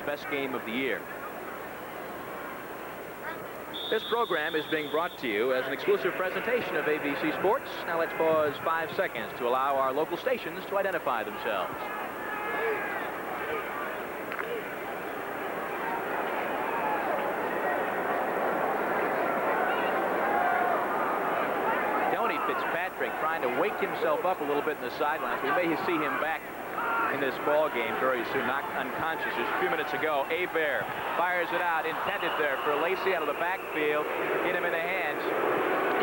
best game of the year. This program is being brought to you as an exclusive presentation of ABC Sports. Now let's pause 5 seconds to allow our local stations to identify themselves. Fitzpatrick trying to wake himself up a little bit in the sidelines. We may see him back in this ball game very soon, knocked unconscious just a few minutes ago. Hebert fires it out, intended there for Lacey out of the backfield, hit him in the hands.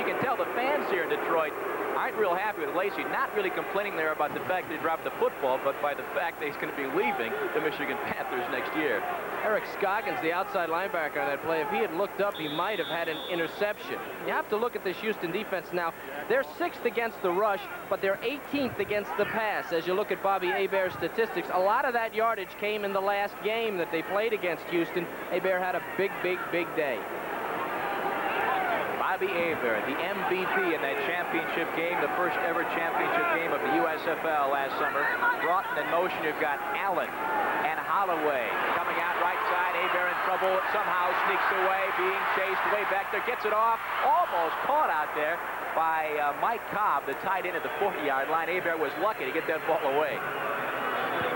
You can tell the fans here in Detroit aren't real happy with Lacey, not really complaining there about the fact that he dropped the football, but by the fact that he's going to be leaving the Michigan Panthers next year. Eric Scoggins, the outside linebacker on that play, if he had looked up, he might have had an interception. You have to look at this Houston defense now. They're 6th against the rush, but they're 18th against the pass. As you look at Bobby Hebert's statistics, a lot of that yardage came in the last game that they played against Houston. Hebert had a big day. Bobby Hebert, the MVP in that championship game, the first ever championship game of the USFL last summer. Brought in motion, you've got Allen and Holloway coming out right side. Hebert in trouble, somehow sneaks away, being chased way back there, gets it off, almost caught out there by Mike Cobb, the tight end at the 40-yard line. Hebert was lucky to get that ball away.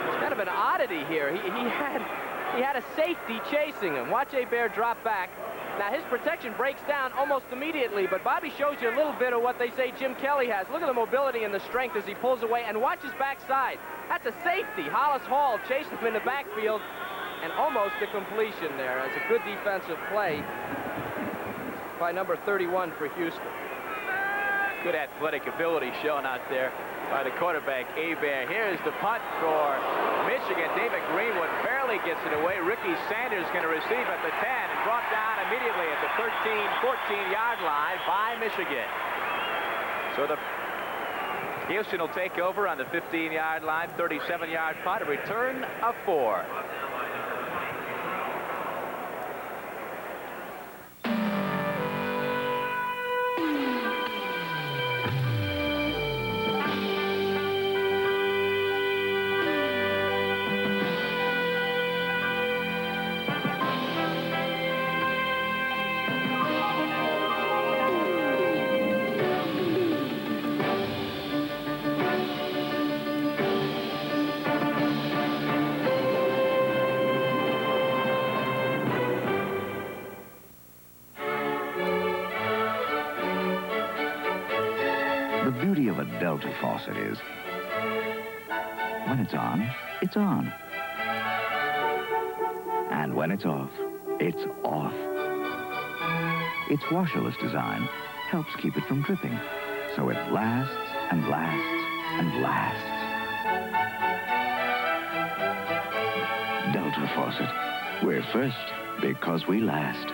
It's kind of an oddity here. He had a safety chasing him. Watch Hebert drop back. Now, his protection breaks down almost immediately, but Bobby shows you a little bit of what they say Jim Kelly has. Look at the mobility and the strength as he pulls away, and watch his backside. That's a safety. Hollis Hall chased him in the backfield, and almost a completion there. As a good defensive play by number 31 for Houston. Good athletic ability shown out there by the quarterback, Hebert. Here's the punt for Michigan. David Greenwood barely gets it away. Ricky Sanders going to receive at the 10 and brought down immediately at the 13, 14-yard line by Michigan. So the Houston will take over on the 15-yard line, 37-yard punt, a return of 4. Delta faucet is, when it's on, it's on. And when it's off, it's off. Its washerless design helps keep it from dripping, so it lasts and lasts and lasts. Delta faucet. We're first because we last.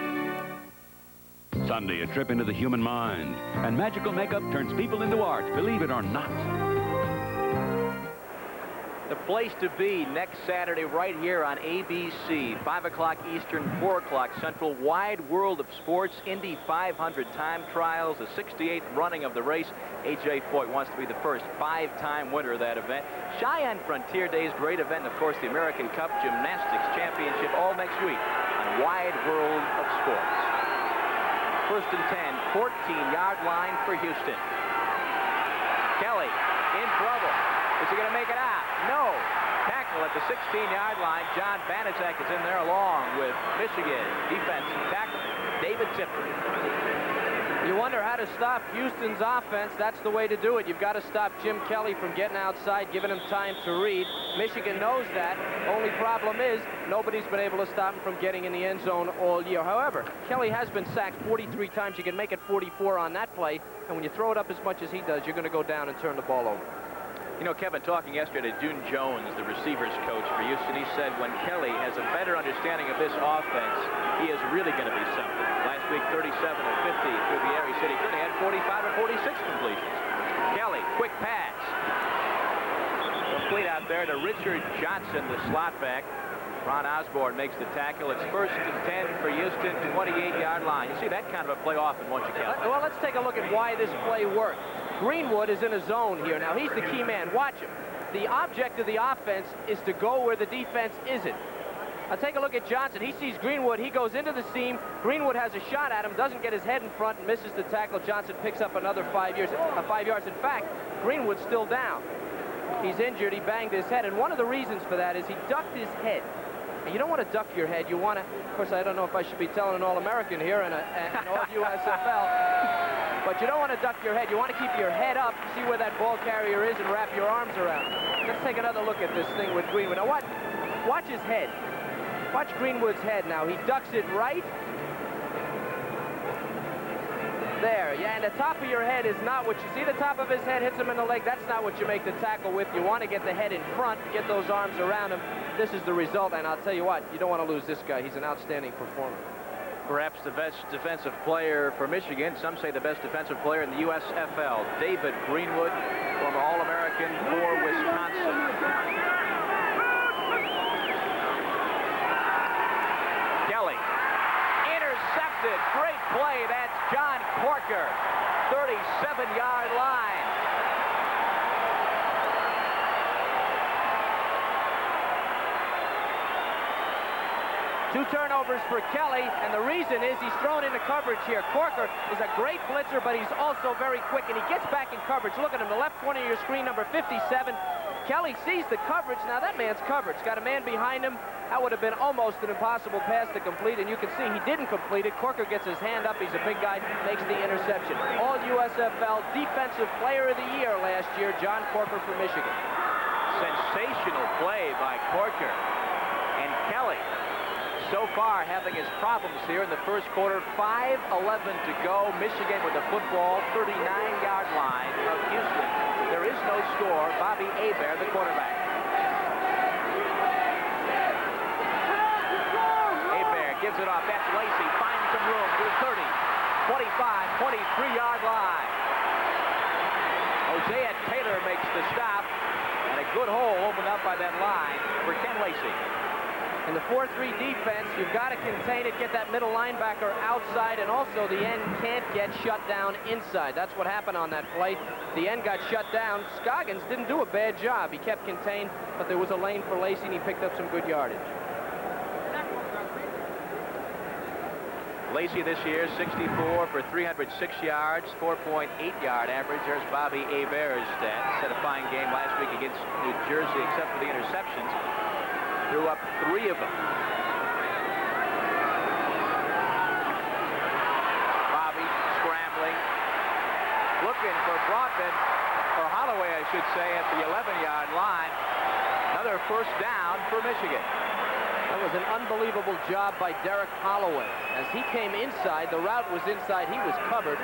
Sunday, a trip into the human mind. And magical makeup turns people into art, believe it or not. The place to be next Saturday right here on ABC. 5 o'clock Eastern, 4 o'clock Central. Wide World of Sports, Indy 500 time trials, the 68th running of the race. A.J. Foyt wants to be the first 5-time winner of that event. Cheyenne Frontier Days, great event. Of course, the American Cup Gymnastics Championship all next week on Wide World of Sports. First and 10, 14-yard line for Houston. Kelly in trouble. Is he going to make it out? No. Tackle at the 16-yard line. John Banaszak is in there along with Michigan defensive tackle David Tipton. You wonder how to stop Houston's offense. That's the way to do it. You've got to stop Jim Kelly from getting outside, giving him time to read. Michigan knows that. Only problem is nobody's been able to stop him from getting in the end zone all year. However, Kelly has been sacked 43 times. You can make it 44 on that play. And when you throw it up as much as he does, you're going to go down and turn the ball over. You know, Kevin, talking yesterday to June Jones, the receivers coach for Houston, he said when Kelly has a better understanding of this offense, he is really going to be something. Last week, 37 of 50 through the air. He said he could have had 45 or 46 completions. Kelly, quick pass. Complete out there to Richard Johnson, the slot back. Ron Osborne makes the tackle. It's first and 10 for Houston, 28-yard line. You see that kind of a play often, won't you, Kelly? Well, let's take a look at why this play worked. Greenwood is in a zone here. Now, he's the key man. Watch him. The object of the offense is to go where the defense isn't. Now take a look at Johnson. He sees Greenwood. He goes into the seam. Greenwood has a shot at him, doesn't get his head in front, and misses the tackle. Johnson picks up another 5 yards. In fact, Greenwood's still down. He's injured. He banged his head, and one of the reasons for that is he ducked his head. And you don't want to duck your head. You want to, of course, I don't know if I should be telling an All-American here and an All-USFL, but you don't want to duck your head. You want to keep your head up, see where that ball carrier is, and wrap your arms around. Let's take another look at this thing with Greenwood. Now watch his head. Watch Greenwood's head now. He ducks it right. There, yeah, and the top of your head is not what you see. The top of his head hits him in the leg. That's not what you make the tackle with. You want to get the head in front, get those arms around him. This is the result, and I'll tell you what, you don't want to lose this guy. He's an outstanding performer. Perhaps the best defensive player for Michigan. Some say the best defensive player in the USFL. David Greenwood, former All-American for Wisconsin. Kelly, intercepted. Great play. That's John Corker, 37-yard line. Two turnovers for Kelly, and the reason is he's thrown into coverage here. Corker is a great blitzer, but he's also very quick, and he gets back in coverage. Look at him, the left corner of your screen, number 57. Kelly sees the coverage. Now that man's coverage. Got a man behind him. That would have been almost an impossible pass to complete, and you can see he didn't complete it. Corker gets his hand up. He's a big guy, makes the interception. All USFL Defensive Player of the Year last year, John Corker from Michigan. Sensational play by Corker. And Kelly, so far having his problems here in the first quarter. 5:11 to go. Michigan with the football, 39-yard line of Houston. There is no score. Bobby Hebert, the quarterback. Hebert gives it off. That's Lacey. Finds some room to the 30, 25, 23-yard line. Hosea Taylor makes the stop, and a good hole opened up by that line for Ken Lacey. In the 4-3 defense, you've got to contain it, get that middle linebacker outside, and also the end can't get shut down inside. That's what happened on that play. The end got shut down. Scoggins didn't do a bad job. He kept contained, but there was a lane for Lacey, and he picked up some good yardage. Lacey this year, 64 for 306 yards, 4.8-yard average. There's Bobby Hebert's stats. Had a fine game last week against New Jersey, except for the interceptions. Threw up 3 of them. Bobby scrambling, looking for Broadman, or Holloway, I should say, at the 11-yard line. Another first down for Michigan. That was an unbelievable job by Derek Holloway. As he came inside, the route was inside, he was covered,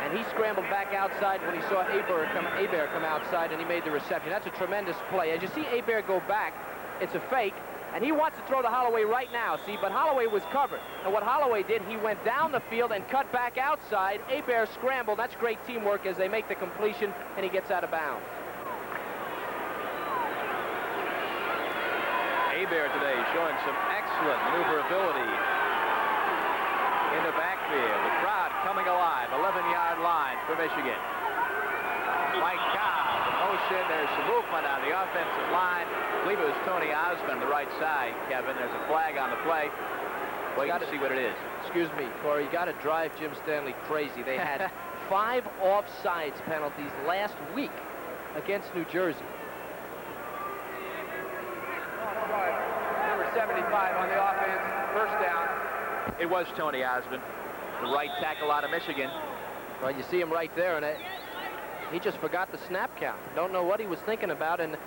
and he scrambled back outside when he saw Hebert come outside, and he made the reception. That's a tremendous play. As you see Hebert go back, it's a fake, and he wants to throw to Holloway right now, see, but Holloway was covered. And what Holloway did, he went down the field and cut back outside. Hebert scrambled. That's great teamwork as they make the completion, and he gets out of bounds. Hebert today showing some excellent maneuverability in the backfield. The crowd coming alive. 11-yard line for Michigan. My God, the motion. There's some movement on the offensive line. I believe it was Tony Osmond, the right side, Kevin. There's a flag on the play. Wait to see what it is. Excuse me, Corey. You got to drive Jim Stanley crazy. They had 5 offsides penalties last week against New Jersey. Number 75 on the offense, first down. It was Tony Osmond, the right tackle out of Michigan. Well, you see him right there, and he just forgot the snap count. Don't know what he was thinking about, and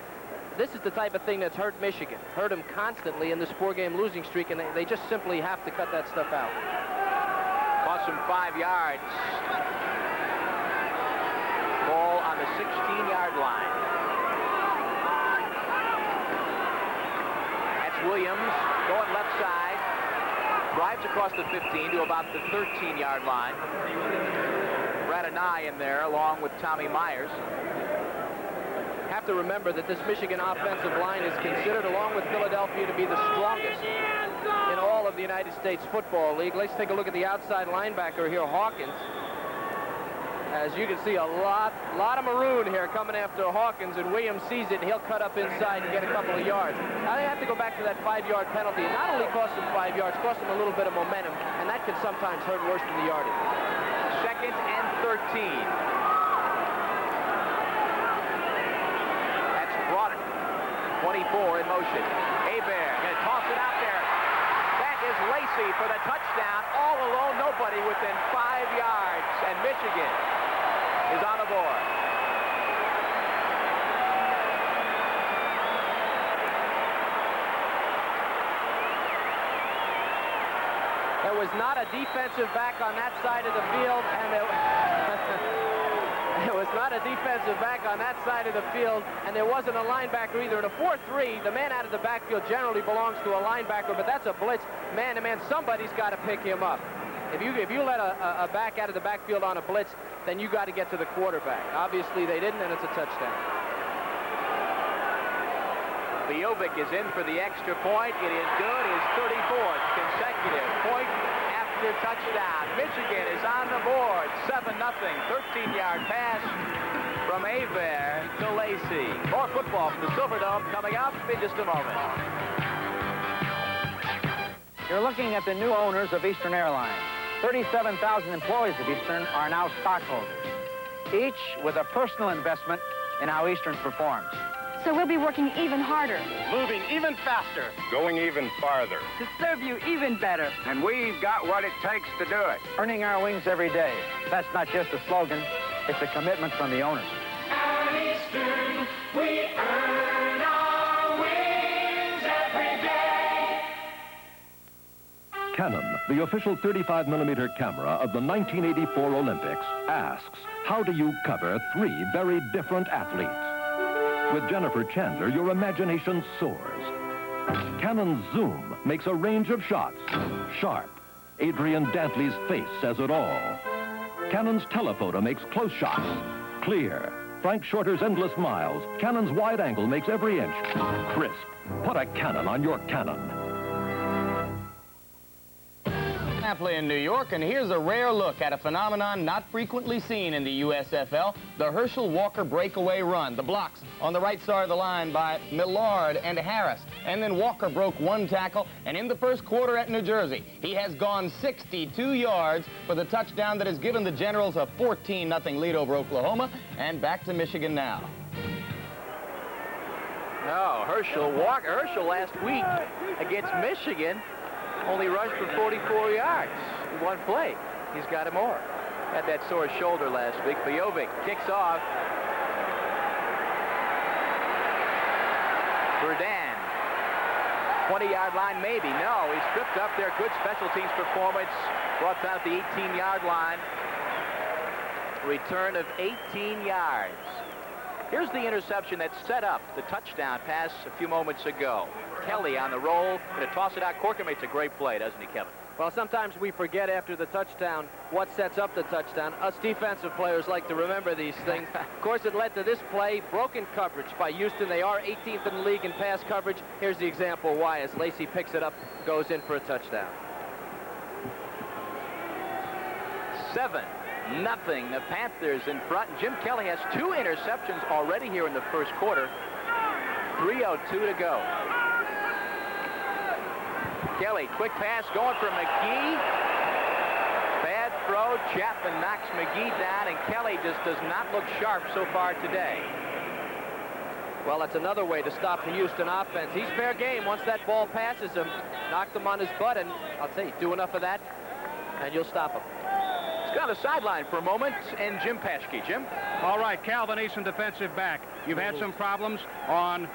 this is the type of thing that's hurt Michigan. Hurt him constantly in this 4-game losing streak, and they just simply have to cut that stuff out. Cost him 5 yards. Ball on the 16-yard line. That's Williams going left side. Drives across the 15 to about the 13-yard line. Radonai in there along with Tommy Myers. Have to remember that this Michigan offensive line is considered, along with Philadelphia, to be the strongest in all of the United States Football League. Let's take a look at the outside linebacker here, Hawkins. As you can see, a lot of maroon here coming after Hawkins, and Williams sees it, and he'll cut up inside and get a couple of yards. Now they have to go back to that 5-yard penalty. It not only cost them 5 yards, cost them a little bit of momentum, and that can sometimes hurt worse than the yardage. 2nd and 13. That's Broderick. 24 in motion. Hebert going to toss it out there. That is Lacey for the touchdown. All alone, nobody within 5 yards, and Michigan is on the board. There was not a defensive back on that side of the field, and there was not a defensive back on that side of the field, and there wasn't a linebacker either. In a 4-3, the man out of the backfield generally belongs to a linebacker, but that's a blitz, man-to-man. Somebody's got to pick him up. If you let a back out of the backfield on a blitz, then you got to get to the quarterback. Obviously, they didn't, and it's a touchdown. Jovic is in for the extra point. It is good. His 34th consecutive point after touchdown. Michigan is on the board. 7-0. 13-yard pass from Hebert to Lacey. More football from the Silverdome coming up in just a moment. You're looking at the new owners of Eastern Airlines. 37,000 employees of Eastern are now stockholders, each with a personal investment in how Eastern performs. So we'll be working even harder. Moving even faster. Going even farther. To serve you even better. And we've got what it takes to do it. Earning our wings every day. That's not just a slogan, it's a commitment from the owners. At Eastern, we earn our wings every day. Canon, the official 35mm camera of the 1984 Olympics, asks, how do you cover 3 very different athletes? With Jennifer Chandler, your imagination soars. Canon's Zoom makes a range of shots. Sharp. Adrian Dantley's face says it all. Canon's telephoto makes close shots. Clear. Frank Shorter's Endless Miles. Canon's wide angle makes every inch crisp. Put a Canon on your Canon. Aptly in New York, and here's a rare look at a phenomenon not frequently seen in the USFL, the Herschel Walker breakaway run. The blocks on the right side of the line by Millard and Harris. And then Walker broke 1 tackle, and in the first quarter at New Jersey, he has gone 62 yards for the touchdown that has given the Generals a 14-0 lead over Oklahoma, and back to Michigan now. No, Herschel last week against Michigan only rushed for 44 yards in 1 play. He's got it more. Had that sore shoulder last week. Jovic kicks off. Verdun. 20-yard line, maybe. No, he's tripped up there. Good special teams performance. Brought down at the 18-yard line. Return of 18 yards. Here's the interception that set up the touchdown pass a few moments ago. Kelly on the roll, going to toss it out. Corker makes a great play, doesn't he, Kevin? Well, sometimes we forget after the touchdown what sets up the touchdown. Us defensive players like to remember these things. Of course, it led to this play, broken coverage by Houston. They are 18th in the league in pass coverage. Here's the example why, as Lacey picks it up, goes in for a touchdown. 7-0. The Panthers in front. Jim Kelly has 2 interceptions already here in the first quarter. 3:02 to go. Kelly, quick pass going for McGee. Bad throw. Chapman knocks McGee down, and Kelly just does not look sharp so far today. Well, that's another way to stop the Houston offense. He's fair game once that ball passes him. Knocked him on his butt, and I'll tell you, do enough of that, and you'll stop him. Let's go on the sideline for a moment, and Jim Paschke. Jim? All right, Calvin Eason, defensive back. You've had some problems on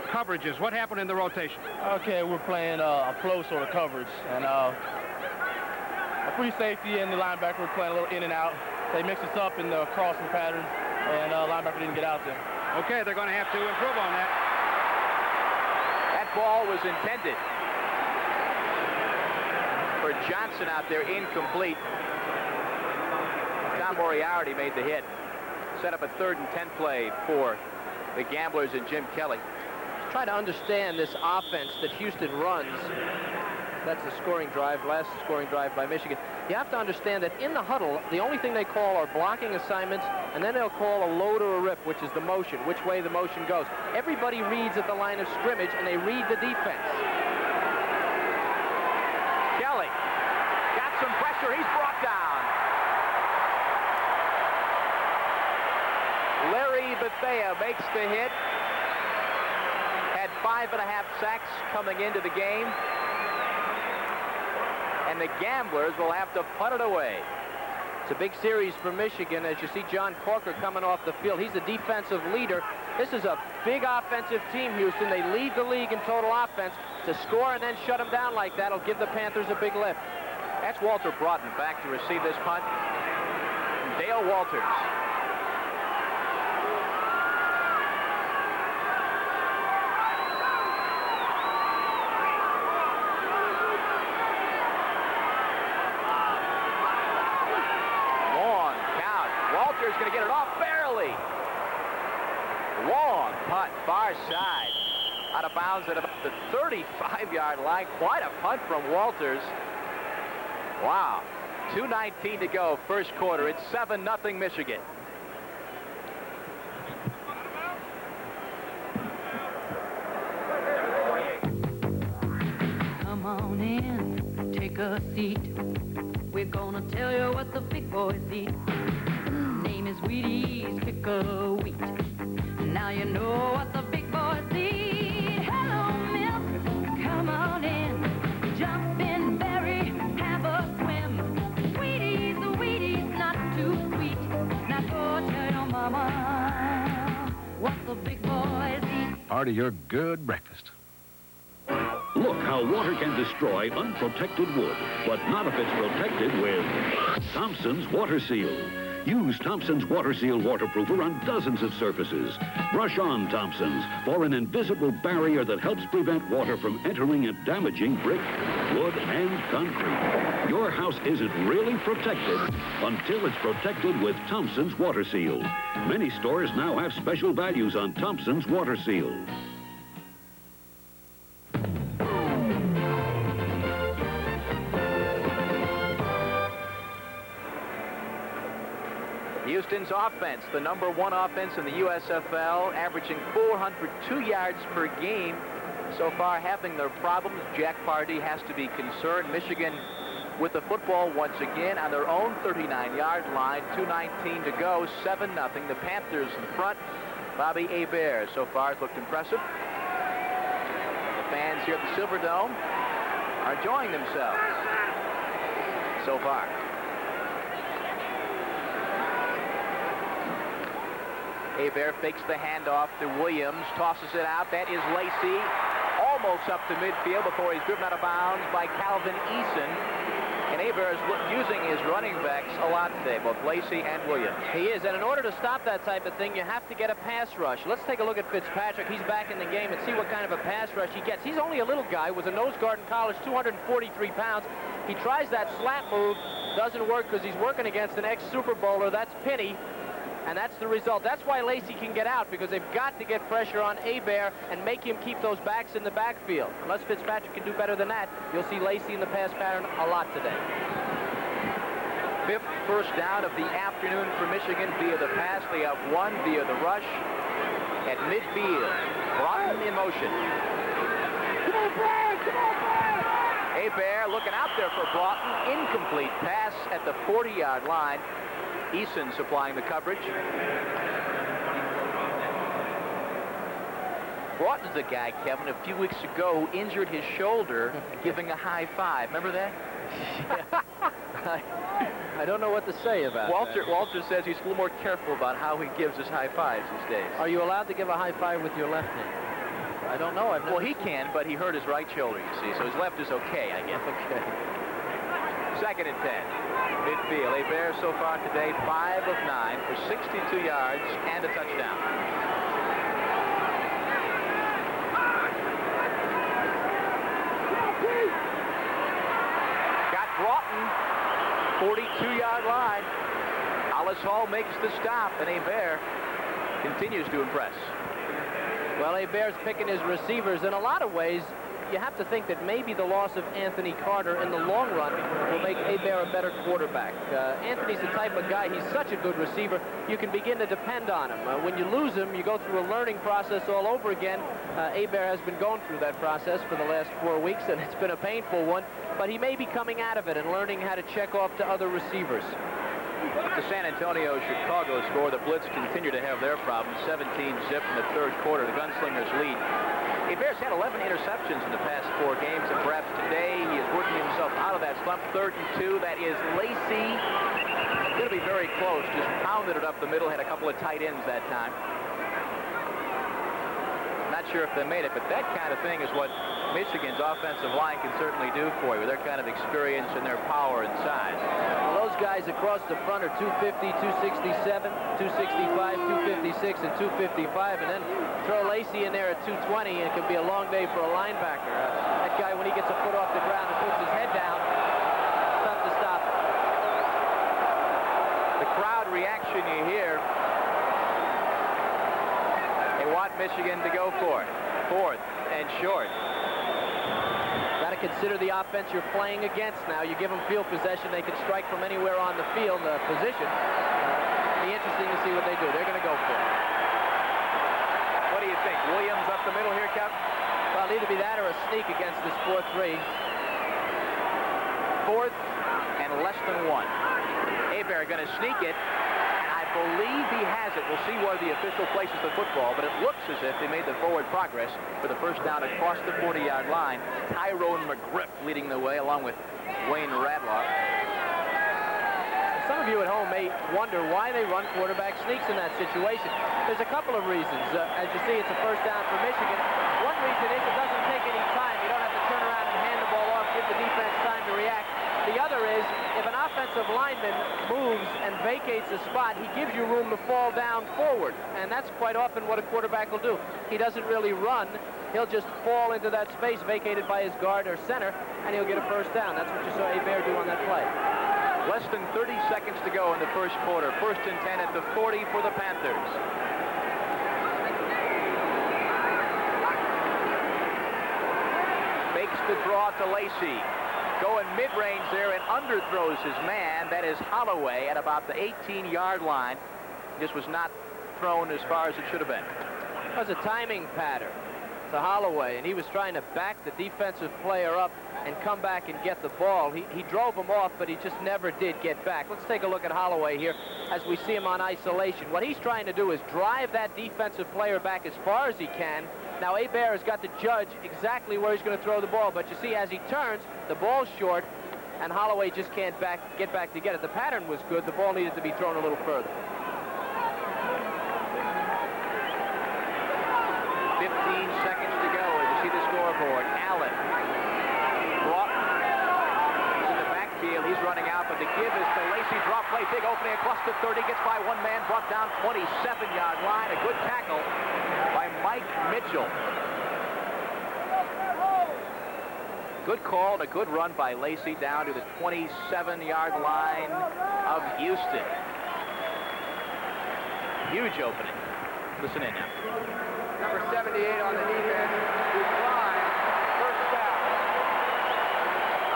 coverages. What happened in the rotation? Okay, we're playing a flow sort of coverage, and a free safety and the linebacker were playing a little in and out. They mixed us up in the crossing pattern, and linebacker didn't get out there. Okay, they're going to have to improve on that. That ball was intended for Johnson out there, incomplete. Tom Moriarty made the hit. Set up a 3rd and 10 play for the Gamblers and Jim Kelly. Try to understand this offense that Houston runs. That's the scoring drive, last scoring drive by Michigan. You have to understand that in the huddle, the only thing they call are blocking assignments, and then they'll call a load or a rip, which is the motion, which way the motion goes. Everybody reads at the line of scrimmage, and they read the defense. Kelly got some pressure. He's brought down. Larry Bethea makes the hit. Had 5.5 sacks coming into the game. And the Gamblers will have to punt it away. It's a big series for Michigan as you see John Corker coming off the field. He's the defensive leader. This is a big offensive team, Houston. They lead the league in total offense. To score and then shut them down like that will give the Panthers a big lift. That's Walter Broughton back to receive this punt. Dale Walters. Long count. Walters going to get it off barely. Long punt, far side. Out of bounds at about the 35-yard line. Quite a punt from Walters. Wow. 2:19 to go, first quarter. It's 7-0 Michigan. Come on in, take a seat. We're gonna tell you what the big boys eat. Name is Wheaties, pick a wheat. Now you know what the big boys eat. Hello, milk, come on in. Jump in, berry, have a swim. Wheaties, not too sweet. Now go tell your mama what the big boys eat. Part of your good breakfast. Look how water can destroy unprotected wood, but not if it's protected with Thompson's Water Seal. Use Thompson's Water Seal waterproofer on dozens of surfaces. Brush on Thompson's for an invisible barrier that helps prevent water from entering and damaging brick, wood, and concrete. Your house isn't really protected until it's protected with Thompson's Water Seal. Many stores now have special values on Thompson's Water Seal. Houston's offense, the #1 offense in the USFL, averaging 402 yards per game. So far, having their problems. Jack Pardee has to be concerned. Michigan with the football once again on their own 39-yard line. 2:19 to go, 7-0. The Panthers in front. Bobby Hebert so far has looked impressive. The fans here at the Silverdome are enjoying themselves so far. Hebert fakes the handoff to Williams, tosses it out. That is Lacey, almost up to midfield before he's driven out of bounds by Calvin Eason. And Hebert is using his running backs a lot today, both Lacey and Williams. He is, and in order to stop that type of thing, you have to get a pass rush. Let's take a look at Fitzpatrick. He's back in the game and see what kind of a pass rush he gets. He's only a little guy, was a nose guard in college, 243 pounds. He tries that slap move, doesn't work because he's working against an ex-Super Bowler. That's Pinney. And that's the result. That's why Lacey can get out, because they've got to get pressure on Hebert and make him keep those backs in the backfield. Unless Fitzpatrick can do better than that, you'll see Lacey in the pass pattern a lot today. 5th first down of the afternoon for Michigan via the pass. They have 1 via the rush at midfield. Broughton in motion. Hebert looking out there for Broughton. Incomplete pass at the 40-yard line. Eason supplying the coverage. Broughton's the guy, Kevin, a few weeks ago who injured his shoulder giving a high five. Remember that? I don't know what to say about that. Walter says he's a little more careful about how he gives his high fives these days. Are you allowed to give a high five with your left hand? I don't know. Well, he can, but he hurt his right shoulder, you see, so his left is okay, I guess. Okay. 2nd and 10. Midfield. Hebert so far today 5 of 9 for 62 yards and a touchdown. Got Broughton, 42-yard line. Hollis Hall makes the stop, and Hebert continues to impress. Well, Hebert's picking his receivers. In a lot of ways, you have to think that maybe the loss of Anthony Carter in the long run will make Hebert a better quarterback. Anthony's the type of guy, he's such a good receiver, you can begin to depend on him. When you lose him, you go through a learning process all over again. Hebert has been going through that process for the last 4 weeks, and it's been a painful one, but he may be coming out of it and learning how to check off to other receivers. The San Antonio-Chicago score. The Blitz continue to have their problems. 17-0 in the third quarter. The Gunslingers lead. Hebert's had 11 interceptions in the past 4 games, and perhaps today he is working himself out of that slump. 3rd and 2. That is Lacey. Going to be very close. Just pounded it up the middle. Had a couple of tight ends that time. Not sure if they made it, but that kind of thing is what Michigan's offensive line can certainly do for you, with their kind of experience and their power and size. Well, those guys across the front are 250, 267, 265, 256, and 255, and then throw Lacey in there at 220, and it could be a long day for a linebacker. That guy, when he gets a foot off the ground and puts his head down, it's tough to stop him. The crowd reaction you hear, they want Michigan to go for it. 4th and short. Got to consider the offense you're playing against now. You give them field possession, they can strike from anywhere on the field position. Be interesting to see what they do. They're going to go for it. What do you think? Williams up the middle here, Cap? Well, either be that or a sneak against this 4-3. 4th and less than 1. Hebert going to sneak it. I believe he has it. We'll see where the official places the football, but it looks as if they made the forward progress for the first down across the 40-yard line. Tyrone McGriff leading the way, along with Wayne Radloff. Some of you at home may wonder why they run quarterback sneaks in that situation. There's a couple of reasons. As you see, it's a first down for Michigan. One reason is it doesn't take any time. You don't have to turn around and hand the ball off, give the defense time to react. The other is, if an offensive lineman moves and vacates a spot, he gives you room to fall down forward. And that's quite often what a quarterback will do. He doesn't really run. He'll just fall into that space vacated by his guard or center, and he'll get a first down. That's what you saw Hebert do on that play. Less than 30 seconds to go in the first quarter. 1st and 10 at the 40 for the Panthers. Fakes the draw to Lacey. Going mid-range there and underthrows his man. That is Holloway at about the 18-yard line. This was not thrown as far as it should have been. It was a timing pattern to Holloway, and he was trying to back the defensive player up and come back and get the ball. He drove him off, but he just never did get back. Let's take a look at Holloway here as we see him on isolation. What he's trying to do is drive that defensive player back as far as he can. Now, Hebert has got to judge exactly where he's going to throw the ball, but you see, as he turns, the ball's short, and Holloway just can't get back to get it. The pattern was good. The ball needed to be thrown a little further. 15 seconds to go as you see the scoreboard. Allen brought in the backfield. He's running out, but the give is to Lacey. Drop play, big opening across the 30. Gets by one man, brought down 27-yard line. A good tackle by Mike Mitchell. Good call and a good run by Lacey down to the 27-yard line of Houston. Huge opening. Listen in now. Number 78 on the defense, decline, first down.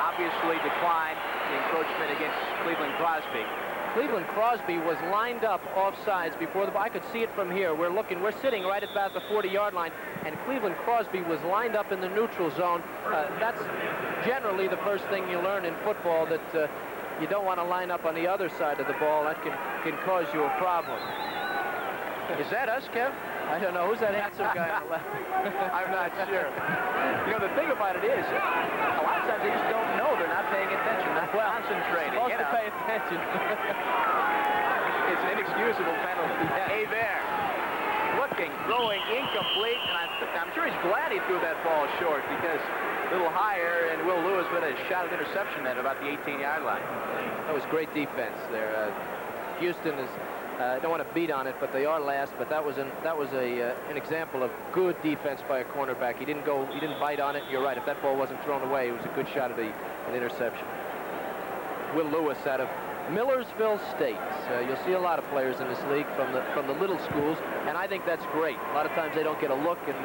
Obviously declined the encroachment against Cleveland Crosby. Cleveland Crosby was lined up offsides before the ball. I could see it from here. We're sitting right about the 40-yard line, and Cleveland Crosby was lined up in the neutral zone. That's generally the first thing you learn in football, that you don't want to line up on the other side of the ball. That can cause you a problem. Is that us, Kev? I don't know. Who's that handsome guy on the left? I'm not sure. You know, the thing about it is, a lot of times they just don't know. They're not paying attention, not concentrating. Supposed to pay attention. It's an inexcusable penalty. Hebert looking, throwing incomplete, and I'm sure he's glad he threw that ball short, because a little higher, and Will Lewis with a shot at interception at about the 18-yard line. That was great defense there. Houston is. I don't want to beat on it, but they are last. But that was an example of good defense by a cornerback. He didn't bite on it. You're right. If that ball wasn't thrown away, it was a good shot at an interception. Will Lewis out of Millersville State. You'll see a lot of players in this league from the little schools, and I think that's great. A lot of times they don't get a look, and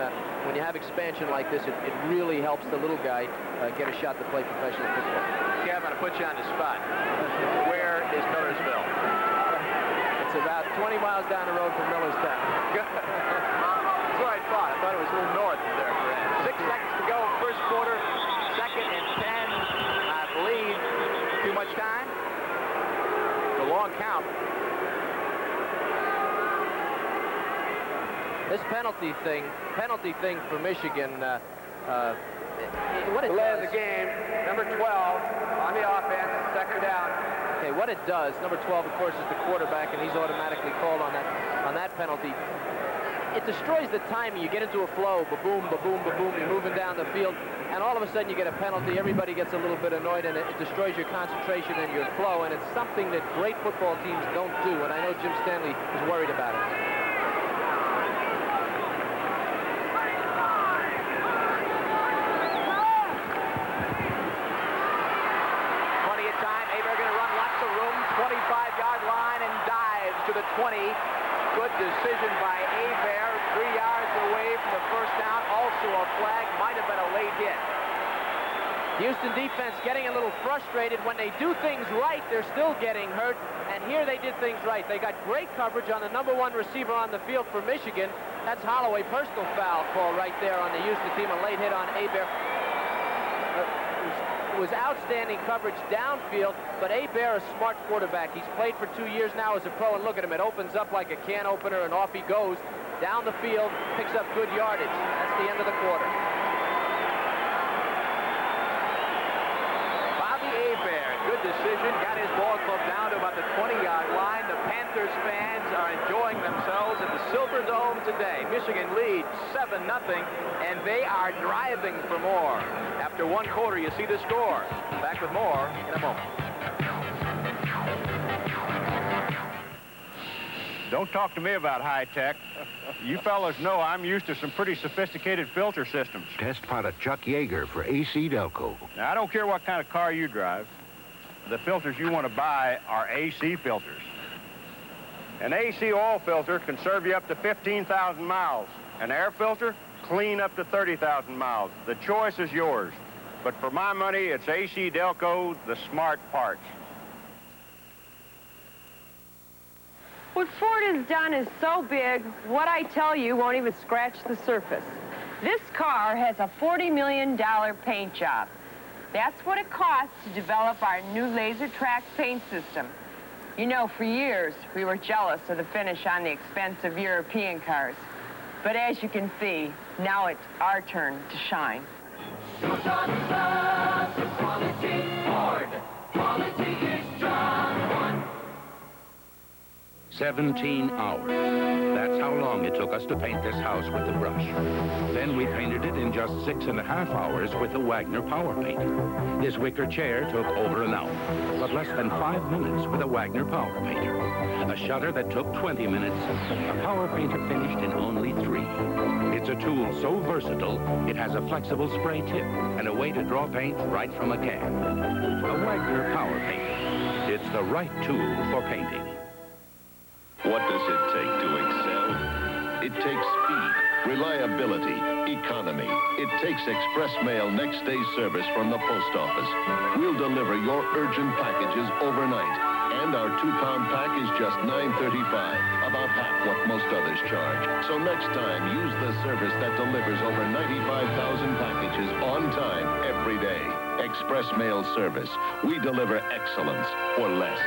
when you have expansion like this, it really helps the little guy get a shot to play professional football. Yeah, I'm going to put you on the spot. Where is Millersville? It's about 20 miles down the road from Millerstown. That's what I thought. I thought it was a little north there, Brad. 6 seconds to go, first quarter, 2nd and 10. I believe too much time. The long count. This penalty thing for Michigan. What it Delay does, of the game, number 12 on the offense, 2nd down. Okay, what it does, number 12, of course, is the quarterback, and he's automatically called on that penalty. It destroys the timing. You get into a flow, ba-boom, ba-boom, ba-boom. You're moving down the field, and all of a sudden you get a penalty. Everybody gets a little bit annoyed, and it destroys your concentration and your flow, and it's something that great football teams don't do, and I know Jim Stanley is worried about it. To the 20. Good decision by Abear. 3 yards away from the first down. Also a flag. Might have been a late hit. Houston defense getting a little frustrated. When they do things right, they're still getting hurt. And here they did things right. They got great coverage on the number 1 receiver on the field for Michigan. That's Holloway. Personal foul call right there on the Houston team. A late hit on Abear. Was outstanding coverage downfield, but Abear, a smart quarterback. He's played for 2 years now as a pro, and look at him. It opens up like a can opener, and off he goes down the field, picks up good yardage. That's the end of the quarter. Bobby Abear, good decision. Got his ball club down to about the 20-yard line. The Panthers fans are enjoying themselves at the Silver Dome today. Michigan leads 7-0, and they are driving for more. After 1 quarter, you see the score. Back with more in a moment. Don't talk to me about high tech. You fellas know I'm used to some pretty sophisticated filter systems. Test pilot Chuck Yeager for AC Delco. Now, I don't care what kind of car you drive. The filters you want to buy are AC filters. An AC oil filter can serve you up to 15,000 miles. An air filter, clean up to 30,000 miles. The choice is yours. But for my money, it's AC Delco, the smart parts. What Ford has done is so big, what I tell you won't even scratch the surface. This car has a $40 million paint job. That's what it costs to develop our new laser track paint system. You know, for years, we were jealous of the finish on the expensive European cars. But as you can see, now it's our turn to shine. Quality Ford. Quality is John 1. 17 hours. That's how long it took us to paint this house with the brush. Then we painted it in just 6.5 hours with the Wagner Power Painter. This wicker chair took over an hour, but less than 5 minutes with a Wagner Power Painter. A shutter that took 20 minutes, a Power Painter finished in only 3. It's a tool so versatile, it has a flexible spray tip and a way to draw paint right from a can. A Wagner Power Painter. It's the right tool for painting. What does it take to excel? It takes speed, reliability, economy. It takes express mail next day service from the post office. We'll deliver your urgent packages overnight. And our 2-pound pack is just $9.35, about half what most others charge. So next time, use the service that delivers over 95,000 packages on time every day. Express mail service. We deliver excellence for less.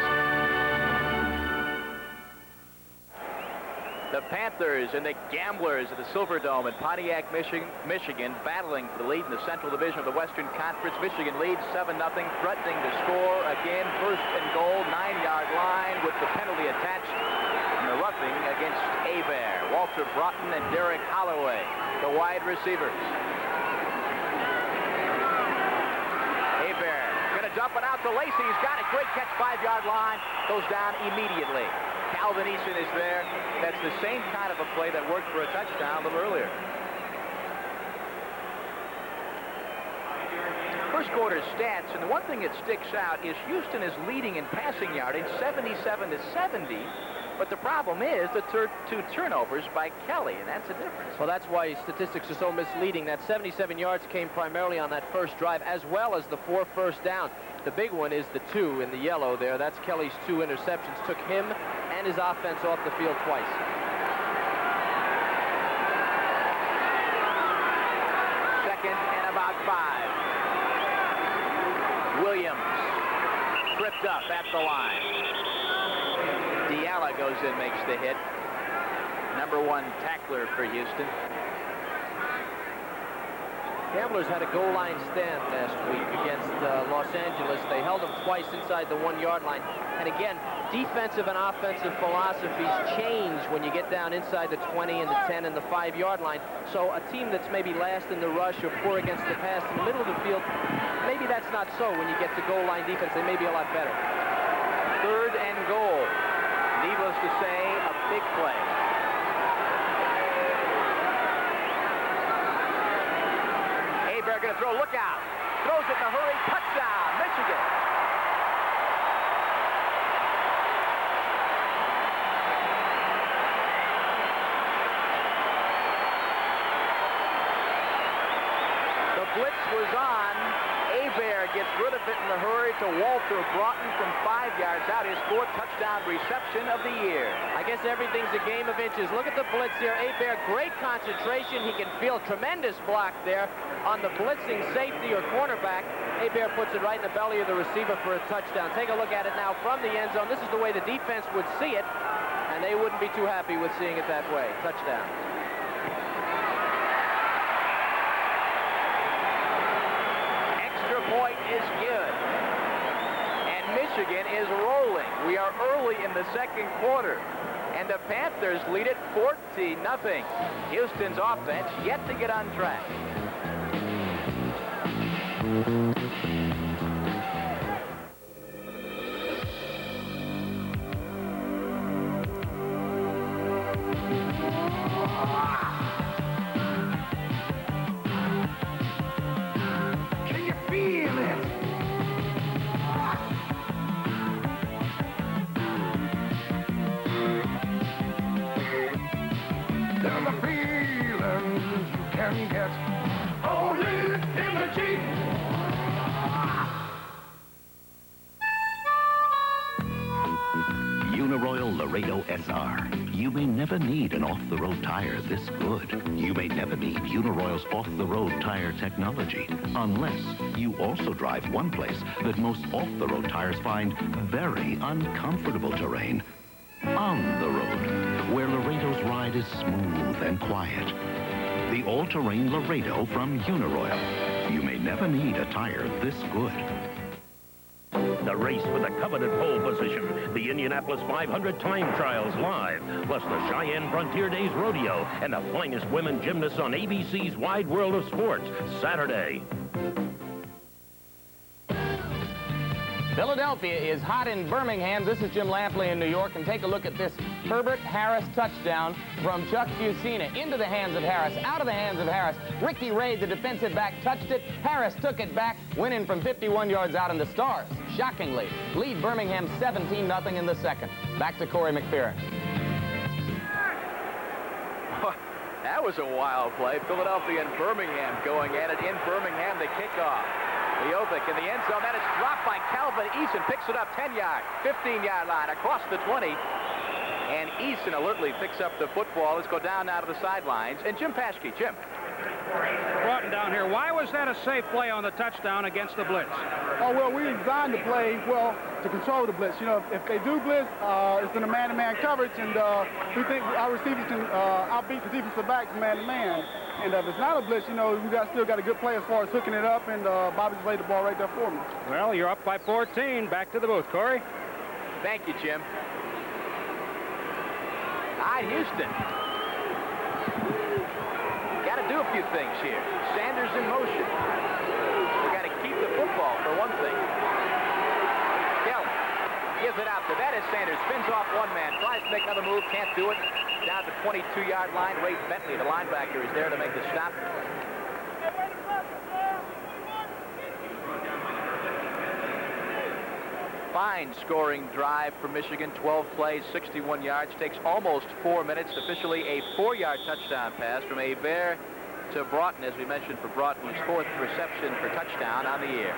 The Panthers and the Gamblers of the Silver Dome in Pontiac, Michigan, battling for the lead in the Central Division of the Western Conference. Michigan leads 7-0, threatening to score again. 1st and goal, 9-yard line with the penalty attached. And the roughing against Abear. Walter Broughton and Derek Holloway, the wide receivers. Abear gonna dump it out to Lacey. He's got it. Great catch, 5-yard line. Goes down immediately. Calvin Eason is there. That's the same kind of a play that worked for a touchdown a little earlier. first quarter stats, and the one thing that sticks out is Houston is leading in passing yardage 77 to 70. But the problem is the 2 turnovers by Kelly, and that's a difference. Well, that's why statistics are so misleading. That 77 yards came primarily on that first drive, as well as the 4 first downs. The big one is the 2 in the yellow there. That's Kelly's 2 interceptions. Took him and his offense off the field twice. Second and about 5. Williams tripped up at the line. Diala goes in, makes the hit. #1 tackler for Houston. Gamblers had a goal line stand last week against Los Angeles. They held them twice inside the 1-yard line. And again, defensive and offensive philosophies change when you get down inside the 20 and the 10 and the 5-yard line. So a team that's maybe last in the rush or poor against the pass in the middle of the field, maybe that's not so when you get to goal line defense. They may be a lot better. 3rd and goal. Needless to say, a big play. Hebert going to throw, look out. Throws it in a hurry, touchdown, Michigan. The blitz was on. Hebert gets rid of it in a hurry to Walter Broughton from 5 yards out. His 4th touchdown reception of the year. I guess everything's a game of inches. Look at the blitz here. Hebert, great concentration. He can feel tremendous block there on the blitzing safety or cornerback. Hebert puts it right in the belly of the receiver for a touchdown. Take a look at it now from the end zone. This is the way the defense would see it, and they wouldn't be too happy with seeing it that way. Touchdown. Point is good. And Michigan is rolling. We are early in the second quarter. And the Panthers lead it 14-0. Houston's offense yet to get on track. Uniroyal Laredo SR. You may never need an off-the-road tire this good. You may never need Uniroyal's off-the-road tire technology unless you also drive one place that most off-the-road tires find very uncomfortable terrain. On the road, where Laredo's ride is smooth and quiet. The all-terrain Laredo from Uniroyal. You may never need a tire this good. The race for the coveted pole position, the Indianapolis 500 time trials live, plus the Cheyenne Frontier Days Rodeo, and the finest women gymnasts on ABC's Wide World of Sports, Saturday. Philadelphia is hot in Birmingham. This is Jim Lampley in New York, and take a look at this Herbert Harris touchdown from Chuck Fusina. Into the hands of Harris, out of the hands of Harris. Ricky Ray, the defensive back, touched it. Harris took it back, went in from 51 yards out, and the Stars, shockingly, lead Birmingham 17-0 in the second. Back to Corey McPherrin. That was a wild play. Philadelphia and Birmingham going at it. In Birmingham, the kickoff. Leovic in the end zone. That is dropped by Calvin Eason. Picks it up 10-yard, 15-yard line across the 20. And Eason alertly picks up the football. Let's go down now to the sidelines. And Jim Paschke. Jim. Broughton down here. Why was that a safe play on the touchdown against the blitz? Oh, well, we designed the play, well, to control the blitz. You know, if they do blitz, it's in a man-to-man coverage, and we think our receivers can outbeat the defensive backs man-to-man. And if it's not a blitz, you know, we still got a good play as far as hooking it up, and Bobby just laid the ball right there for me. Well, you're up by 14. Back to the booth, Corey. Thank you, Jim. Houston. Got to do a few things here. Sanders in motion. We got to keep the football for one thing. Kelly gives it out to that is Sanders. Spins off one man. Tries to make another move. Can't do it. Down to the 22-yard line. Ray Bentley, the linebacker, is there to make the stop. fine scoring drive for Michigan. 12 plays, 61 yards. Takes almost 4 minutes. Officially a 4-yard touchdown pass from Hebert to Broughton, as we mentioned, for Broughton's 4th reception for touchdown on the year.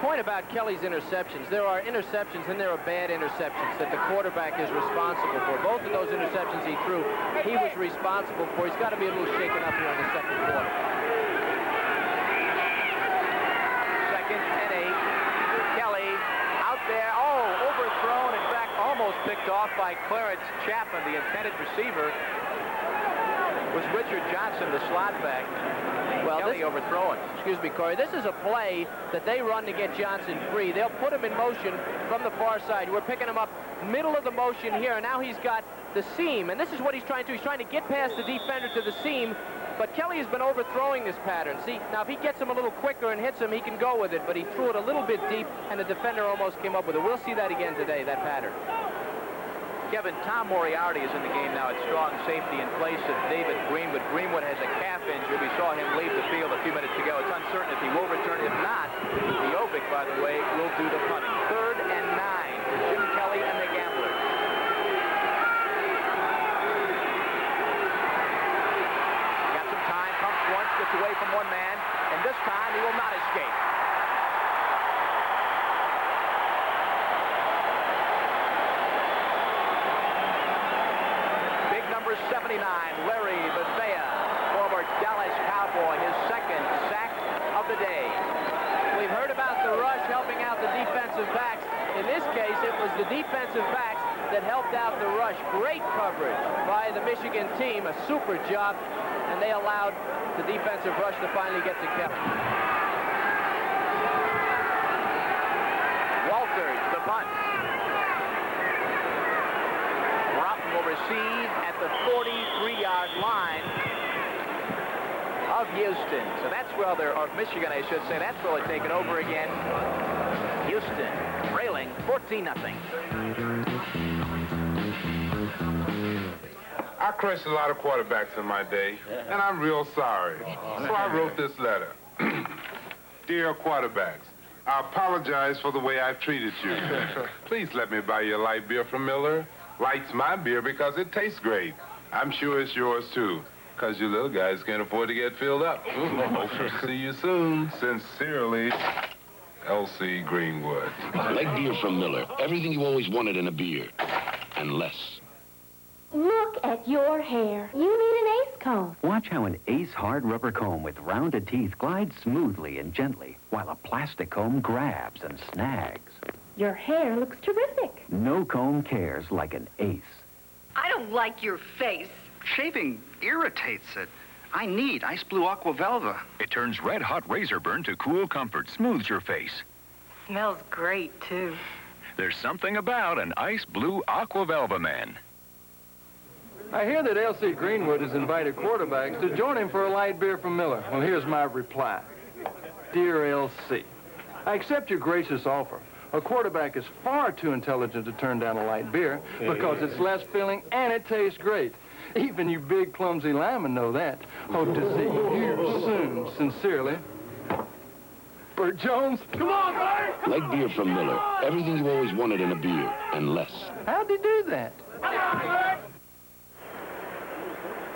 Point about Kelly's interceptions. There are interceptions and there are bad interceptions that the quarterback is responsible for. Both of those interceptions he threw, he was responsible for. He's got to be a little shaken up here in the second quarter. 2nd and 8. Kelly out there. Oh, overthrown. In fact, almost picked off by Clarence Chapman, the intended receiver. Was Richard Johnson, the slot back. Well, Kelly overthrown. Excuse me, Corey. This is a play that they run to get Johnson free. They'll put him in motion from the far side. We're picking him up middle of the motion here, and now he's got the seam, and this is what he's trying to do. He's trying to get past the defender to the seam, but Kelly has been overthrowing this pattern. See, now if he gets him a little quicker and hits him, he can go with it, but he threw it a little bit deep, and the defender almost came up with it. We'll see that again today, that pattern. Kevin, Tom Moriarty is in the game now at strong safety in place of David Greenwood. Greenwood has a calf injury. We saw him leave the field a few minutes ago. It's uncertain if he will return. If not, Jovic, by the way, will do the punting. 3rd and 9 for Jim Kelly and the Gamblers. Got some time, pumps once, gets away from one man, and this time he will not escape. Number 79, Larry Bethea, former Dallas Cowboy, his 2nd sack of the day. We've heard about the rush helping out the defensive backs. In this case, it was the defensive backs that helped out the rush. Great coverage by the Michigan team, a super job, and they allowed the defensive rush to finally get to Kelly. Walters, the punt. Broughton will receive at the 43-yard line of Houston. So that's where or Michigan, I should say. That's where they're taking over again. Houston trailing 14-0. I crushed a lot of quarterbacks in my day, and I'm real sorry. So I wrote this letter. Dear quarterbacks, I apologize for the way I've treated you. Please let me buy you a light beer from Miller. Light's my beer because it tastes great. I'm sure it's yours, too, because you little guys can't afford to get filled up. Hope to see you soon. Sincerely, L.C. Greenwood. Light beer from Miller. Everything you always wanted in a beer, and less. Look at your hair. You need an Ace comb. Watch how an Ace hard rubber comb with rounded teeth glides smoothly and gently, while a plastic comb grabs and snags. Your hair looks terrific. No comb cares like an Ace. I don't like your face. Shaving irritates it. I need Ice Blue Aqua Velva. It turns red-hot razor burn to cool comfort, smooths your face. Smells great, too. There's something about an Ice Blue Aqua Velva man. I hear that L.C. Greenwood has invited quarterbacks to join him for a light beer from Miller. Well, here's my reply. Dear L.C., I accept your gracious offer. A quarterback is far too intelligent to turn down a light beer because it's less filling and it tastes great. Even you big, clumsy linemen know that. Hope to see you here soon. Sincerely, Bert Jones. Come on, Bert! Light beer from Miller. Everything you always wanted in a beer, and less. How'd he do that?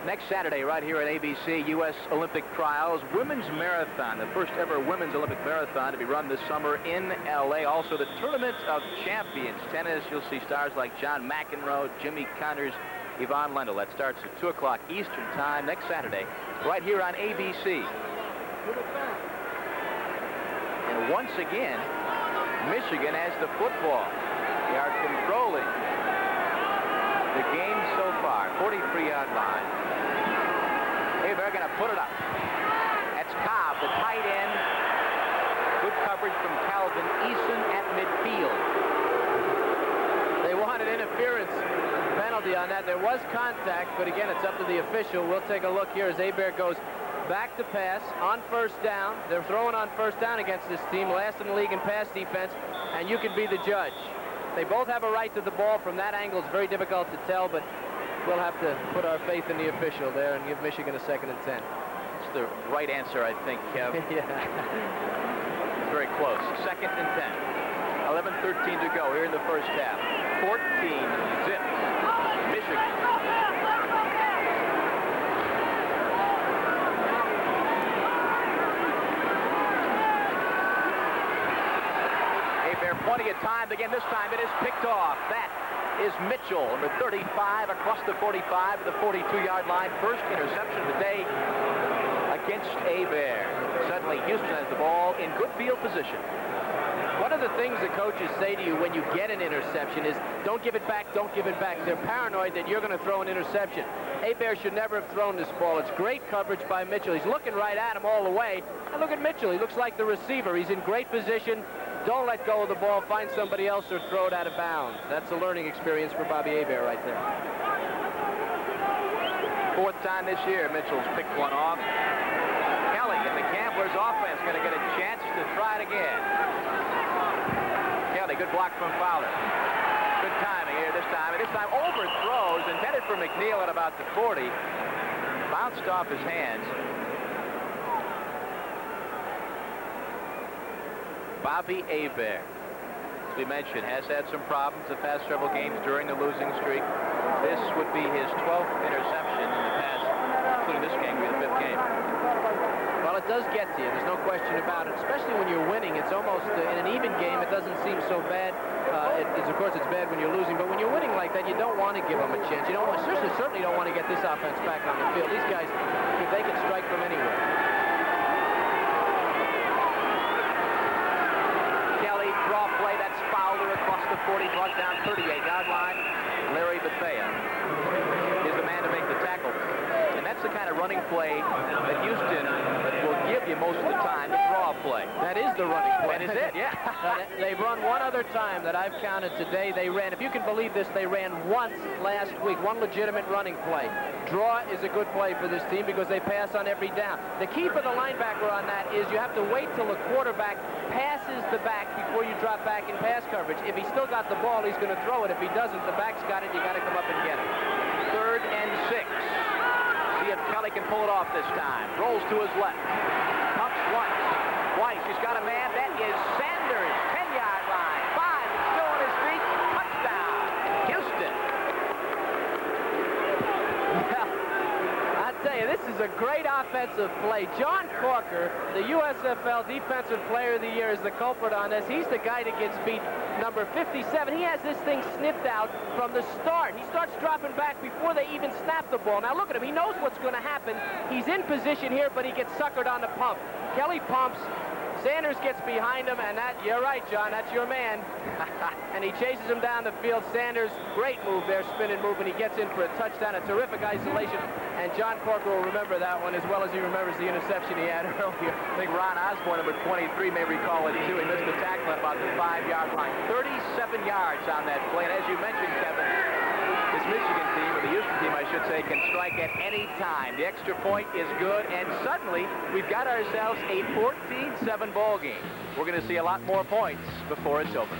Next Saturday, right here at ABC, U.S. Olympic Trials, women's marathon, the first ever women's Olympic marathon to be run this summer in L.A. Also, the Tournament of Champions tennis. You'll see stars like John McEnroe, Jimmy Connors, Yvonne Lendl. That starts at 2 o'clock Eastern Time next Saturday, right here on ABC. And once again, Michigan has the football. They are controlling the game so far. 43-yard line. Hey, they're going to put it up. That's Cobb, the tight end. Good coverage from Calvin Eason at midfield. They wanted interference penalty on that. There was contact, but again, it's up to the official. We'll take a look here as Hebert goes back to pass on first down. They're throwing on first down against this team, last in the league in pass defense, and you can be the judge. They both have a right to the ball. From that angle, it's very difficult to tell, but we'll have to put our faith in the official there and give Michigan a 2nd and 10. It's the right answer, I think, Kev. Yeah. It's very close. 2nd and 10. 11:13 to go here in the first half. 14-zip. Michigan. Hebert, plenty of time. Again, this time it is picked off. That is Mitchell, number 35, across the 45 to the 42-yard line. First interception of the day against Hebert. Suddenly, Houston has the ball in good field position. One of the things the coaches say to you when you get an interception is, don't give it back, don't give it back. They're paranoid that you're going to throw an interception. Hebert should never have thrown this ball. It's great coverage by Mitchell. He's looking right at him all the way. And look at Mitchell. He looks like the receiver. He's in great position. Don't let go of the ball. Find somebody else or throw it out of bounds. That's a learning experience for Bobby Hebert right there. Fourth time this year, Mitchell's picked one off. Kelly in the Gamblers' offense going to get a chance to try it again. Kelly, good block from Fowler. Good timing here this time. And this time overthrows, intended for McNeil at about the 40. Bounced off his hands. Bobby Hebert, as we mentioned, has had some problems the past several games during the losing streak. This would be his 12th interception in the past, including this game, will be the 5th game. Well, it does get to you. There's no question about it. Especially when you're winning. It's almost, in an even game, it doesn't seem so bad. Of course, it's bad when you're losing. But when you're winning like that, you don't want to give them a chance. You don't want, certainly don't want to get this offense back on the field. These guys, if they can strike from anywhere. Kelly, draw play. That's Fowler across the 40, brought down 38-yard line. Larry Bethea is the man to make the tackle. And that's the kind of running play that Houston will give you most of the time, the draw play. That is the running play. That is it, yeah. They've run one other time that I've counted today. They ran, if you can believe this, they ran once last week, one legitimate running play. Draw is a good play for this team because they pass on every down. The key for the linebacker on that is you have to wait till the quarterback passes the back before you drop back in pass coverage. If he's still got the ball, he's going to throw it. If he doesn't, the back's got it. You got to come up and get it. 3rd and 6. See if Kelly can pull it off this time. Rolls to his left. Pumps once. Twice. He's got a man. That is Sanders. 10-yard line. 5. He's still on his feet. Touchdown. Houston. Well, I tell you, this is a great offensive play. John Corker, the USFL Defensive Player of the Year, is the culprit on this. He's the guy that gets beat, number 57. He has this thing sniffed out from the start. He starts dropping back before they even snap the ball. Now look at him. He knows what's going to happen. He's in position here, but he gets suckered on the pump. Kelly pumps. Sanders gets behind him, and that, you're right, John, that's your man. And he chases him down the field. Sanders, great move there, spinning move, and he gets in for a touchdown, a terrific isolation. And John Corker will remember that one as well as he remembers the interception he had earlier. I think Ron Osborne, number 23, may recall it too. He missed the tackle at about the 5-yard line. 37 yards on that play. And as you mentioned, Kevin, this Michigan team, or the Houston team, I should say, can strike at any time. The extra point is good, and suddenly we've got ourselves a 14-7 ball game. We're going to see a lot more points before it's over.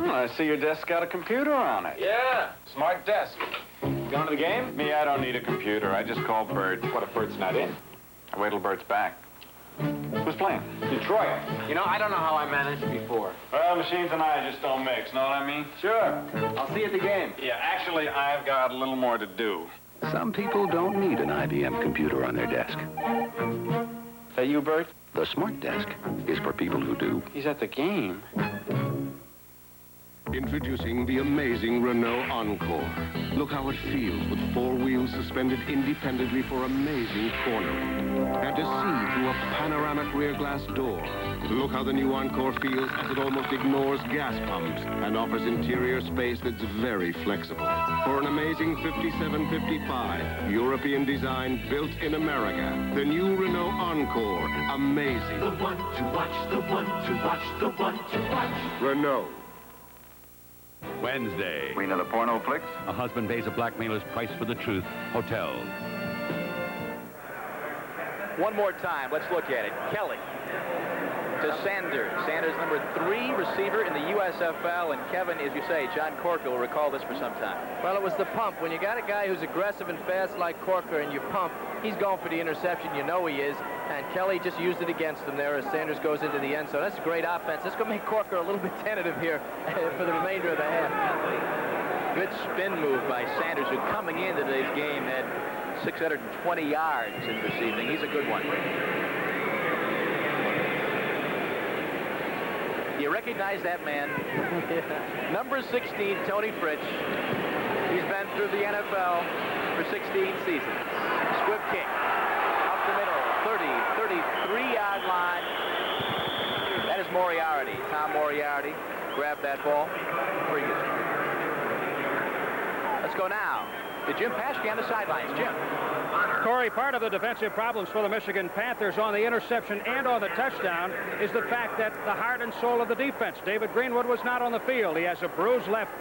I see your desk got a computer on it. Yeah, smart desk. Going to the game? Me, I don't need a computer. I just called Bert. What if Bert's not in? I wait till Bert's back. Who's playing? Detroit. You know, I don't know how I managed before. Well, machines and I just don't mix, know what I mean? Sure. I'll see you at the game. Yeah, actually, I've got a little more to do. Some people don't need an IBM computer on their desk. Is that you, Bert? The Smart Desk is for people who do. He's at the game. Introducing the amazing Renault Encore. Look how it feels with 4 wheels suspended independently for amazing cornering. And to see through a panoramic rear glass door. Look how the new Encore feels as it almost ignores gas pumps and offers interior space that's very flexible. For an amazing 5755, European design built in America. The new Renault Encore. Amazing. The one to watch, the one to watch, the one to watch. Renault. Wednesday. Queen of the porno flicks? A husband pays a blackmailer's price for the truth. Hotel. One more time. Let's look at it. Kelly. to Sanders. Sanders, number 3 receiver in the USFL. And Kevin, as you say, John Corker will recall this for some time. Well, it was the pump. When you got a guy who's aggressive and fast like Corker and you pump, he's going for the interception. You know he is. And Kelly just used it against him there as Sanders goes into the end zone. That's a great offense. That's going to make Corker a little bit tentative here for the remainder of the half. Good spin move by Sanders, who coming into today's game had 620 yards in receiving. He's a good one. You recognize that man? Yeah. Number 16, Tony Fritsch. He's been through the NFL for 16 seasons. Swift kick. Up the middle. 30, 33-yard line. That is Moriarty. Tom Moriarty grabbed that ball. Pretty good. Let's go now to Jim Paschke on the sidelines. Jim. Corey, part of the defensive problems for the Michigan Panthers on the interception and on the touchdown is the fact that the heart and soul of the defense, David Greenwood, was not on the field. He has a bruised left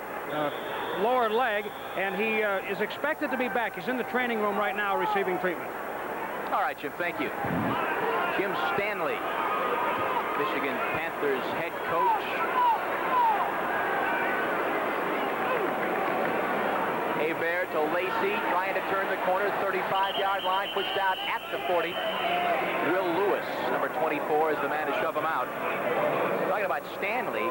lower leg, and he is expected to be back. He's in the training room right now receiving treatment. All right, Jim, thank you. Jim Stanley, Michigan Panthers head coach. Hebert to Lacey, trying to turn the corner, 35-yard line, pushed out at the 40. Will Lewis, number 24, is the man to shove him out. Talking about Stanley,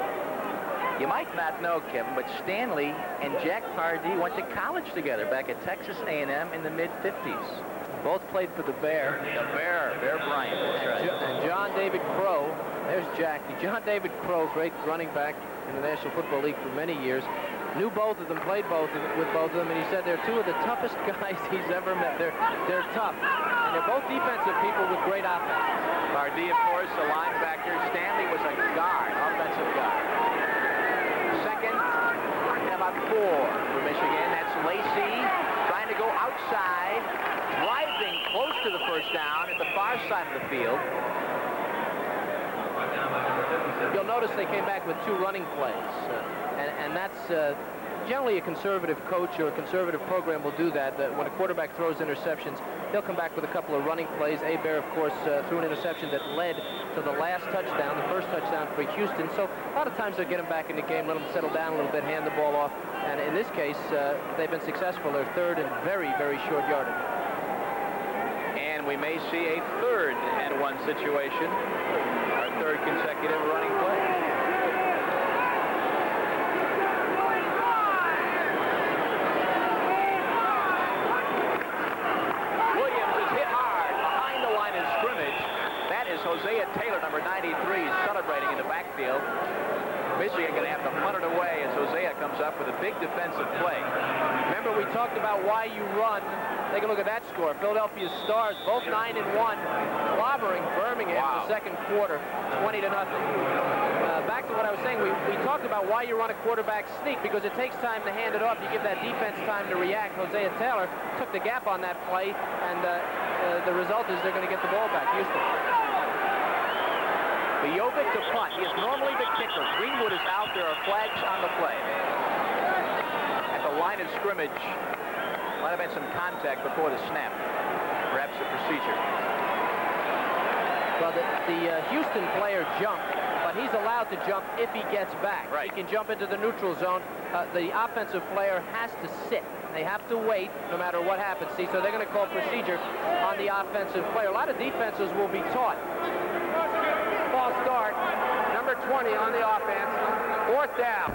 you might not know, Kevin, but Stanley and Jack Pardee went to college together back at Texas A&M in the mid-50s. Both played for the Bear. The Bear Bryant. That's right. And John David Crow, there's Jackie. John David Crow, great running back in the National Football League for many years. Knew both of them, played with both of them, and he said they're two of the toughest guys he's ever met. They're tough, and they're both defensive people with great offense. Pardee, of course, a linebacker. Stanley was a guard, offensive guard. Second, and about 4 for Michigan. That's Lacey trying to go outside, driving close to the first down at the far side of the field. You'll notice they came back with 2 running plays. And that's generally a conservative coach or a conservative program will do that. When a quarterback throws interceptions, he'll come back with a couple of running plays. Hebert, of course, threw an interception that led to the last touchdown, the first touchdown for Houston. So a lot of times they'll get him back in the game, let him settle down a little bit, hand the ball off. And in this case, they've been successful. They're third and very, very short yardage. And we may see a 3rd and 1 situation. Our 3rd consecutive running play. Hosea Taylor, number 93, celebrating in the backfield. Michigan going to have to punt it away as Hosea comes up with a big defensive play. Remember, we talked about why you run. Take a look at that score. Philadelphia Stars, both 9-1, clobbering Birmingham in the second quarter, 20-0. Back to what I was saying, we talked about why you run a quarterback sneak, because it takes time to hand it off. You give that defense time to react. Hosea Taylor took the gap on that play, and the result is they're going to get the ball back. Houston. Jovic to punt. He is normally the kicker. Greenwood is out. There are flags on the play. At the line of scrimmage, might have been some contact before the snap. Perhaps a procedure. Well, the Houston player jumped, but he's allowed to jump if he gets back. Right. He can jump into the neutral zone. The offensive player has to sit. They have to wait no matter what happens. See, so they're going to call procedure on the offensive player. A lot of defenses will be taught. Ball start, number 20 on the offense, 4th down.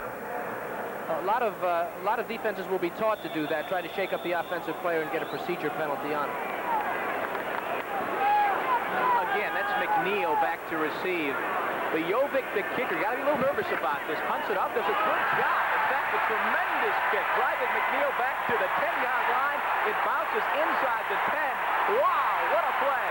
A lot of defenses will be taught to do that, try to shake up the offensive player and get a procedure penalty on it. Again, that's McNeil back to receive. But Jovic, the kicker, got to be a little nervous about this. Punts it up, does a good job. In fact, a tremendous kick, driving McNeil back to the 10-yard line. It bounces inside the 10. Wow, what a play.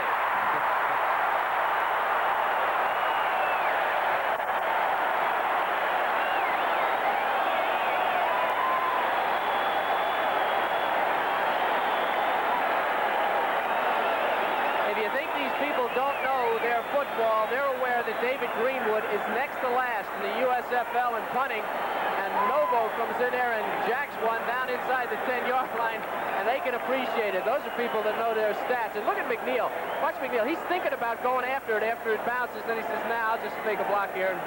Don't know their football. They're aware that David Greenwood is next to last in the USFL in punting, and Novo comes in there and jacks one down inside the 10-yard line. and they can appreciate it. Those are people that know their stats. And look at McNeil. Watch McNeil. He's thinking about going after it after it bounces. Then he says, "Nah, I'll just make a block here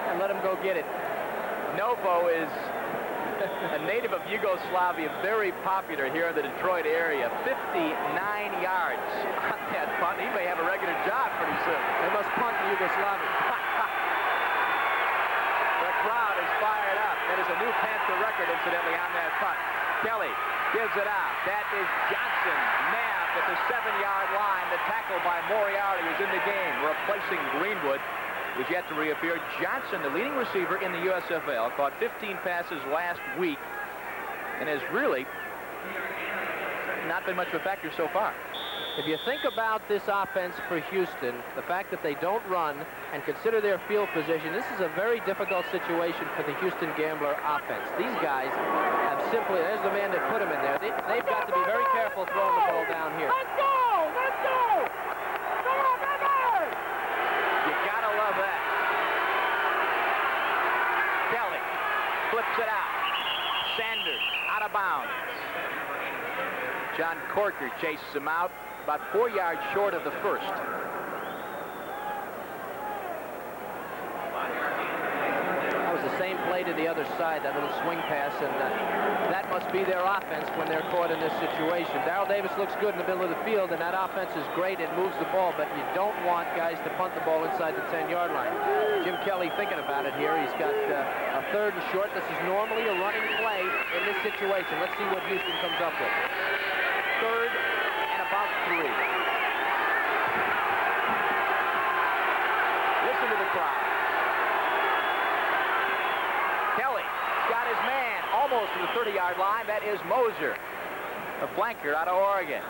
and let him go get it." Novo is a native of Yugoslavia, very popular here in the Detroit area. 59 yards on that punt. He may have a regular job pretty soon. They must punt in Yugoslavia. The crowd is fired up. That is a new Panther record, incidentally, on that punt. Kelly gives it out. That is Johnson, nabbed at the 7-yard line. The tackle by Moriarty is in the game, replacing Greenwood, who's yet to reappear. Johnson, the leading receiver in the USFL, caught 15 passes last week and has really not been much of a factor so far. If you think about this offense for Houston, the fact that they don't run and consider their field position, this is a very difficult situation for the Houston Gambler offense. These guys have simply, there's the man that put them in there. They've got to be very careful throwing the ball down here. Let's go! Let's go! Come on, baby! You gotta love that. Kelly flips it out. Sanders out of bounds. John Corker chases him out, about 4 yards short of the first. That was the same play to the other side, that little swing pass, and that must be their offense when they're caught in this situation. Darrell Davis looks good in the middle of the field, and that offense is great. It moves the ball, but you don't want guys to punt the ball inside the 10-yard line. Jim Kelly thinking about it here. He's got a 3rd and short. This is normally a running play in this situation. Let's see what Houston comes up with. 3rd and about 3. Listen to the crowd. Kelly's got his man almost to the 30-yard line. That is Moser, a flanker out of Oregon.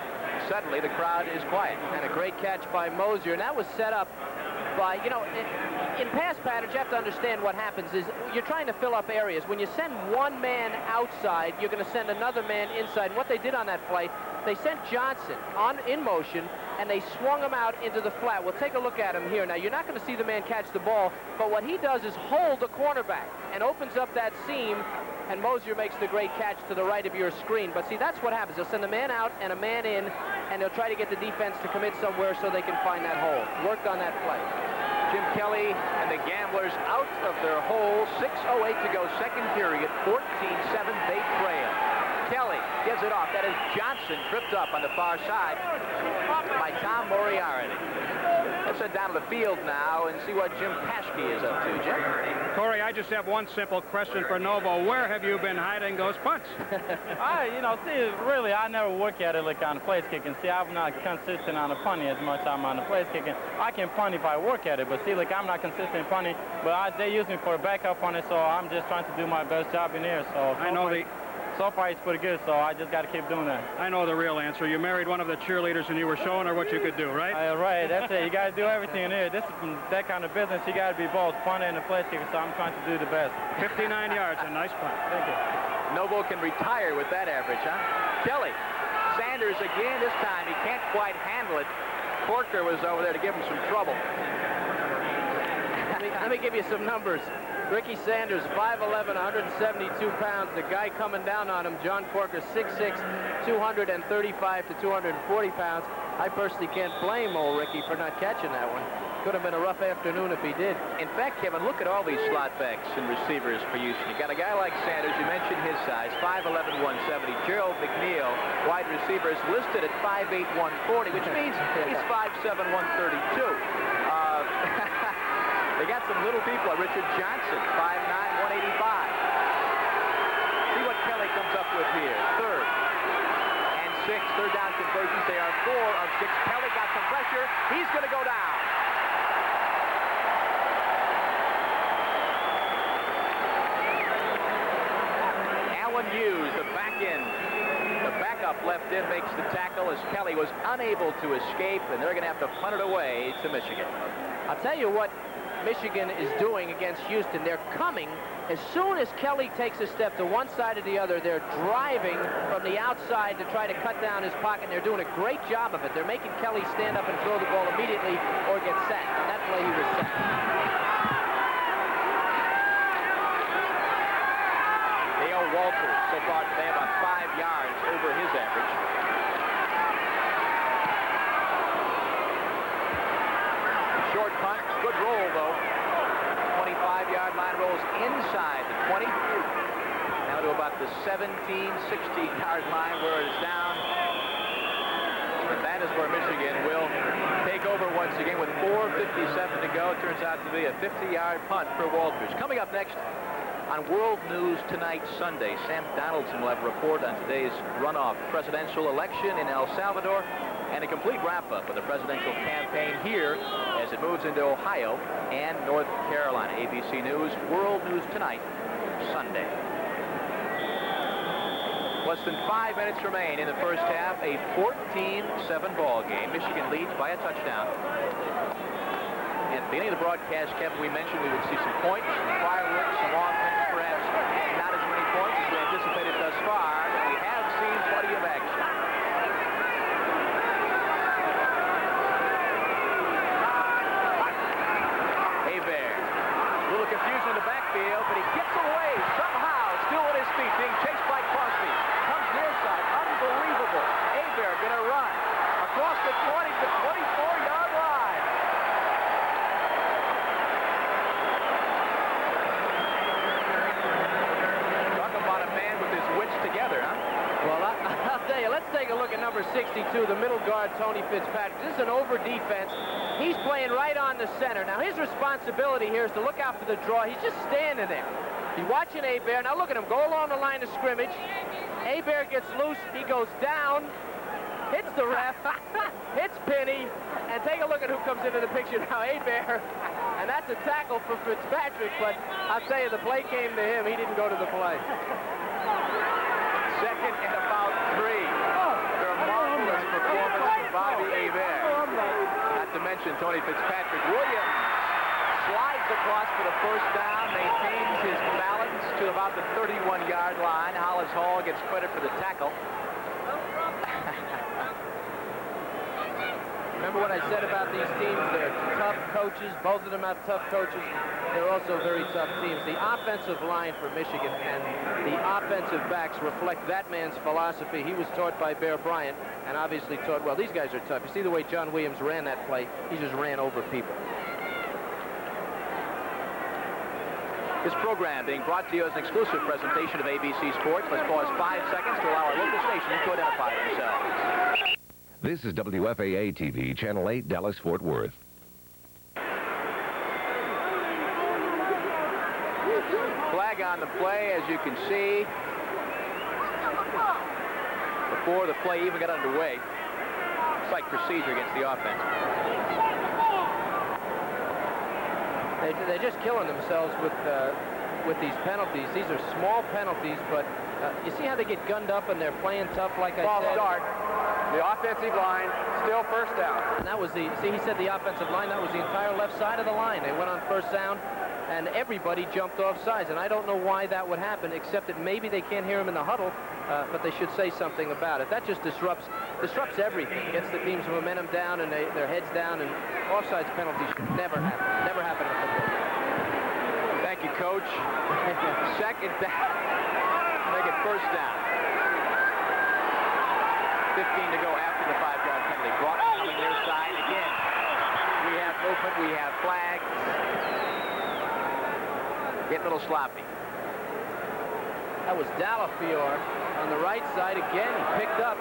Suddenly, the crowd is quiet. And a great catch by Moser. And that was set up by, you know, in pass patterns, you have to understand what happens is you're trying to fill up areas. When you send one man outside, you're going to send another man inside. And what they did on that play, they sent Johnson in motion, and they swung him out into the flat. We'll take a look at him here. Now, you're not going to see the man catch the ball, but what he does is hold the cornerback and opens up that seam, and Moser makes the great catch to the right of your screen. But see, that's what happens. They'll send a man out and a man in, and they'll try to get the defense to commit somewhere so they can find that hole. Worked on that play. Jim Kelly and the Gamblers out of their hole. 6:08 to go, second period. 14-7, they trail. Kelly gives it off. That is Johnson, tripped up on the far side by Tom Moriarty. Let's head down to the field now and see what Jim Paschke is up to. Jim? Corey, I just have one simple question for Novo. Where have you been hiding those punts? Really, I never work at it like on the place kicking. See, I'm not consistent on the punting as much as I'm on the place kicking. I can punt if I work at it, but see, like, I'm not consistent in punting. But they use me for a backup on it, so I'm just trying to do my best job in here. So far, it's pretty good, so I just got to keep doing that. I know the real answer. You married one of the cheerleaders, and you were showing her what you could do, right? Right, that's it. You got to do everything in here. This is that kind of business. You got to be both punter and a place kicker, so I'm trying to do the best. 59 yards, a nice punt. Thank you. Novo can retire with that average, huh? Kelly, Sanders again. This time he can't quite handle it. Corker was over there to give him some trouble. Let me give you some numbers. Ricky Sanders, 5'11", 172 pounds. The guy coming down on him, John Corker, 6'6", 235 to 240 pounds. I personally can't blame old Ricky for not catching that one. Could have been a rough afternoon if he did. In fact, Kevin, look at all these slot backs and receivers for Houston. You got a guy like Sanders, you mentioned his size, 5'11", 170. Gerald McNeil, wide receiver, is listed at 5'8", 140, which means he's 5'7", 132. They got some little people. Richard Johnson, 5'9", 185. See what Kelly comes up with here. 3rd and 6. Third down conversions. They are 4 of 6. Kelly got some pressure. He's going to go down. Alan Hughes, the back end. The backup left in makes the tackle as Kelly was unable to escape, and they're going to have to punt it away to Michigan. I'll tell you what Michigan is doing against Houston. They're coming as soon as Kelly takes a step to one side or the other. They're driving from the outside to try to cut down his pocket. They're doing a great job of it. They're making Kelly stand up and throw the ball immediately or get sacked. On that play, he was sacked. Dale Walters, so so far today, about 5 yards over his average. Short punt, good roll though. 25-yard line, rolls inside the 20. Now to about the 17, 16-yard line where it is down. And that is where Michigan will take over once again with 4:57 to go. It turns out to be a 50-yard punt for Walters. Coming up next on World News Tonight Sunday, Sam Donaldson will have a report on today's runoff presidential election in El Salvador and a complete wrap-up of the presidential campaign here as it moves into Ohio and North Carolina. ABC News, World News Tonight, Sunday. Less than 5 minutes remain in the first half, a 14-7 ball game. Michigan leads by a touchdown. At the beginning of the broadcast, Kevin, we mentioned we would see some points, some fireworks, some offense, perhaps not as many points as we anticipated thus far, but we have seen plenty of action. A little confusion in the backfield, but he gets away somehow, still on his feet, being chased by Crosby. Comes near side, unbelievable. Hebert gonna run across the 20 to 24-yard line. Talk about a man with his wits together, huh? Well, I'll tell you, let's take a look at number 62, the middle guard, Tony Fitzpatrick. This is an over defense. He's playing right on the center. Now, his responsibility here is to look out for the draw. He's just standing there. He's watching Hebert. Now, look at him. Go along the line of scrimmage. Hebert gets loose. He goes down, hits the ref, hits Penny, and take a look at who comes into the picture now, Hebert. And that's a tackle for Fitzpatrick, but I'll tell you, the play came to him. He didn't go to the play. Second and about 3. Marvelous performance from Bobby Hebert. Not to mention Tony Fitzpatrick. Williams slides across for the first down, maintains his balance to about the 31-yard line. Hollis Hall gets credit for the tackle. Remember what I said about these teams? They're tough coaches. Both of them have tough coaches. They're also very tough teams. The offensive line for Michigan and the offensive backs reflect that man's philosophy. He was taught by Bear Bryant and obviously taught, well, these guys are tough. You see the way John Williams ran that play? He just ran over people. This program being brought to you as an exclusive presentation of ABC Sports. Let's pause 5 seconds to allow our local stations to identify themselves. This is WFAA-TV, Channel 8, Dallas-Fort Worth. Flag on the play, as you can see, before the play even got underway. It's like procedure against the offense. They're just killing themselves with these penalties. These are small penalties, but you see how they get gunned up and they're playing tough, like I said? Ball start. The offensive line, still first down. And that was the, see, he said the offensive line, that was the entire left side of the line. They went on first down, and everybody jumped off sides. And I don't know why that would happen, except that maybe they can't hear him in the huddle, but they should say something about it. That just disrupts everything. Gets the team's momentum down and their heads down, and offsides penalties should never happen. Never happen in football. Thank you, Coach. Second down. Make it first down. 15 to go after the 5-yard penalty. Brought coming near side again. We have movement. We have flags. Get a little sloppy. That was Delafiore on the right side again. He picked up.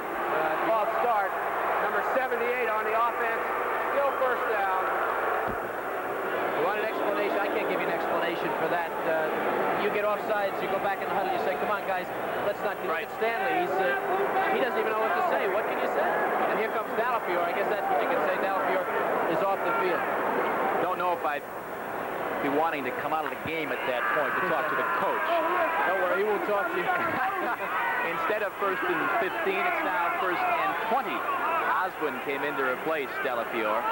False start. Number 78 on the offense. Still first down. You want an explanation? I can't give you an explanation for that. You get offsides, you go back in the huddle, you say, come on, guys, let's not do it. Stanley, he doesn't even know what to say. What can you say? And here comes Delafiore. I guess that's what you can say. Delafiore is off the field. Don't know if I'd be wanting to come out of the game at that point to talk to the coach. Don't worry, he will talk to you. Instead of first and 15, it's now first and 20. Osborne came in to replace Delafiore.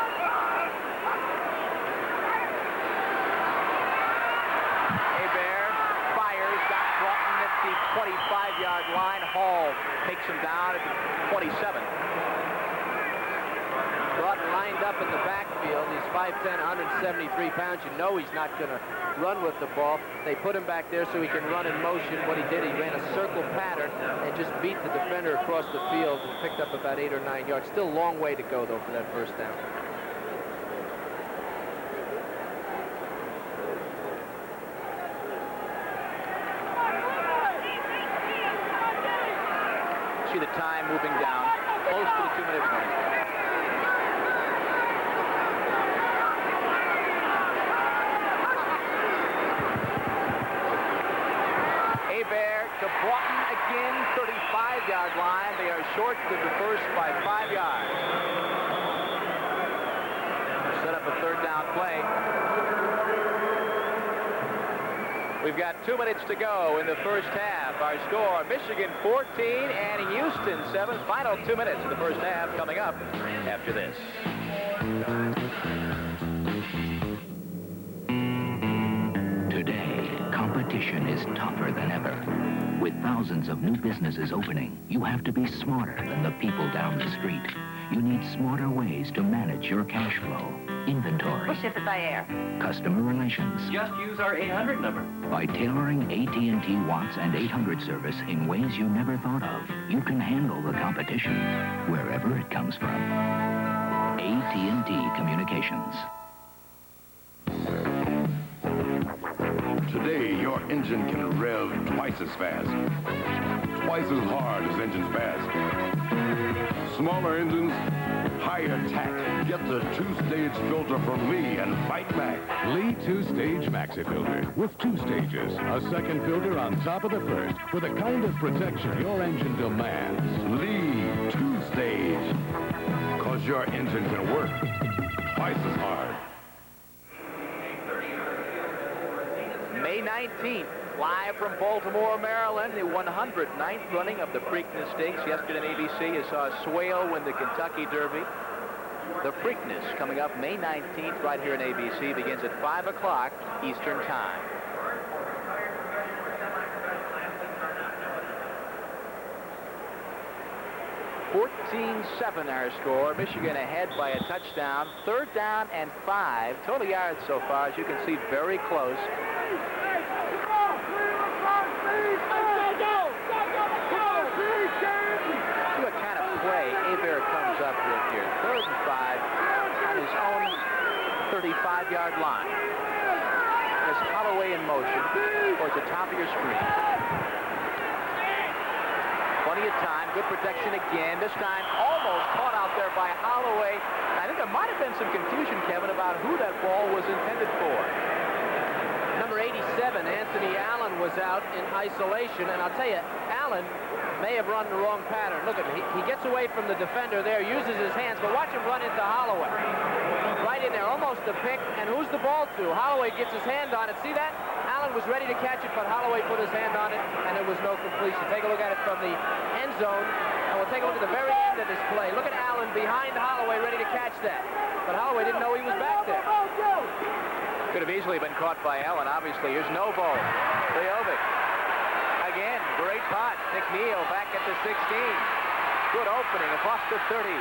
Hebert fires, got Broughton at the 25-yard line. Hall takes him down at the 27. brought and lined up in the backfield. He's 5'10", 173 pounds. You know he's not going to run with the ball. They put him back there so he can run in motion. What he did, he ran a circle pattern and just beat the defender across the field and picked up about 8 or 9 yards. Still a long way to go, though, for that first down. See the time moving down close to the 2-minute mark. Bear to Broughton again, 35-yard line. They are short to the first by 5 yards. Set up a third down play. We've got 2 minutes to go in the first half. Our score, Michigan 14 and Houston 7. Final 2 minutes of the first half coming up after this. Today, competition is tougher than ever. With thousands of new businesses opening, you have to be smarter than the people down the street. You need smarter ways to manage your cash flow, inventory, We'll ship it by air. customer relations. Just use our 800 number. By tailoring AT&T Watts and 800 service in ways you never thought of, you can handle the competition wherever it comes from. AT&T Communications. Today, your engine can rev twice as fast, twice as hard as engines fast. Smaller engines, higher tack. Get the two-stage filter from Lee and fight back. Lee two-stage maxi filter with 2 stages. A second filter on top of the first for the kind of protection your engine demands. Lee two-stage. Cause your engine can work twice as hard. May 19th, live from Baltimore, Maryland, the 109th running of the Preakness Stakes. Yesterday on ABC, you saw Swale win the Kentucky Derby. The Preakness coming up May 19th right here on ABC, begins at 5 o'clock Eastern Time. (14-7) our score. Michigan ahead by a touchdown. 3rd down and 5. Total yards so far, as you can see, very close. See what kind of play Hebert comes up with here. 3rd and 5 on his own 35-yard line. There's Holloway in motion towards the top of your screen. Plenty of time, good protection again. This time almost caught out there by Holloway. I think there might have been some confusion, Kevin, about who that ball was intended for. Number 87, Anthony Allen, was out in isolation, and I'll tell you, Allen may have run the wrong pattern. Look at him. He gets away from the defender there, uses his hands, but watch him run into Holloway. Right in there, almost a pick, and who's the ball to? Holloway gets his hand on it. See that? Allen was ready to catch it, but Holloway put his hand on it, and there was no completion. Take a look at it from the end zone, and we'll take a look at the very end of this play. Look at Allen behind Holloway, ready to catch that. But Holloway didn't know he was back there. Could have easily been caught by Allen, obviously. Here's Novo. Leovic. Again, great pot. McNeil back at the 16. Good opening across the 30.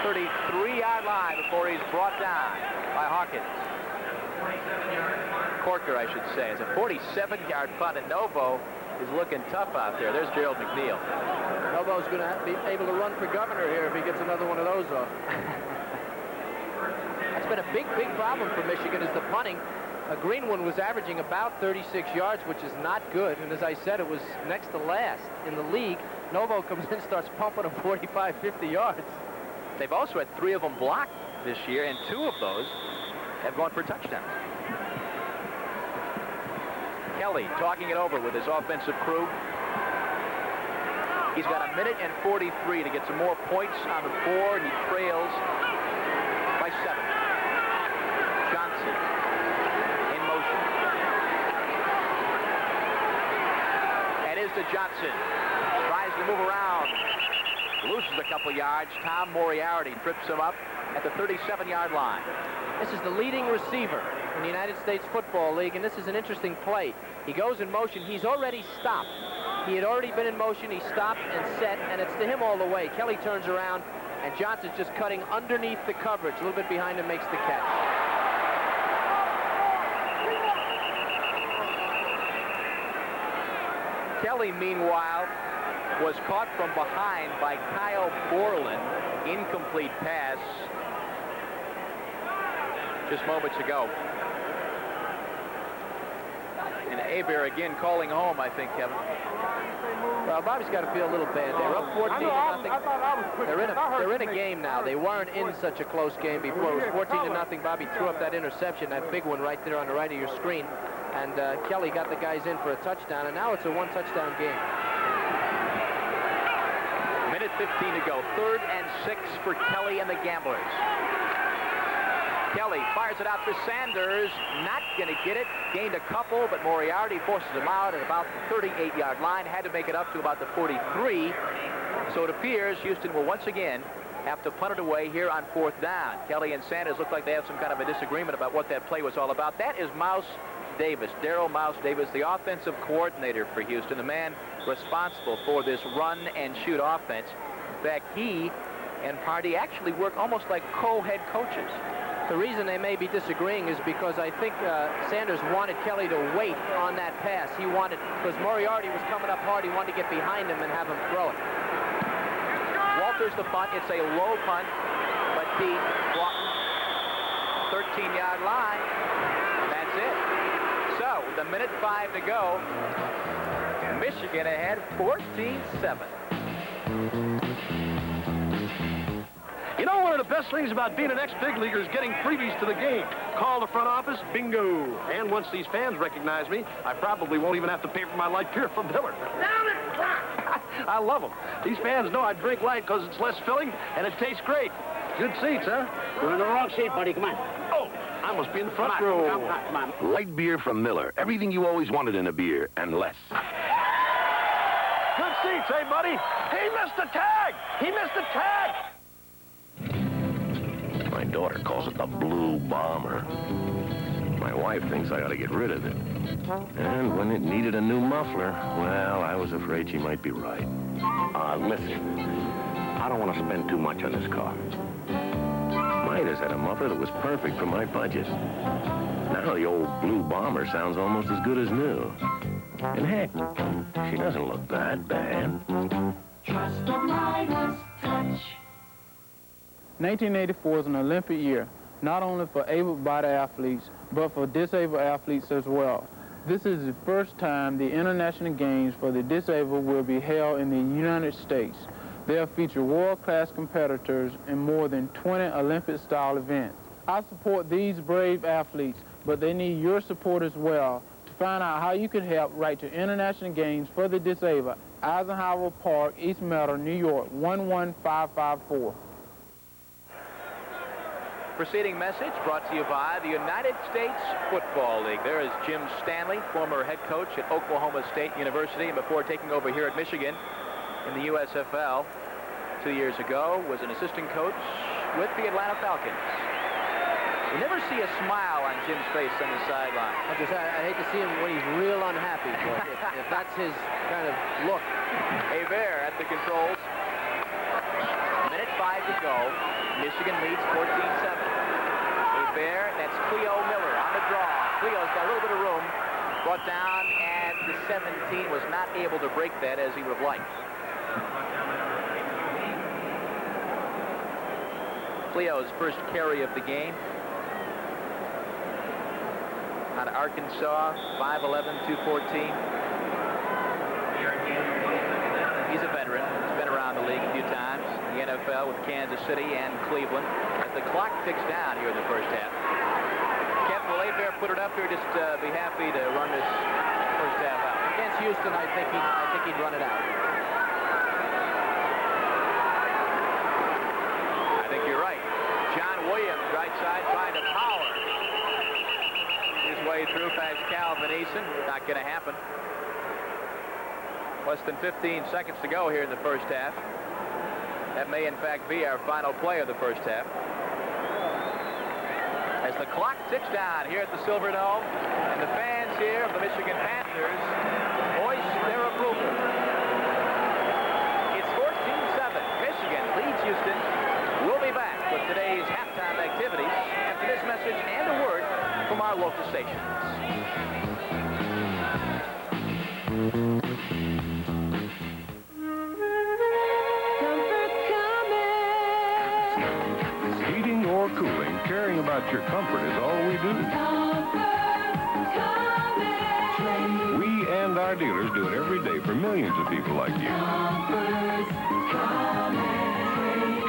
33-yard line before he's brought down by Hawkins. Corker, I should say. It's a 47-yard punt, and Novo is looking tough out there. There's Gerald McNeil. Novo's going to be able to run for governor here if he gets another one of those off. That's been a big, big problem for Michigan is the punting. Greenwood was averaging about 36 yards, which is not good. And as I said, it was next to last in the league. Novo comes in, starts pumping them 45, 50 yards. They've also had 3 of them blocked this year, and 2 of those have gone for touchdowns. Kelly talking it over with his offensive crew. He's got 1 minute and 43 to get some more points on the board. He trails by 7. Johnson in motion. And is to Johnson. Tries to move around. Loses a couple yards. Tom Moriarty trips him up at the 37-yard line. This is the leading receiver in the United States Football League, and this is an interesting play. He goes in motion. He's already stopped. He had already been in motion. He stopped and set, and it's to him all the way. Kelly turns around, And Johnson's just cutting underneath the coverage. A little bit behind him, makes the catch. Kelly, meanwhile, was caught from behind by Kyle Borland. Incomplete pass just moments ago. And Hebert again calling home, I think, Kevin. Well, Bobby's got to feel a little bad. They're up 14-0. They're in a game now. They weren't in such a close game before. It was 14-0. Bobby threw up that interception, that big one right there on the right of your screen. And Kelly got the guys in for a touchdown, and now it's a one-touchdown game. Minute 15 to go. 3rd and 6 for Kelly and the Gamblers. Kelly fires it out for Sanders. Not going to get it. Gained a couple, but Moriarty forces him out at about the 38-yard line. Had to make it up to about the 43. So it appears Houston will once again have to punt it away here on 4th down. Kelly and Sanders look like they have some kind of a disagreement about what that play was all about. That is Mouse Davis, Darryl Mouse Davis, the offensive coordinator for Houston, the man responsible for this run and shoot offense. In fact, he and Pardee actually work almost like co-head coaches. The reason they may be disagreeing is because I think Sanders wanted Kelly to wait on that pass. He wanted, because Moriarty was coming up hard, he wanted to get behind him and have him throw it. Walters the punt. It's a low punt, but deep. 13-yard line. That's it. So, with a minute 5 to go, Michigan ahead 14-7. You know, one of the best things about being an ex-big leaguer is getting freebies to the game. Call the front office, bingo. And once these fans recognize me, I probably won't even have to pay for my light beer from Miller. Down it! I love them. These fans know I drink light because it's less filling and it tastes great. Good seats, huh? You're in the wrong seat, buddy. Come on. Oh, I must be in the front row. Come on. Light beer from Miller. Everything you always wanted in a beer, and less. Good seats, hey, buddy? He missed the tag! He missed the tag! My daughter calls it the Blue Bomber. My wife thinks I ought to get rid of it. And when it needed a new muffler, well, I was afraid she might be right. Listen, I don't want to spend too much on this car. Midas had a muffler that was perfect for my budget. Now the old Blue Bomber sounds almost as good as new. And heck, she doesn't look that bad. Trust a Midas touch. 1984 is an Olympic year, not only for able-bodied athletes, but for disabled athletes as well. This is the first time the International Games for the Disabled will be held in the United States. They'll feature world-class competitors in more than 20 Olympic-style events. I support these brave athletes, but they need your support as well. To find out how you can help, write to International Games for the Disabled, Eisenhower Park, East Meadow, New York, 11554. Preceding message brought to you by the United States Football League. There is Jim Stanley, former head coach at Oklahoma State University, and before taking over here at Michigan in the USFL 2 years ago, was an assistant coach with the Atlanta Falcons. You never see a smile on Jim's face on the sideline. I hate to see him when he's real unhappy, but if that's his kind of look. Hebert at the controls. Minute 5 to go. Michigan leads 14-7. Hebert, that's Cleo Miller on the draw. Cleo's got a little bit of room. Brought down at the 17, was not able to break that as he would have liked. Cleo's first carry of the game. Out of Arkansas, 5'11", 214. He's a veteran. He's been around the league a few times. The NFL with Kansas City and Cleveland. As the clock ticks down here in the first half. Kevin, will Hebert put it up here? Just be happy to run this first half out. Against Houston, I think he'd run it out. I think you're right. John Williams, right side, trying to power his way through past Calvin Eason. Not going to happen. Less than 15 seconds to go here in the first half. That may, in fact, be our final play of the first half. As the clock ticks down here at the Silverdome, and the fans here of the Michigan Panthers voice their approval. It's 14-7. Michigan leads Houston with today's halftime activities after this message and a word from our local stations. Heating or cooling, caring about your comfort is all we do. We and our dealers do it every day for millions of people like you.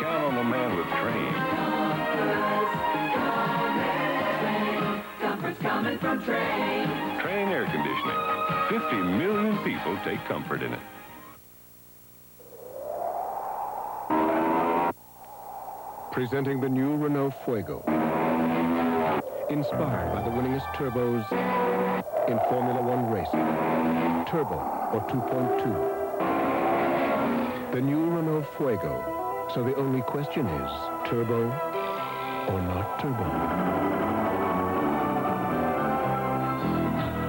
Count on the man with Train. Comfort's coming from Train. Train air conditioning. 50 million people take comfort in it. Presenting the new Renault Fuego. Inspired by the winningest turbos in Formula One racing. Turbo or 2.2. The new Renault Fuego. So the only question is, turbo or not turbo?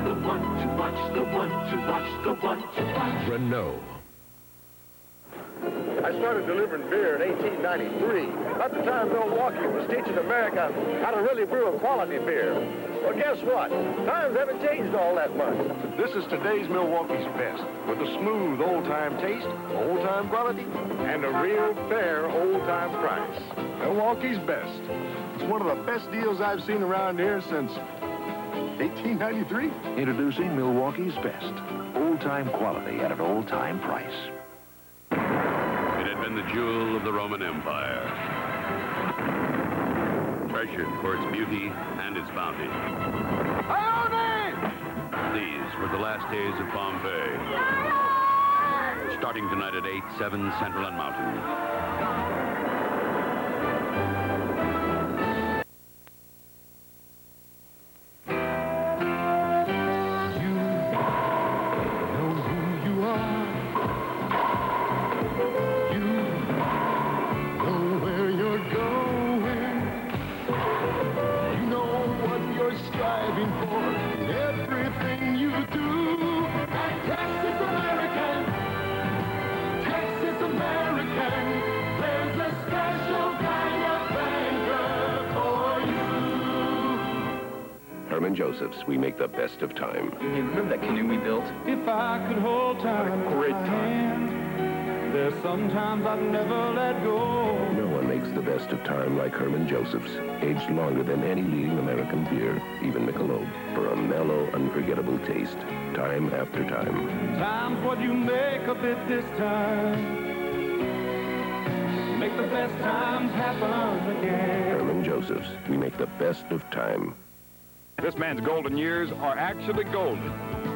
The one to watch, the one to watch, the one to watch. Renault. I started delivering beer in 1893. At the time, Milwaukee was teaching America how to really brew a quality beer. Well, guess what? Times haven't changed all that much. This is today's Milwaukee's best, with a smooth old-time taste, old-time quality, and a real fair old-time price. Milwaukee's best. It's one of the best deals I've seen around here since 1893. Introducing Milwaukee's best. Old-time quality at an old-time price. It had been the jewel of the Roman Empire, treasured for its beauty and its bounty. These were the last days of Pompeii. Starting tonight at 8, 7 Central and Mountain. Joseph's, we make the best of time. You remember that canoe we built? If I could hold time in my hand, there's sometimes I'd never let go. No one makes the best of time like Herman Joseph's, aged longer than any leading American beer, even Michelob, for a mellow, unforgettable taste, time after time. Time's what you make of it this time. Make the best times happen again. Herman Joseph's, we make the best of time. This man's golden years are actually golden.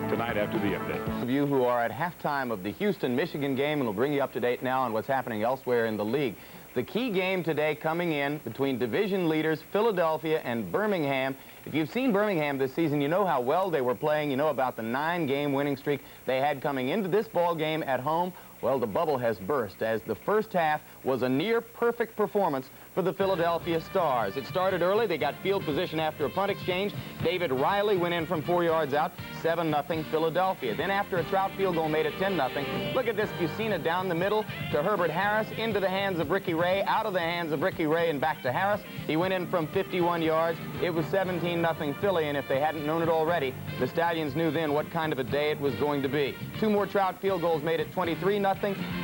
Tonight after the update. Those of you who are at halftime of the Houston-Michigan game, and we'll bring you up to date now on what's happening elsewhere in the league. The key game today coming in between division leaders Philadelphia and Birmingham. If you've seen Birmingham this season, you know how well they were playing. You know about the 9-game winning streak they had coming into this ball game at home. Well, the bubble has burst as the first half was a near-perfect performance for the Philadelphia Stars. It started early. They got field position after a punt exchange. David Riley went in from 4 yards out, 7-0 Philadelphia. Then after a Trout field goal made it 10-0. Look at this. Bucina down the middle to Herbert Harris, into the hands of Ricky Ray, out of the hands of Ricky Ray, and back to Harris. He went in from 51 yards. It was 17-0 Philly, and if they hadn't known it already, the Stallions knew then what kind of a day it was going to be. 2 more Trout field goals made it 23-0.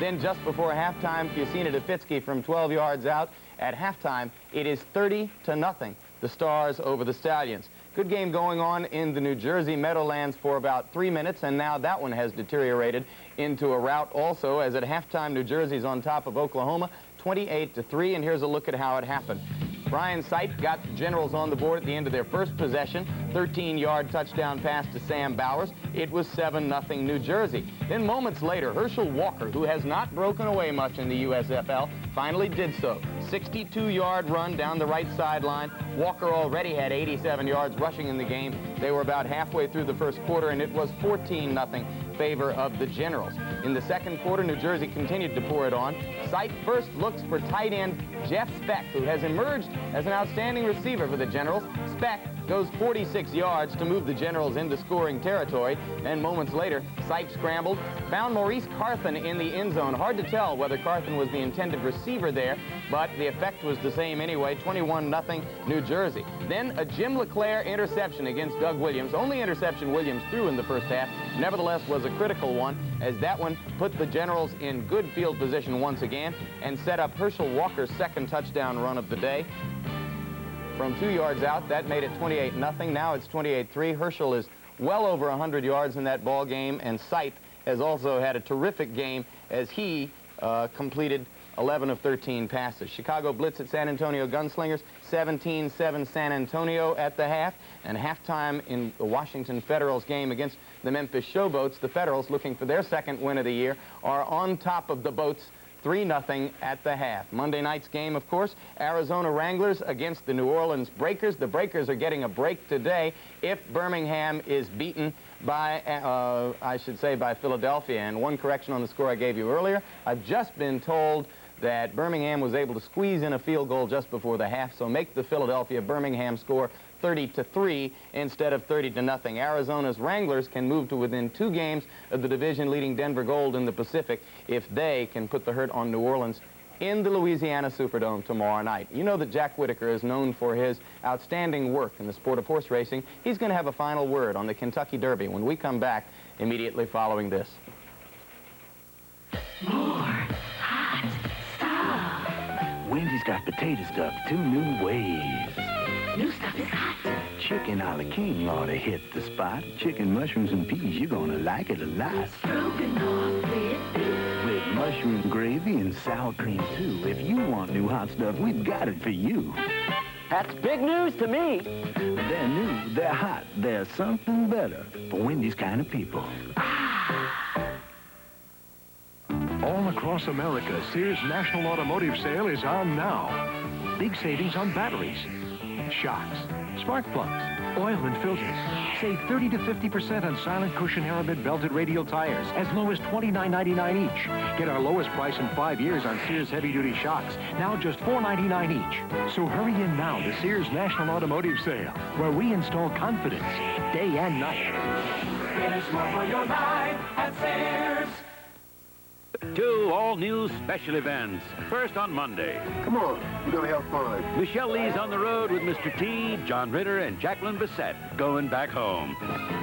Then just before halftime, Bucina to Fitzke from 12 yards out. At halftime, it is 30-0, the Stars over the Stallions. Good game going on in the New Jersey Meadowlands for about 3 minutes, and now that one has deteriorated into a rout also, as at halftime, New Jersey's on top of Oklahoma, 28-3, and here's a look at how it happened. Brian Sipe got the Generals on the board at the end of their first possession. 13-yard touchdown pass to Sam Bowers. It was 7-0 New Jersey. Then moments later, Herschel Walker, who has not broken away much in the USFL, finally did so. 62-yard run down the right sideline. Walker already had 87 yards rushing in the game. They were about halfway through the first quarter, and it was 14-0 favor of the Generals. In the second quarter, New Jersey continued to pour it on. Sipe first looks for tight end Jeff Speck, who has emerged as an outstanding receiver for the Generals. Speck goes 46 yards to move the Generals into scoring territory. Then moments later, Sipe scrambled, found Maurice Carthen in the end zone. Hard to tell whether Carthen was the intended receiver there, but the effect was the same anyway, 21-0 New Jersey. Then a Jim LeClaire interception against Doug Williams. Only interception Williams threw in the first half, nevertheless was a critical one, as that one put the Generals in good field position once again and set up Herschel Walker's second touchdown run of the day. From 2 yards out, that made it 28-0. Now it's 28-3. Herschel is well over 100 yards in that ball game, and Scythe has also had a terrific game as he completed 11 of 13 passes. Chicago blitz at San Antonio Gunslingers, 17-7 San Antonio at the half, and halftime in the Washington Federals game against the Memphis Showboats. The Federals, looking for their second win of the year, are on top of the Boats, 3-0 at the half. Monday night's game, of course, Arizona Wranglers against the New Orleans Breakers. The Breakers are getting a break today if Birmingham is beaten by, I should say, by Philadelphia. And one correction on the score I gave you earlier. I've just been told that Birmingham was able to squeeze in a field goal just before the half, so make the Philadelphia-Birmingham score 30-3 instead of 30-0. Arizona's Wranglers can move to within 2 games of the division-leading Denver Gold in the Pacific if they can put the hurt on New Orleans in the Louisiana Superdome tomorrow night. You know that Jack Whitaker is known for his outstanding work in the sport of horse racing. He's going to have a final word on the Kentucky Derby when we come back immediately following this. More hot stuff. Wendy's got potato stuff 2 new ways. New stuff is hot. Chicken a la king ought to hit the spot. Chicken, mushrooms, and peas, you're gonna like it a lot. Stroganoff with mushroom gravy and sour cream, too. If you want new hot stuff, we've got it for you. That's big news to me. They're new, they're hot, they're something better for Wendy's kind of people. All across America, Sears National Automotive Sale is on now. Big savings on batteries, shocks, spark plugs, oil and filters. Save 30 to 50% on silent cushion aramid belted radial tires, as low as $29.99 each. Get our lowest price in 5 years on Sears heavy-duty shocks, now just $4.99 each. So hurry in now to Sears National Automotive Sale, where we install confidence day and night. Finish more for your ride at Sears. 2 all-new special events. First on Monday. Come on, we're gonna have fun. Michelle Lee's on the road with Mr. T, John Ritter, and Jacqueline Bissett going back home.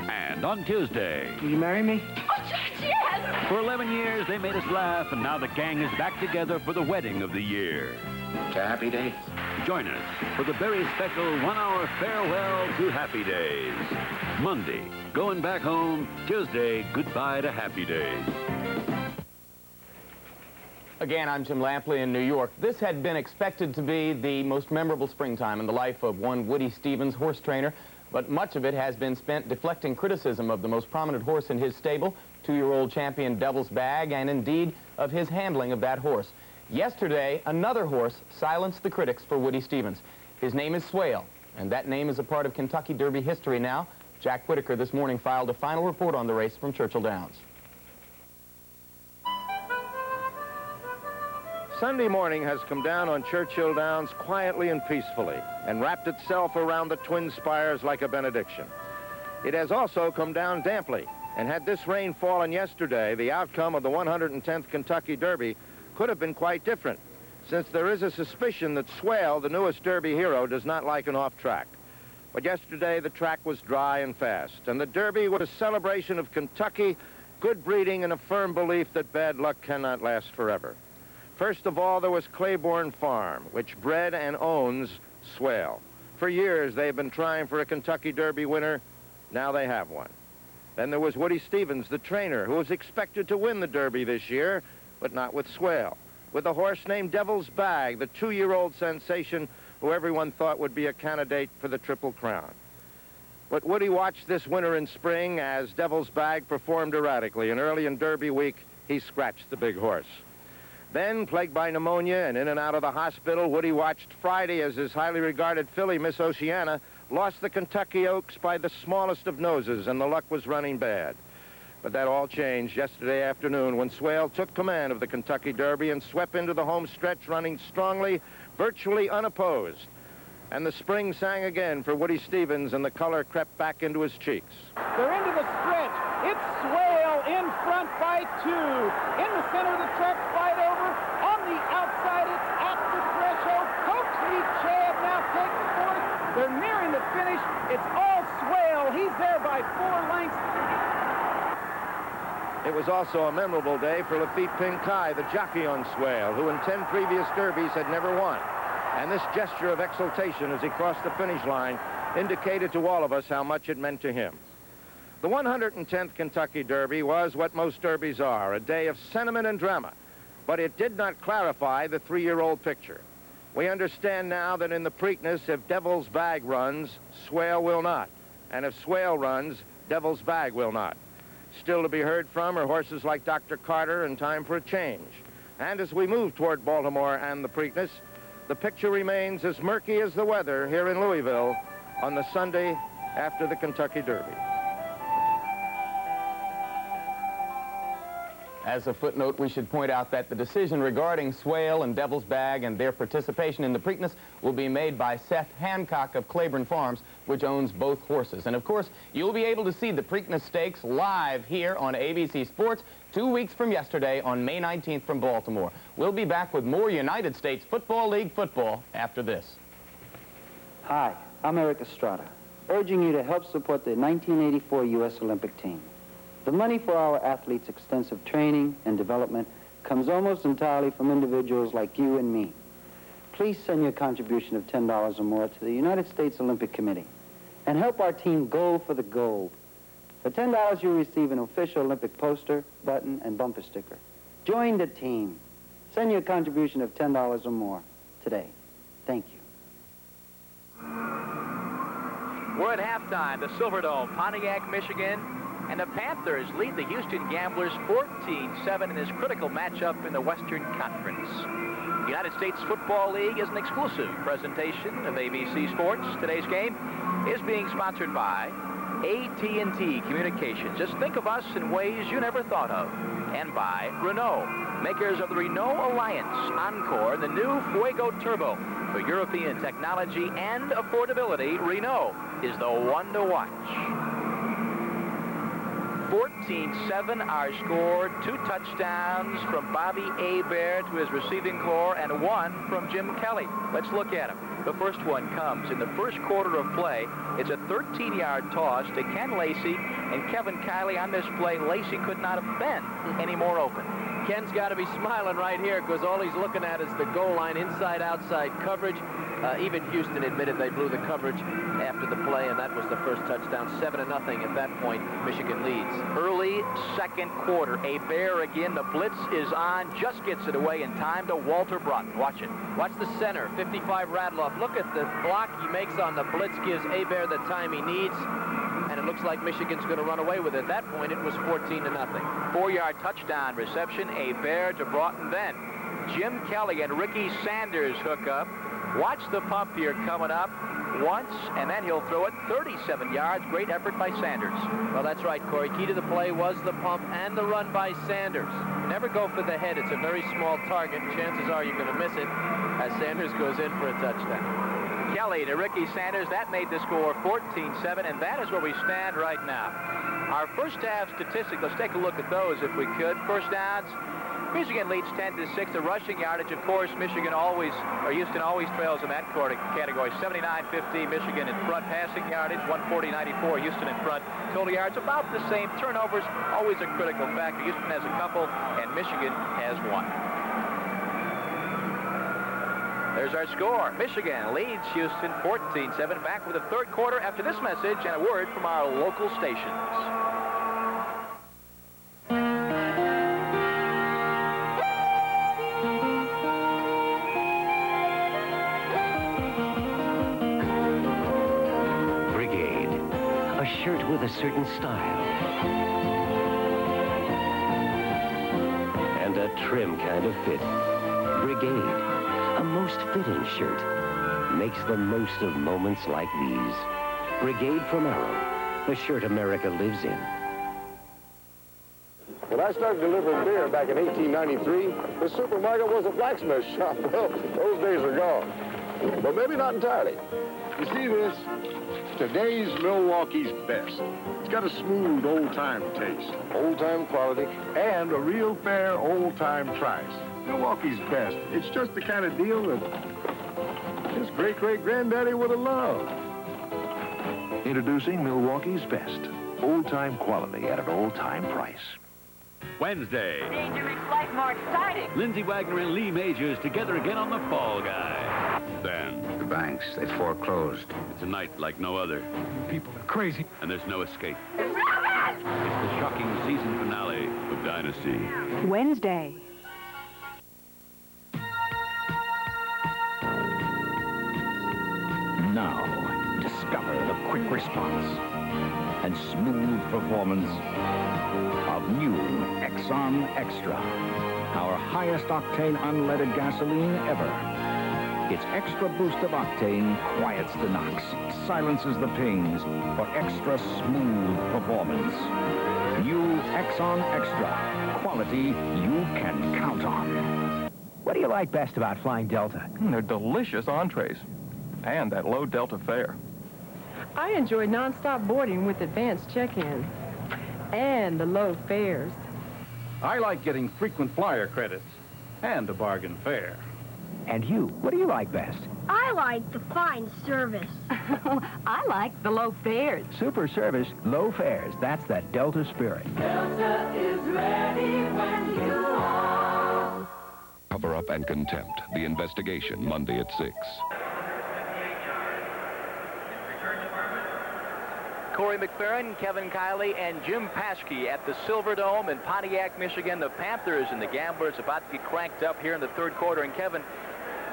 And on Tuesday. Will you marry me? Oh, George, yes! For 11 years, they made us laugh, and now the gang is back together for the wedding of the year. To Happy Days. Join us for the very special 1-hour farewell to Happy Days. Monday, going back home. Tuesday, goodbye to Happy Days. Again, I'm Jim Lampley in New York. This had been expected to be the most memorable springtime in the life of one Woody Stevens, horse trainer, but much of it has been spent deflecting criticism of the most prominent horse in his stable, 2-year-old champion Devil's Bag, and indeed of his handling of that horse. Yesterday, another horse silenced the critics for Woody Stevens. His name is Swale, and that name is a part of Kentucky Derby history now. Jack Whitaker this morning filed a final report on the race from Churchill Downs. Sunday morning has come down on Churchill Downs quietly and peacefully and wrapped itself around the twin spires like a benediction. It has also come down damply, and had this rain fallen yesterday, the outcome of the 110th Kentucky Derby could have been quite different, since there is a suspicion that Swale, the newest Derby hero, does not like an off-track. But yesterday the track was dry and fast, and the Derby was a celebration of Kentucky, good breeding, and a firm belief that bad luck cannot last forever. First of all, there was Claiborne Farm, which bred and owns Swale. For years, they've been trying for a Kentucky Derby winner. Now they have one. Then there was Woody Stevens, the trainer, who was expected to win the Derby this year, but not with Swale. With a horse named Devil's Bag, the 2-year-old sensation who everyone thought would be a candidate for the Triple Crown. But Woody watched this winter and spring as Devil's Bag performed erratically, and early in Derby week, he scratched the big horse. Then, plagued by pneumonia and in and out of the hospital, Woody watched Friday as his highly regarded filly, Miss Oceana, lost the Kentucky Oaks by the smallest of noses, and the luck was running bad. But that all changed yesterday afternoon when Swale took command of the Kentucky Derby and swept into the home stretch running strongly, virtually unopposed. And the spring sang again for Woody Stevens, and the color crept back into his cheeks. They're into the stretch. It's Swale in front by 2. In the center of the track, fight over. On the outside, it's After They're nearing the finish. It's all Swale. He's there by 4 lengths. It was also a memorable day for Lafitte Pinkai, the jockey on Swale, who in 10 previous derbies had never won. And this gesture of exultation as he crossed the finish line indicated to all of us how much it meant to him. The 110th Kentucky Derby was what most derbies are, a day of sentiment and drama. But it did not clarify the 3-year-old picture. We understand now that in the Preakness, if Devil's Bag runs, Swale will not. And if Swale runs, Devil's Bag will not. Still to be heard from are horses like Dr. Carter and Time for a Change. And as we move toward Baltimore and the Preakness, the picture remains as murky as the weather here in Louisville on the Sunday after the Kentucky Derby. As a footnote, we should point out that the decision regarding Swale and Devil's Bag and their participation in the Preakness will be made by Seth Hancock of Claiborne Farms, which owns both horses. And of course, you'll be able to see the Preakness Stakes live here on ABC Sports 2 weeks from yesterday on May 19th from Baltimore. We'll be back with more United States Football League football after this. Hi, I'm Eric Estrada, urging you to help support the 1984 U.S. Olympic team. The money for our athletes' extensive training and development comes almost entirely from individuals like you and me. Please send your contribution of $10 or more to the United States Olympic Committee and help our team go for the gold. For $10, you'll receive an official Olympic poster, button, and bumper sticker. Join the team. Send your contribution of $10 or more today. Thank you. We're at halftime, the Silverdome, Pontiac, Michigan. And the Panthers lead the Houston Gamblers 14-7 in this critical matchup in the Western Conference. The United States Football League is an exclusive presentation of ABC Sports. Today's game is being sponsored by AT&T Communications. Just think of us in ways you never thought of. And by Renault, makers of the Renault Alliance, Encore, and the new Fuego Turbo. For European technology and affordability, Renault is the one to watch. 14-7 our score, 2 touchdowns from Bobby Hebert to his receiving corps and 1 from Jim Kelly. Let's look at him. The first one comes in the first quarter of play. It's a 13-yard toss to Ken Lacey and Kevin Kiley. On this play, Lacey could not have been any more open. Ken's got to be smiling right here because all he's looking at is the goal line, inside-outside coverage. Even Houston admitted they blew the coverage after the play, and that was the first touchdown. 7-0 at that point. Michigan leads. Early second quarter. Hebert again. The blitz is on. Just gets it away in time to Walter Broughton. Watch it. Watch the center. 55 Radloff. Look at the block he makes on the blitz. Gives Hebert the time he needs. And it looks like Michigan's going to run away with it. At that point, it was 14-0. 4-yard touchdown reception. Hebert to Broughton. Then Jim Kelly and Ricky Sanders hook up. Watch the pump here coming up once, and then he'll throw it 37 yards. Great effort by Sanders. Well, that's right, Corey. Key to the play was the pump and the run by Sanders. Never go for the head. It's a very small target. Chances are you're going to miss it as Sanders goes in for a touchdown. Kelly to Ricky Sanders. That made the score 14-7, and that is where we stand right now. Our first half statistics, let's take a look at those if we could. First downs. Michigan leads 10-6. The rushing yardage, of course, Houston always trails in that category. 79-50, Michigan in front. Passing yardage, 140-94, Houston in front. Total yards about the same. Turnovers, always a critical factor. Houston has a couple, and Michigan has 1. There's our score. Michigan leads Houston 14-7. Back with the third quarter after this message and a word from our local stations. A shirt with a certain style and a trim kind of fit. Brigade, a most fitting shirt, makes the most of moments like these. Brigade from Arrow, the shirt America lives in. When I started delivering beer back in 1893, the supermarket was a blacksmith shop. Well, those days are gone. But maybe not entirely. You see this? Today's Milwaukee's best. It's got a smooth, old-time taste, old-time quality, and a real fair, old-time price. Milwaukee's best. It's just the kind of deal that his great-great-granddaddy would have loved. Introducing Milwaukee's best. Old-time quality at an old-time price. Wednesday. Danger makes life more exciting. Lindsey Wagner and Lee Majors together again on The Fall Guy. Then. The banks, they foreclosed. It's a night like no other. People are crazy. And there's no escape. It's the shocking season finale of Dynasty. Wednesday. Now, discover the quick response and smooth performance of new Exxon Extra, our highest octane unleaded gasoline ever. Its extra boost of octane quiets the knocks, silences the pings for extra smooth performance. New Exxon Extra, quality you can count on. What do you like best about flying Delta? They're delicious entrees. And that low Delta fare. I enjoy nonstop boarding with advanced check-in. And the low fares. I like getting frequent flyer credits and a bargain fare. And you, what do you like best? I like the fine service. I like the low fares. Super service, low fares. That's that Delta spirit. Delta is ready when you are. Cover-up and contempt. The investigation, Monday at 6. Corey McFerrin, Kevin Kiley, and Jim Paskey at the Silverdome in Pontiac, Michigan. The Panthers and the Gamblers about to get cranked up here in the third quarter. And Kevin,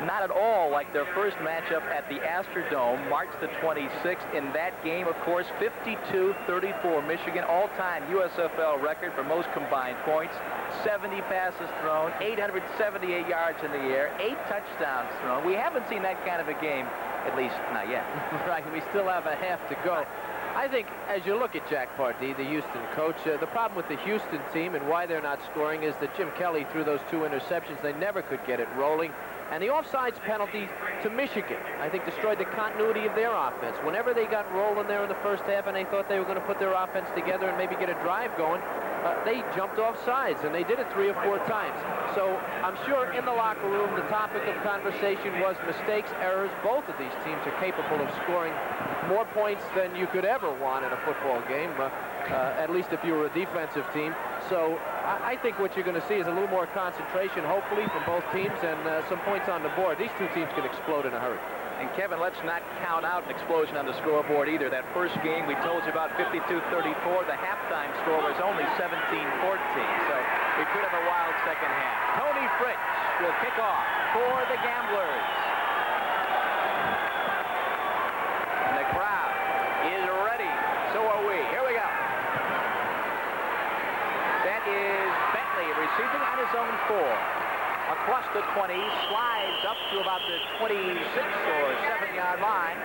not at all like their first matchup at the Astrodome, March the 26th. In that game, of course, 52-34. Michigan, all-time USFL record for most combined points. 70 passes thrown, 878 yards in the air, 8 touchdowns thrown. We haven't seen that kind of a game, at least not yet. Right, we still have a half to go. I think as you look at Jack Pardee, the Houston coach, the problem with the Houston team and why they're not scoring is that Jim Kelly threw those 2 interceptions. They never could get it rolling. And the offsides penalty to Michigan, I think, destroyed the continuity of their offense. Whenever they got rolling there in the first half and they thought they were going to put their offense together and maybe get a drive going, they jumped off sides, and they did it 3 or 4 times. So I'm sure in the locker room, the topic of conversation was mistakes, errors. Both of these teams are capable of scoring more points than you could ever want in a football game, at least if you were a defensive team. So I think what you're going to see is a little more concentration, hopefully, from both teams and some points on the board. These 2 teams can explode in a hurry. And Kevin, let's not count out an explosion on the scoreboard either. That first game we told you about 52-34. The halftime score was only 17-14. So we could have a wild second half. Tony Fritz will kick off for the Gamblers. And the crowd is ready. So are we. Here we go. That is Bentley receiving on his own 4. Across the 20, slides up to about the 26 or 7-yard line.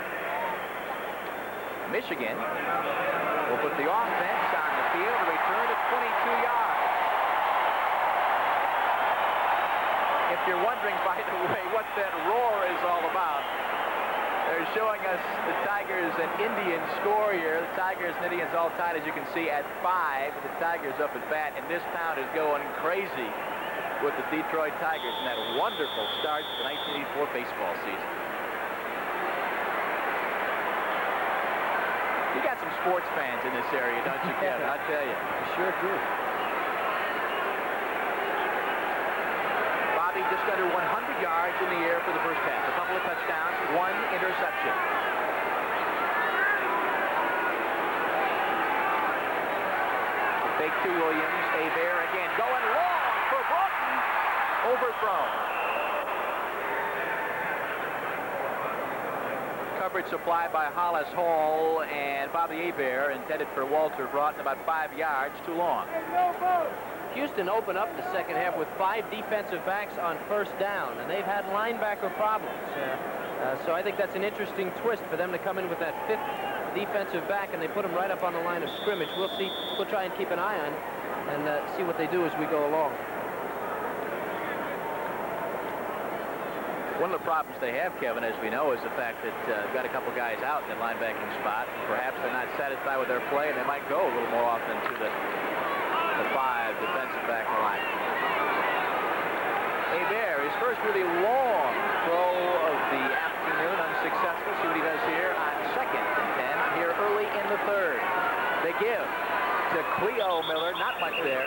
Michigan will put the offense on the field to return to 22 yards. If you're wondering, by the way, what that roar is all about, they're showing us the Tigers and Indians score here. The Tigers and Indians all tied, as you can see, at 5. The Tigers up at bat, and this town is going crazy with the Detroit Tigers and that wonderful start to the 1984 baseball season. You got some sports fans in this area, don't you, Kevin? I tell you. You sure do. Bobby just under 100 yards in the air for the first half. A couple of touchdowns, 1 interception. Fake to Williams. Hebert again going long for Broughton. Overthrown. Coverage supplied by Hollis Hall and Bobby Hebert, intended for Walter Broughton, about 5 yards too long. Houston opened up the second half with 5 defensive backs on first down, and they've had linebacker problems. So I think that's an interesting twist for them to come in with that 5th defensive back, and they put him right up on the line of scrimmage. We'll see. We'll try and keep an eye on it and see what they do as we go along. One of the problems they have, Kevin, as we know, is the fact that they've got a couple guys out in the linebacking spot. Perhaps they're not satisfied with their play, and they might go a little more often to the 5 defensive back line. Hebert, his first really long throw of the afternoon, unsuccessful. See what he does here on 2nd and 10 here early third. They give to Cleo Miller. Not much there.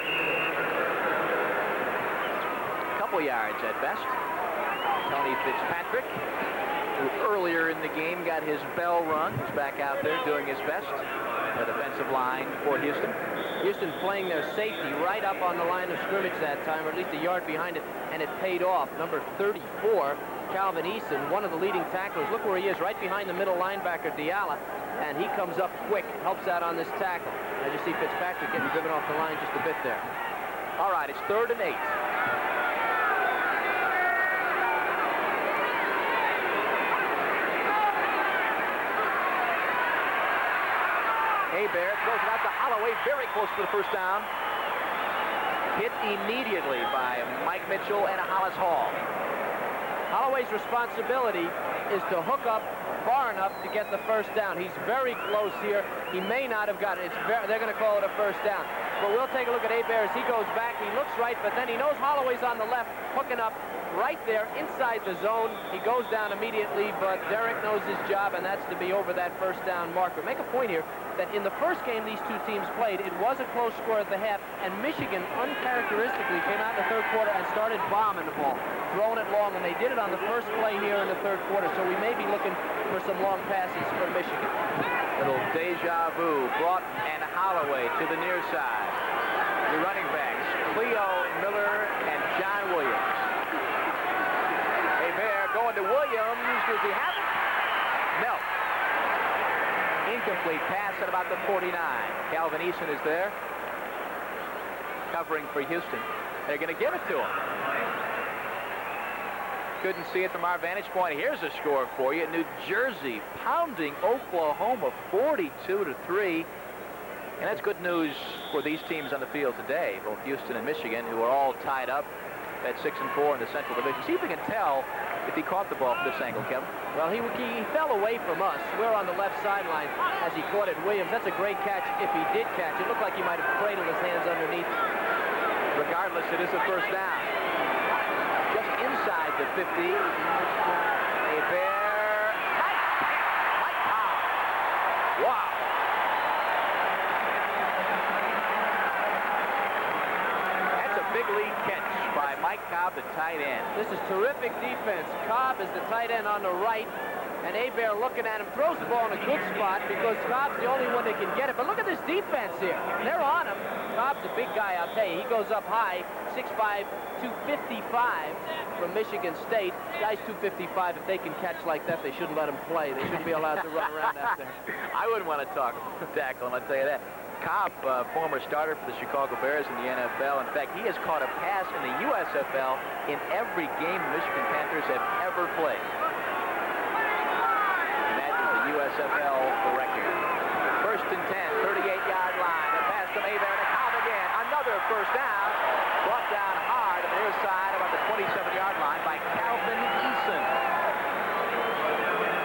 A couple yards at best. Tony Fitzpatrick, who earlier in the game got his bell rung, is back out there doing his best. The defensive line for Houston. Houston playing their safety right up on the line of scrimmage that time, or at least a yard behind it, and it paid off. Number 34, Calvin Eason, one of the leading tacklers. Look where he is, right behind the middle linebacker, Diala, and he comes up quick, helps out on this tackle. As you see Fitzpatrick getting driven off the line just a bit there. All right, it's 3rd and 8. Bear throws it out to Holloway, very close to the first down. Hit immediately by Mike Mitchell and Hollis Hall. Holloway's responsibility is to hook up far enough to get the first down. He's very close here. He may not have got it. They're going to call it a first down. But we'll take a look at Bear as he goes back. He looks right, but then he knows Holloway's on the left, hooking up right there inside the zone. He goes down immediately, but Derek knows his job, and that's to be over that first down marker. Make a point here that in the first game these two teams played, it was a close score at the half, and Michigan uncharacteristically came out in the third quarter and started bombing the ball, throwing it long, and they did it on the first play here in the third quarter, so we may be looking for some long passes for Michigan. Little deja vu. Brought and Holloway to the near side. The running backs, Cleo Miller and John Williams. Bear going to Williams. Does he have it? No. Incomplete pass at about the 49. Calvin Eason is there, covering for Houston. They're going to give it to him. Couldn't see it from our vantage point. Here's a score for you. New Jersey pounding Oklahoma 42-3. And that's good news for these teams on the field today, both Houston and Michigan, who are all tied up at 6-4 in the Central Division. See if we can tell if he caught the ball from this angle, Kevin. Well, he fell away from us. We're on the left sideline as he caught it. Williams, that's a great catch if he did catch. It looked like he might have cradled his hands underneath. Regardless, it is a first down. Just inside the 50. A Bear. Mike Powell. Wow. Big lead catch by Mike Cobb, the tight end. This is terrific defense. Cobb is the tight end on the right, and Bear looking at him, throws the ball in a good spot because Cobb's the only one that can get it. But look at this defense here. They're on him. Cobb's a big guy, I'll tell you. He goes up high, 6'5", 255 from Michigan State. Guys 255, if they can catch like that, they shouldn't let him play. They shouldn't be allowed to run around out there. I wouldn't want to tackle him, I'll tell you that. Cobb, former starter for the Chicago Bears in the NFL. In fact, he has caught a pass in the USFL in every game the Michigan Panthers have ever played. And that is the USFL record. 1st and 10, 38-yard line. A pass from Bear to Cobb again. Another first down. Brought down hard on the near side about the 27-yard line by Calvin Eason.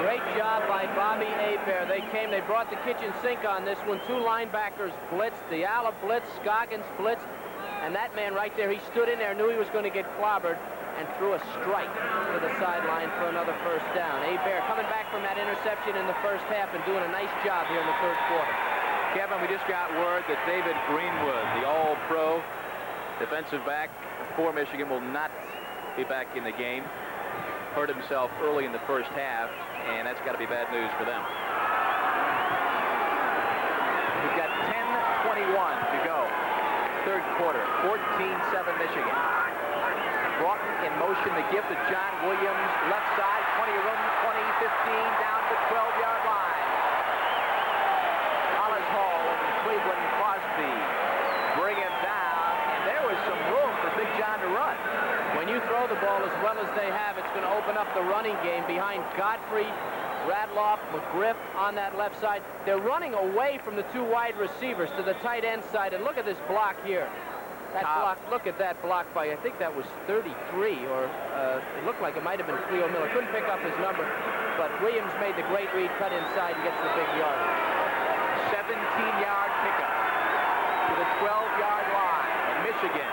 Great job by Bobby Bear. They brought the kitchen sink on this one. Two linebackers blitzed, Diala blitzed, Scoggins blitzed, and that man right there, he stood in there, knew he was going to get clobbered, and threw a strike to the sideline for another first down. Bear coming back from that interception in the first half and doing a nice job here in the third quarter. Kevin, we just got word that David Greenwood, the all-pro defensive back for Michigan, will not be back in the game. Hurt himself early in the first half, and that's got to be bad news for them. We've got 10:21 to go. Third quarter, 14-7 Michigan. Broughton in motion to give to John Williams. Left side, 20 room, 20, 15, down to 12-yard line. Hollis Hall and Cleveland Crosby bring him down, and there was some room for Big John to run. When you throw the ball as well as they have, it's going to open up the running game behind Godfrey, Radloff, McGriff on that left side. They're running away from the two wide receivers to the tight end side, and look at this block here. That block, look at that block by, I think that was 33, or it looked like it might have been Cleo Miller. Couldn't pick up his number, but Williams made the great read, cut inside, and gets the big yard. 17-yard pickup to the 12-yard line, and Michigan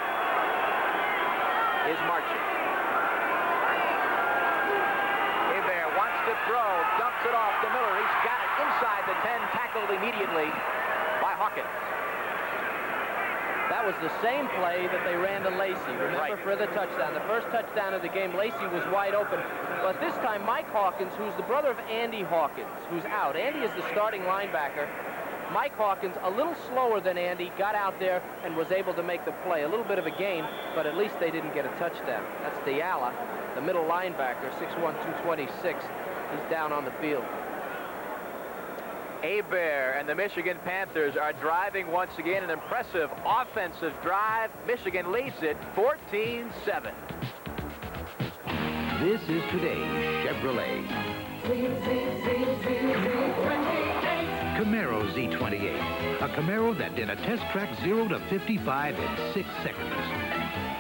is marching. Bear wants to throw, dumps it off to Miller. He's got it inside the 10, tackled immediately by Hawkins. That was the same play that they ran to Lacey. Remember, for the touchdown. The first touchdown of the game, Lacey was wide open. But this time, Mike Hawkins, who's the brother of Andy Hawkins, who's out. Andy is the starting linebacker. Mike Hawkins, a little slower than Andy, got out there and was able to make the play. A little bit of a gain, but at least they didn't get a touchdown. That's Diala, the middle linebacker, 6'1", 226. He's down on the field. Hebert and the Michigan Panthers are driving once again. An impressive offensive drive. Michigan leads it 14-7. This is today's Chevrolet. Camaro Z28. A Camaro that did a test track 0 to 55 in 6 seconds.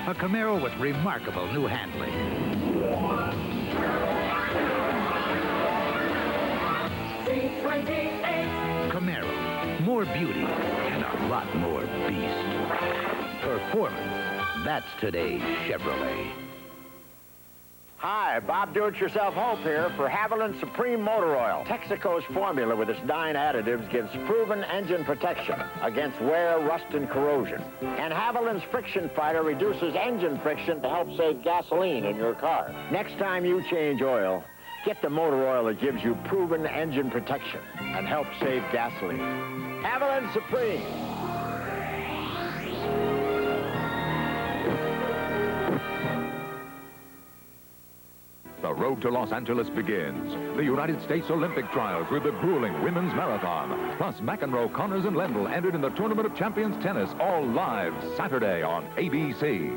A Camaro with remarkable new handling. Camaro, more beauty and a lot more beast. Performance, that's today's Chevrolet. Hi, Bob Do-It-Yourself Hope here for Haviland Supreme Motor Oil. Texaco's formula with its 9 additives gives proven engine protection against wear, rust, and corrosion. And Haviland's Friction Fighter reduces engine friction to help save gasoline in your car. Next time you change oil, get the motor oil that gives you proven engine protection and helps save gasoline. Haviland Supreme. The road to Los Angeles begins. The United States Olympic trials with the grueling women's marathon. Plus, McEnroe, Connors, and Lendl entered in the Tournament of Champions tennis, all live Saturday on ABC.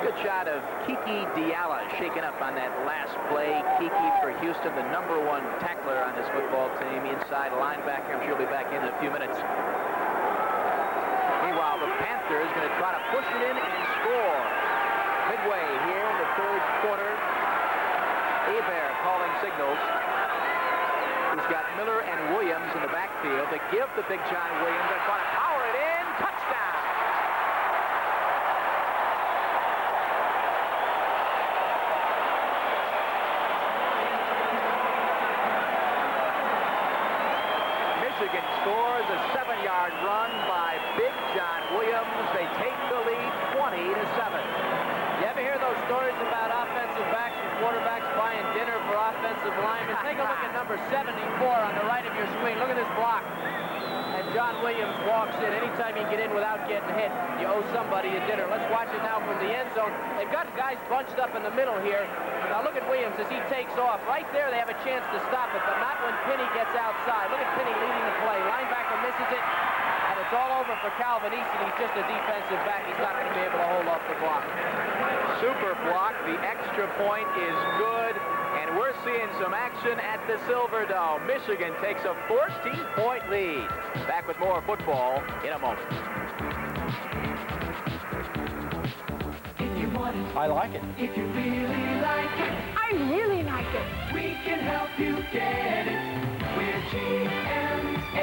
Good shot of Kiki Diala shaken up on that last play. Kiki for Houston, the #1 tackler on this football team, inside linebacker. She'll be back in a few minutes. Meanwhile, the Panther is going to try to push it in and score. Midway here in the third quarter. Hebert calling signals. He's got Miller and Williams in the backfield to give the Big John Williams. They're trying to power it in. Touchdown! Michigan scores a 7-yard run by Big John Williams. They take the lead 20-7. You ever hear those stories about offensive backs and quarterbacks buying dinner for offensive linemen? Take a look at number 74 on the right of your screen. Look at this block. And John Williams walks in. Anytime you get in without getting hit, you owe somebody a dinner. Let's watch it now from the end zone. They've got guys bunched up in the middle here. Now look at Williams as he takes off. Right there, they have a chance to stop it, but not when Penny gets outside. Look at Penny leading the play. Linebacker misses it, and it's all over for Calvin Easton. He's just a defensive back. He's not going to be able to hold off the block. Super block. The extra point is good, and we're seeing some action at the Silverdome. Michigan takes a 14-point lead. Back with more football in a moment. I like it. If you really like it, I really like it. we can help you get it. We're GMAC.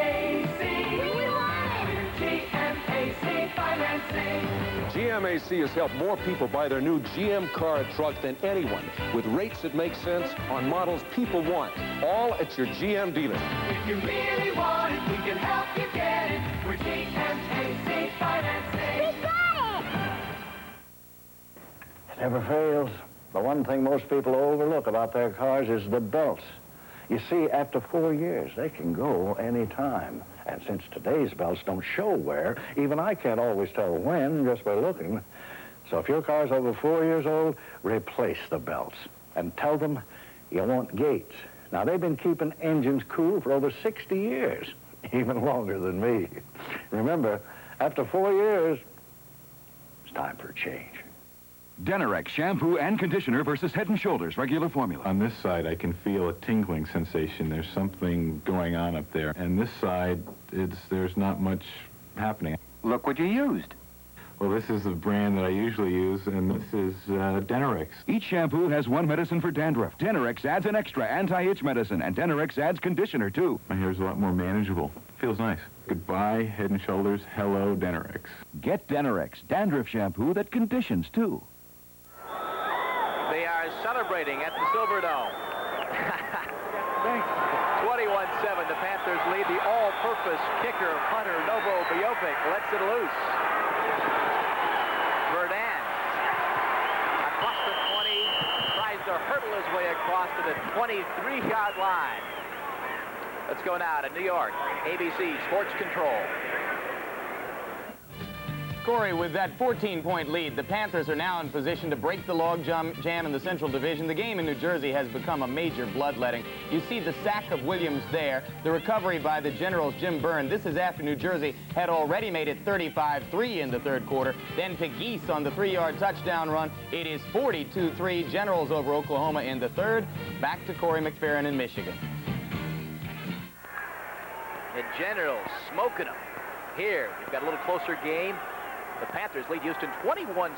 We're GMAC Financing. GMAC has helped more people buy their new GM car or truck than anyone, with rates that make sense on models people want, all at your GM dealer. If you really want it, we can help you get it. We're GMAC Financing. We got it! It never fails. The one thing most people overlook about their cars is the belts. You see, after 4 years, they can go any time. And since today's belts don't show wear, even I can't always tell when just by looking. So if your car's over 4 years old, replace the belts. And tell them you want gates. Now, they've been keeping engines cool for over 60 years, even longer than me. Remember, after 4 years, it's time for a change. Denerex shampoo and conditioner versus Head & Shoulders regular formula. On this side, I can feel a tingling sensation. There's something going on up there. And this side, there's not much happening. Look what you used. Well, this is the brand that I usually use, and this is Denerex. Each shampoo has one medicine for dandruff. Denerex adds an extra anti-itch medicine, and Denerex adds conditioner, too. My hair's a lot more manageable. Feels nice. Goodbye, Head & Shoulders. Hello, Denerex. Get Denerex, dandruff shampoo that conditions, too. They are celebrating at the Silverdome. 20 Panthers lead. The all-purpose kicker, punter Novo Biopic, lets it loose. Verdant across the 20, tries to hurdle his way across to the 23-yard line. Let's go now to New York. ABC Sports Control. Corey, with that 14-point lead, the Panthers are now in position to break the log jam in the Central Division. The game in New Jersey has become a major bloodletting. You see the sack of Williams there, the recovery by the Generals' Jim Byrne. This is after New Jersey had already made it 35-3 in the third quarter. Then Pegues on the 3-yard touchdown run. It is 42-3 Generals over Oklahoma in the third. Back to Corey McFerrin in Michigan. The Generals smoking them. Here, we've got a little closer game. The Panthers lead Houston 21-7.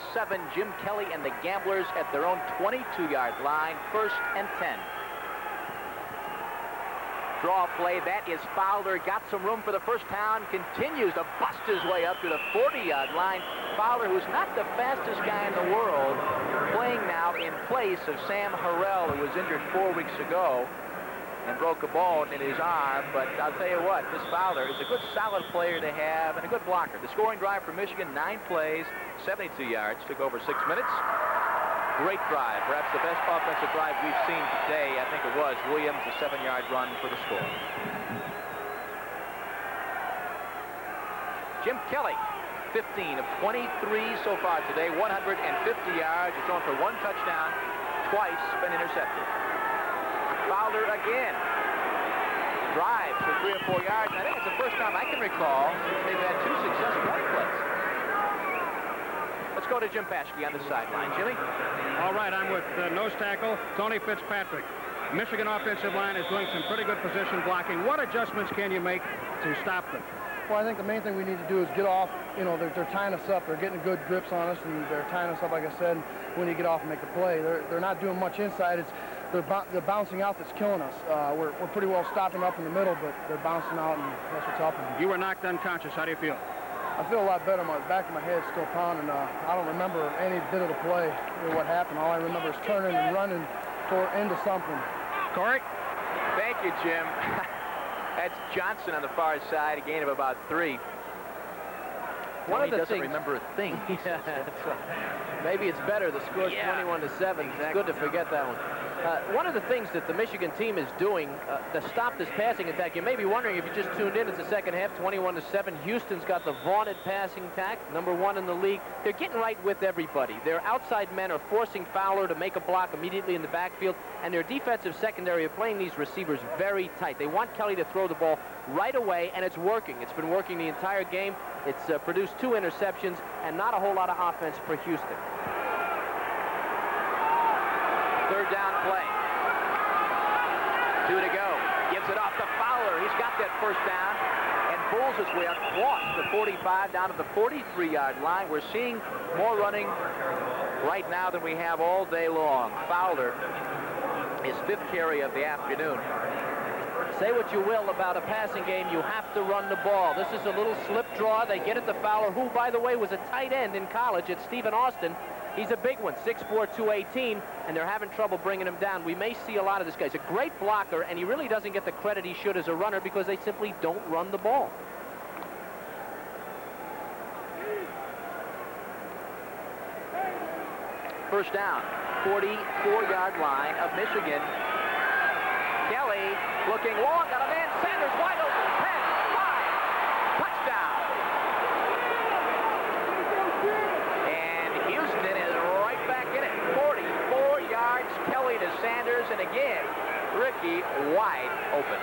Jim Kelly and the Gamblers at their own 22-yard line, 1st and 10. Draw play, that is Fowler. Got some room for the first down, continues to bust his way up to the 40-yard line. Fowler, who's not the fastest guy in the world, playing now in place of Sam Harrell, who was injured 4 weeks ago and broke a bone in his arm. But I'll tell you what, this Fowler is a good, solid player to have and a good blocker. The scoring drive for Michigan, 9 plays, 72 yards, took over 6 minutes. Great drive, perhaps the best offensive drive we've seen today. I think it was Williams, a 7-yard run for the score. Jim Kelly, 15 of 23 so far today, 150 yards. He's thrown for 1 touchdown, twice been intercepted. Fowler again. Drives for 3 or 4 yards. I think it's the first time I can recall they've had 2 successful running plays. Let's go to Jim Paschke on the sideline. Jimmy? All right, I'm with nose tackle Tony Fitzpatrick. Michigan offensive line is doing some pretty good position blocking. What adjustments can you make to stop them? Well, I think the main thing we need to do is get off. You know, they're tying us up. They're getting good grips on us, and they're tying us up, like I said, when you get off and make the play. They're not doing much inside. They're bouncing out that's killing us. We're pretty well stopping up in the middle, but they're bouncing out, and that's what's helping. You were knocked unconscious. How do you feel? I feel a lot better. My back of my head's still pounding. I don't remember any bit of the play or what happened. All I remember is turning and running into something. Corey? Thank you, Jim. That's Johnson on the far side, a gain of about 3. One of the doesn't things, remember a thing. Yeah, that's right. Maybe it's better. The score's 21-7. Exactly. It's good to forget that one. One of the things that the Michigan team is doing to stop this passing attack, you may be wondering if you just tuned in, it's the second half, 21-7. Houston's got the vaunted passing attack, #1 in the league. They're getting right with everybody. Their outside men are forcing Fowler to make a block immediately in the backfield, and their defensive secondary are playing these receivers very tight. They want Kelly to throw the ball right away, and it's working. It's been working the entire game. It's produced 2 interceptions and not a whole lot of offense for Houston. Third down play. 2 to go. Gives it off to Fowler. He's got that first down and pulls his way across the 45 down to the 43-yard line. We're seeing more running right now than we have all day long. Fowler, his 5th carry of the afternoon. Say what you will about a passing game, you have to run the ball. This is a little slip draw. They get it to Fowler, who, by the way, was a tight end in college at Stephen Austin. He's a big one, 6'4", 218, and they're having trouble bringing him down. We may see a lot of this guy. He's a great blocker, and he really doesn't get the credit he should as a runner because they simply don't run the ball. First down, 44-yard line of Michigan. Kelly looking long, got a man, Sanders wide open, 10, 5, touchdown. And Houston is right back in it, 44 yards, Kelly to Sanders, and again, Ricky wide open.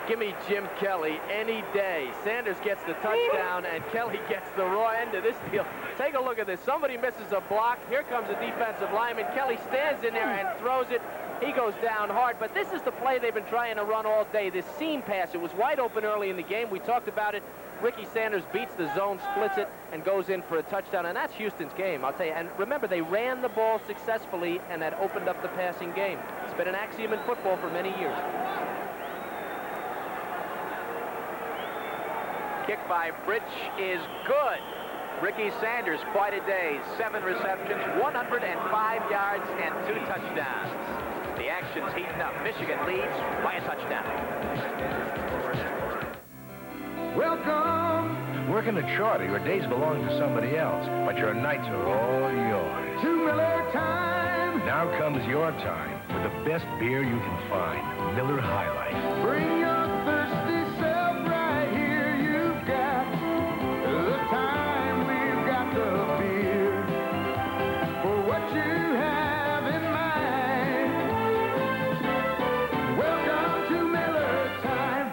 Give me Jim Kelly any day. Sanders gets the touchdown, and Kelly gets the raw end of this deal. Take a look at this. Somebody misses a block. Here comes a defensive lineman. Kelly stands in there and throws it. He goes down hard, but this is the play they've been trying to run all day, this seam pass. It was wide open early in the game. We talked about it. Ricky Sanders beats the zone, splits it, and goes in for a touchdown, and that's Houston's game, I'll tell you. And remember, they ran the ball successfully, and that opened up the passing game. It's been an axiom in football for many years. Kick by Bridge is good. Ricky Sanders, quite a day. 7 receptions, 105 yards, and 2 touchdowns. The action action's heating up. Michigan leads by a touchdown. Welcome! Working at Shorty, your days belong to somebody else, but your nights are all yours. To Miller time! Now comes your time with the best beer you can find, Miller High Life. Bring your thirsty self right here. You've got the time, we've got the beer for what you have in mind. Welcome to Miller time.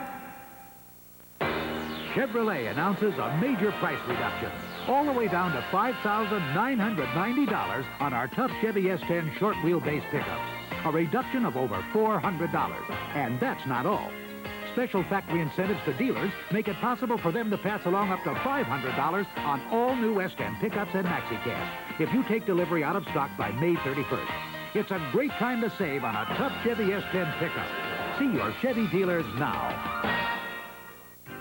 Chevrolet announces a major price reduction, all the way down to $5,990 on our tough Chevy S10 short wheelbase pickups. A reduction of over $400. And that's not all. Special factory incentives to dealers make it possible for them to pass along up to $500 on all new S10 pickups and maxi-cabs if you take delivery out of stock by May 31st. It's a great time to save on a tough Chevy S10 pickup. See your Chevy dealers now.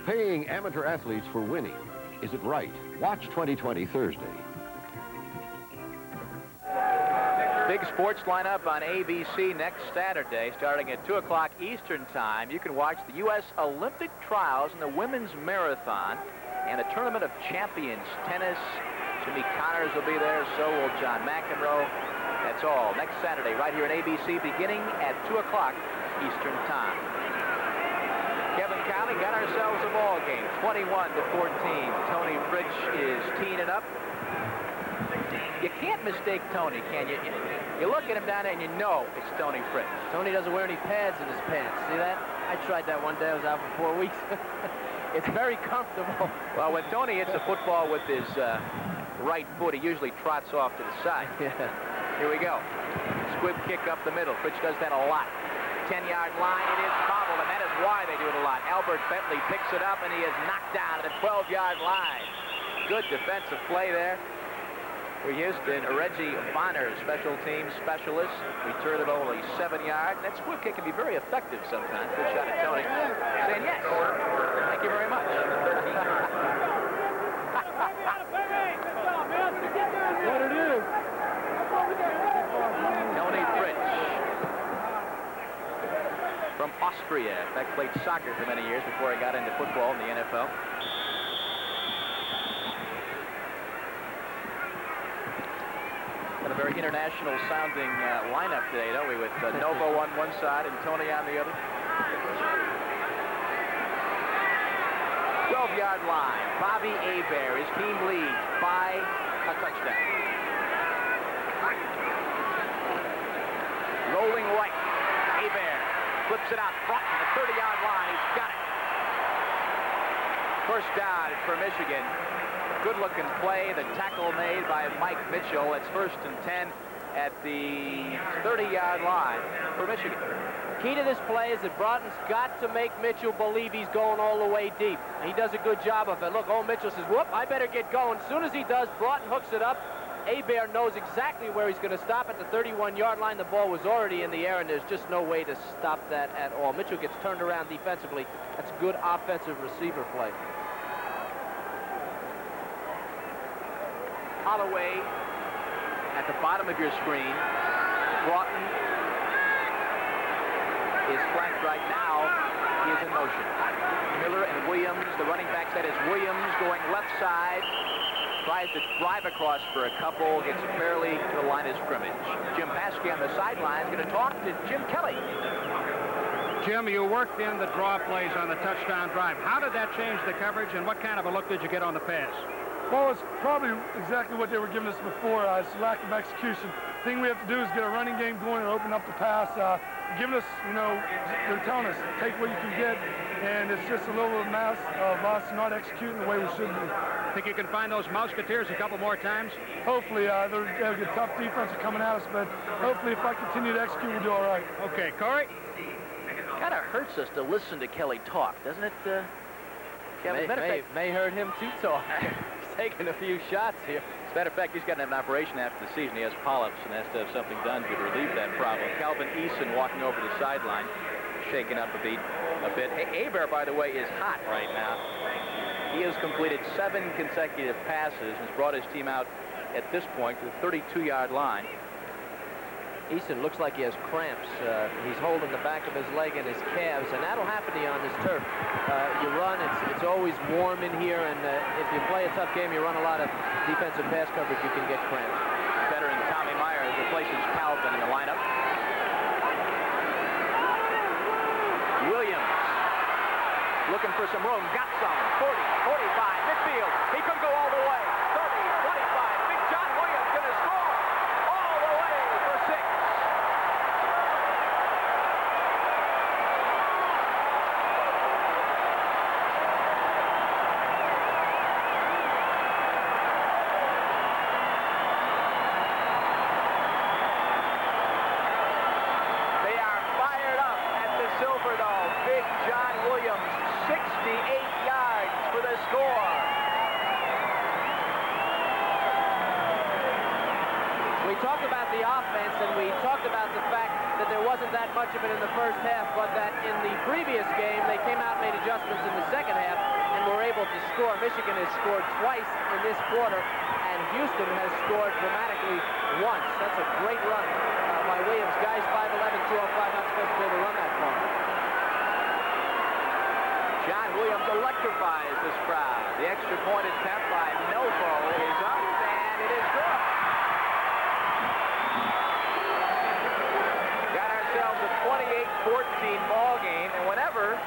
Paying amateur athletes for winning. Is it right? Watch 2020 Thursday. Big sports lineup on ABC next Saturday, starting at 2 o'clock Eastern Time. You can watch the U.S. Olympic trials in the women's marathon and a tournament of champions. Tennis, Jimmy Connors will be there, so will John McEnroe. That's all next Saturday right here on ABC, beginning at 2 o'clock Eastern Time. Kevin Conley got ourselves a ball game, 21-14. Tony Fritsch is teeing it up. You can't mistake Tony, can you? You look at him down there and you know it's Tony Fritsch. Tony doesn't wear any pads in his pants. See that? I tried that one day. I was out for 4 weeks. It's very comfortable. Well, when Tony hits a football with his right foot, he usually trots off to the side. Yeah. Here we go. Squib kick up the middle. Fritsch does that a lot. 10-yard line. It is bobbled, and that is why they do it a lot. Albert Bentley picks it up, and he is knocked down at the 12-yard line. Good defensive play there for Houston. Reggie Bonner, special teams specialist, returned it only 7 yards. That squib kick can be very effective sometimes. Good shot at Tony. Saying yes. Thank you very much. What it is. Tony Fritsch from Austria. In fact, played soccer for many years before he got into football in the NFL. Got a very international sounding lineup today, don't we? With Novo on one side and Tony on the other. 12-yard line. Bobby Hebert, his team leads by a touchdown. Rolling right. Hebert flips it out front to the 30-yard line. He's got it. First down for Michigan. Good-looking play. The tackle made by Mike Mitchell. It's 1st and 10 at the 30-yard line for Michigan. Key to this play is that Broughton's got to make Mitchell believe he's going all the way deep. He does a good job of it. Look, old Mitchell says, whoop, I better get going. As soon as he does, Broughton hooks it up. Hebert knows exactly where he's going to stop at the 31-yard line. The ball was already in the air, and there's just no way to stop that at all. Mitchell gets turned around defensively. That's good offensive receiver play. Holloway at the bottom of your screen. Broughton is flanked right now. He is in motion. Miller and Williams, the running back set is Williams going left side. Tries to drive across for a couple, gets barely to the line of scrimmage. Jim Paskey on the sideline is going to talk to Jim Kelly. Jim, you worked in the draw plays on the touchdown drive. How did that change the coverage, and what kind of a look did you get on the pass? Well, it's probably exactly what they were giving us before. It's lack of execution. The thing we have to do is get a running game going and open up the pass. Giving us, you know, they're telling us, take what you can get, and it's just a little mess of us not executing the way we should be. Think you can find those Musketeers a couple more times? Hopefully. They have a tough defense coming at us, but hopefully if I continue to execute, we'll do all right. Okay, Corey? Kind of hurts us to listen to Kelly talk, doesn't it, Kevin? May hurt him to talk. He's taking a few shots here. As a matter of fact, he's got to have an operation after the season. He has polyps and has to have something done to relieve that problem. Calvin Eason walking over the sideline, shaking up a bit. Hebert, by the way, is hot right now. He has completed 7 consecutive passes and has brought his team out at this point to the 32-yard line. Easton looks like he has cramps. He's holding the back of his leg and his calves, and that'll happen to you on this turf. You run, it's always warm in here, and if you play a tough game, you run a lot of defensive pass coverage, you can get cramps. Veteran Tommy Myers replaces Calvin in the lineup. Williams looking for some room, got some. 40, 45, midfield. He could go all the way. 30, 25. Big John Williams going to score all the way for 6. They are fired up at the Silverdome. Big John Williams, 68 yards for the score. We talked about the offense, and we talked about the fact that there wasn't that much of it in the first half, but that in the previous game, they came out and made adjustments in the second half and were able to score. Michigan has scored twice in this quarter, and Houston has scored dramatically once. That's a great run by Williams. Guys 5'11", 205, not supposed to be able to run that far. John Williams electrifies this crowd. The extra point attempt by Novo is up, and it is good. Got ourselves a 28-14 ball game, and whenever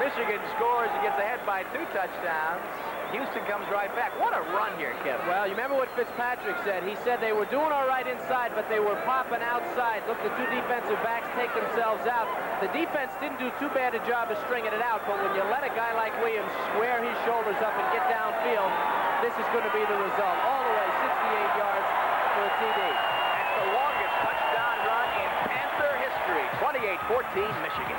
Michigan scores and gets ahead by 2 touchdowns, Houston comes right back. What a run here, Kevin. Well, you remember what Fitzpatrick said. He said they were doing all right inside, but they were popping outside. Look, the 2 defensive backs take themselves out. The defense didn't do too bad a job of stringing it out, but when you let a guy like Williams square his shoulders up and get downfield, this is going to be the result. All the way, 68 yards for a TD. That's the longest touchdown run in Panther history. 28-14, Michigan.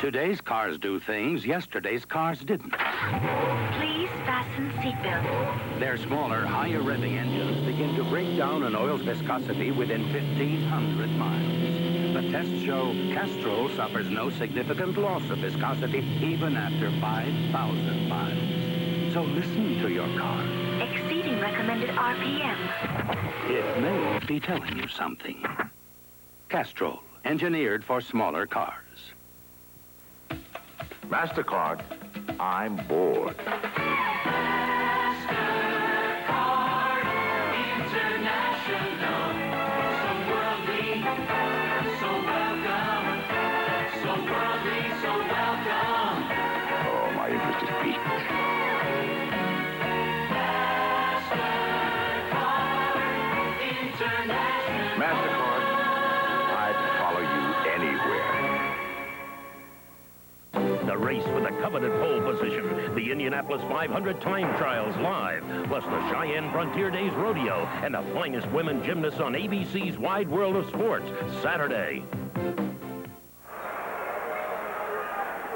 Today's cars do things yesterday's cars didn't. Please fasten seatbelts. Their smaller, higher revving engines begin to break down an oil's viscosity within 1,500 miles. The tests show Castrol suffers no significant loss of viscosity even after 5,000 miles. So listen to your car. Exceeding recommended RPM. It may be telling you something. Castrol, engineered for smaller cars. MasterCard, I'm bored. Oh, my interest is piqued. MasterCard, I'd follow you anywhere. The race for the coveted pole position, the Indianapolis 500 time trials live, plus the Cheyenne Frontier Days Rodeo, and the finest women gymnasts on ABC's Wide World of Sports, Saturday.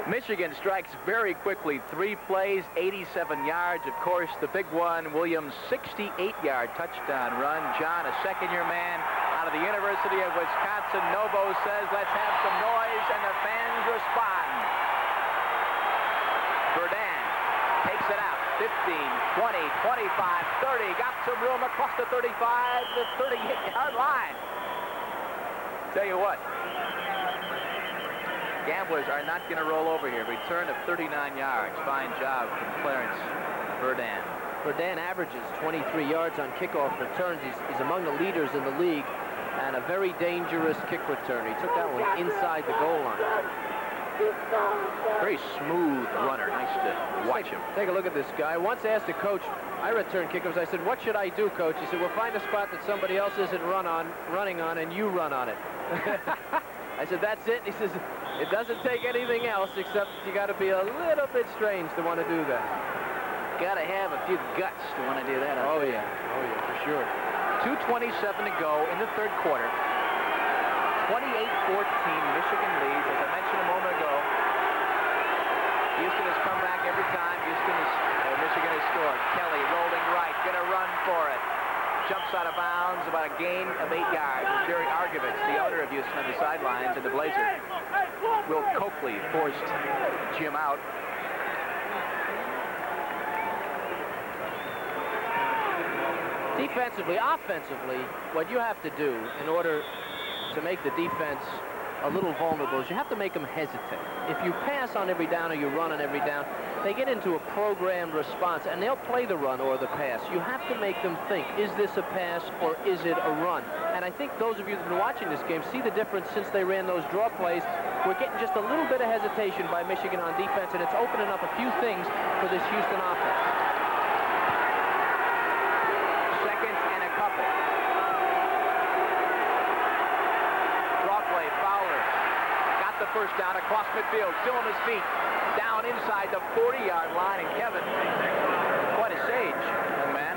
Michigan strikes very quickly. 3 plays, 87 yards. Of course, the big one, Williams' 68-yard touchdown run. John, a second-year man out of the University of Wisconsin. Novo says, let's have some noise, and the fans respond. Verdun takes it out. 15, 20, 25, 30. Got some room across the 35, the 38-yard line. Tell you what, Gamblers are not going to roll over here. Return of 39 yards. Fine job from Clarence Verdun. Verdun averages 23 yards on kickoff returns. He's among the leaders in the league, and a very dangerous kick return. He took that one inside the goal line. Very smooth runner. Nice to watch him. Take a look at this guy. I once asked a coach, I return kickoffs. I said, what should I do, coach? He said, well, find a spot that somebody else isn't running on, and you run on it. I said, that's it? He says, it doesn't take anything else except you got to be a little bit strange to want to do that. Got to have a few guts to want to do that. Oh, yeah, for sure. 2:27 to go in the third quarter. 28-14, Michigan leads. As I mentioned a moment ago, Houston has come back every time. Michigan has scored. Kelly rolling right, going to run for it. Jumps out of bounds, about a gain of 8 yards. Jerry Argovitz, the owner of Houston, on the sidelines, and the Blazers. Will Coakley forced Jim out. Defensively, offensively, what you have to do in order to make the defense a little vulnerable is you have to make them hesitate. If you pass on every down or you run on every down, they get into a programmed response, and they'll play the run or the pass. You have to make them think, is this a pass or is it a run? And I think those of you that have been watching this game see the difference since they ran those draw plays. We're getting just a little bit of hesitation by Michigan on defense, and it's opening up a few things for this Houston offense. Second and a couple. Draw play, Fowler. Got the first down across midfield, still on his feet. Down inside the 40-yard line, and Kevin, quite a sage, young man.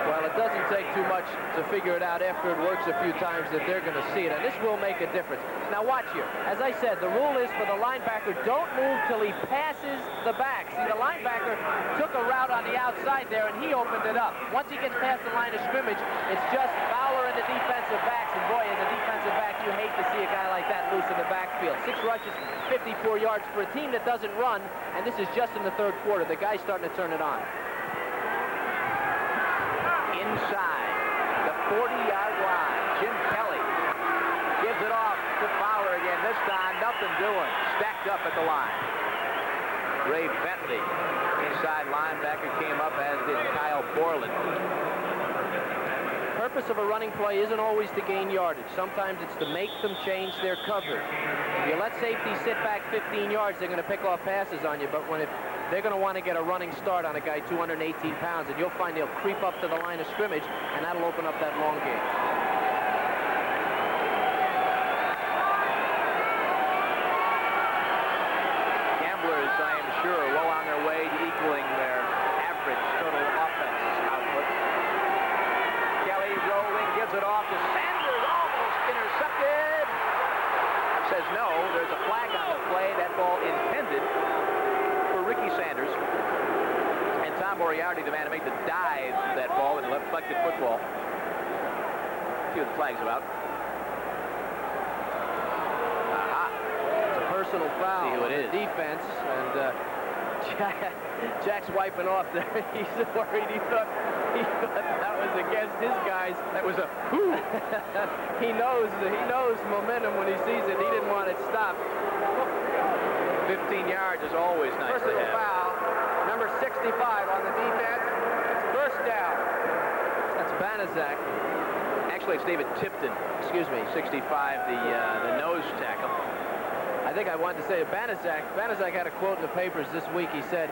Well, it doesn't take too much to figure it out after it works a few times that they're going to see it, and this will make a difference. Now watch here. As I said, the rule is for the linebacker, don't move till he passes the back. See, the linebacker took a route on the outside there, and he opened it up. Once he gets past the line of scrimmage, it's just Fowler and the defensive backs, and boy, as a defensive back, you hate to see a guy like that loose in the backfield. 6 rushes, 54 yards for a team that doesn't run, and this is just in the third quarter. The guy's starting to turn it on. Inside the 40-yard line, Jim Kelly gives it off to Fowler again. This time, nothing doing. Stacked up at the line. Ray Bentley, inside linebacker, came up, as did Kyle Borland. The purpose of a running play isn't always to gain yardage. Sometimes it's to make them change their coverage. If you let safety sit back 15 yards, they're going to pick off passes on you. But if they're going to want to get a running start on a guy 218 pounds, and you'll find they'll creep up to the line of scrimmage, and that'll open up that long game. Gamblers, I am sure, well on their way to equaling their average total offense output. Kelly rolling, gives it off to Sanders, almost intercepted. Says no, there's a flag on the play. That ball intended for Ricky Sanders. And Tom Moriarty, the man to make the dive to that ball in the deflected football. See what the flag's about. It's a personal foul. See who it is. Defense, and Jack's wiping off there. He's worried. He thought that was against his guys. That was a whoo. He knows momentum when he sees it. He didn't want it stopped. 15 yards is always nice. Personal foul, number 65 on the defense. It's first down. That's Banaszak. Actually, it's David Tipton. Excuse me. 65, the nose tackle. I think I wanted to say to Banaszak. Banaszak had a quote in the papers this week. He said,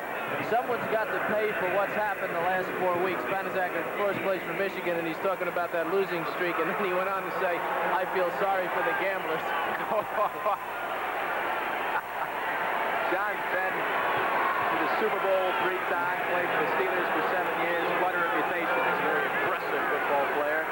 someone's got to pay for what's happened the last 4 weeks. Banaszak in first place for Michigan, and he's talking about that losing streak, and then he went on to say, I feel sorry for the gamblers. John Fenn, to the Super Bowl 3 times, played for the Steelers for 7 years. Quite a reputation as a very impressive football player.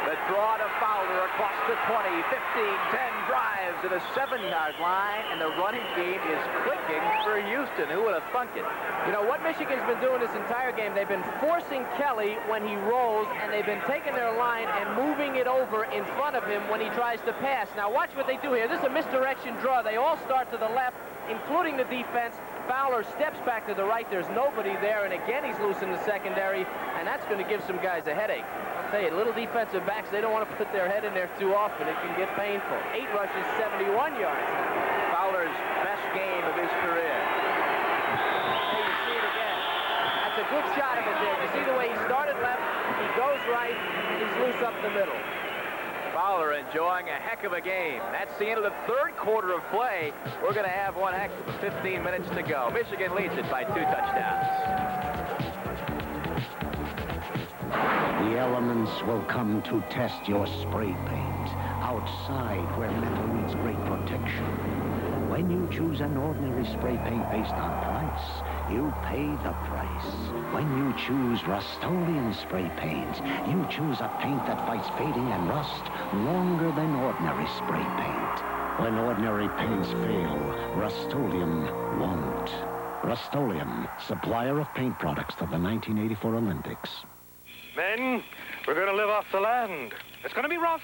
The draw to Fowler across the 20, 15, 10, drives to the 7-yard line, and the running game is clicking for Houston. Who would have thunk it? You know, what Michigan's been doing this entire game, they've been forcing Kelly when he rolls, and they've been taking their line and moving it over in front of him when he tries to pass. Now watch what they do here. This is a misdirection draw. They all start to the left, including the defense. Fowler steps back to the right. There's nobody there, and again he's loose in the secondary, and that's going to give some guys a headache. I'll tell you, little defensive backs, they don't want to put their head in there too often. It can get painful. 8 rushes, 71 yards. Fowler's best game of his career. Hey, you see it again. That's a good shot of it there. You see the way he started left, he goes right, and he's loose up the middle. Fowler enjoying a heck of a game. That's the end of the third quarter of play. We're going to have one heck of 15 minutes to go. Michigan leads it by 2 touchdowns. The elements will come to test your spray paint outside where metal needs great protection. When you choose an ordinary spray paint based on price, you pay the price. When you choose Rust-Oleum spray paint, you choose a paint that fights fading and rust longer than ordinary spray paint. When ordinary paints fail, Rust-Oleum won't. Rust-Oleum, supplier of paint products to the 1984 Olympics. Men, we're going to live off the land. It's going to be rough.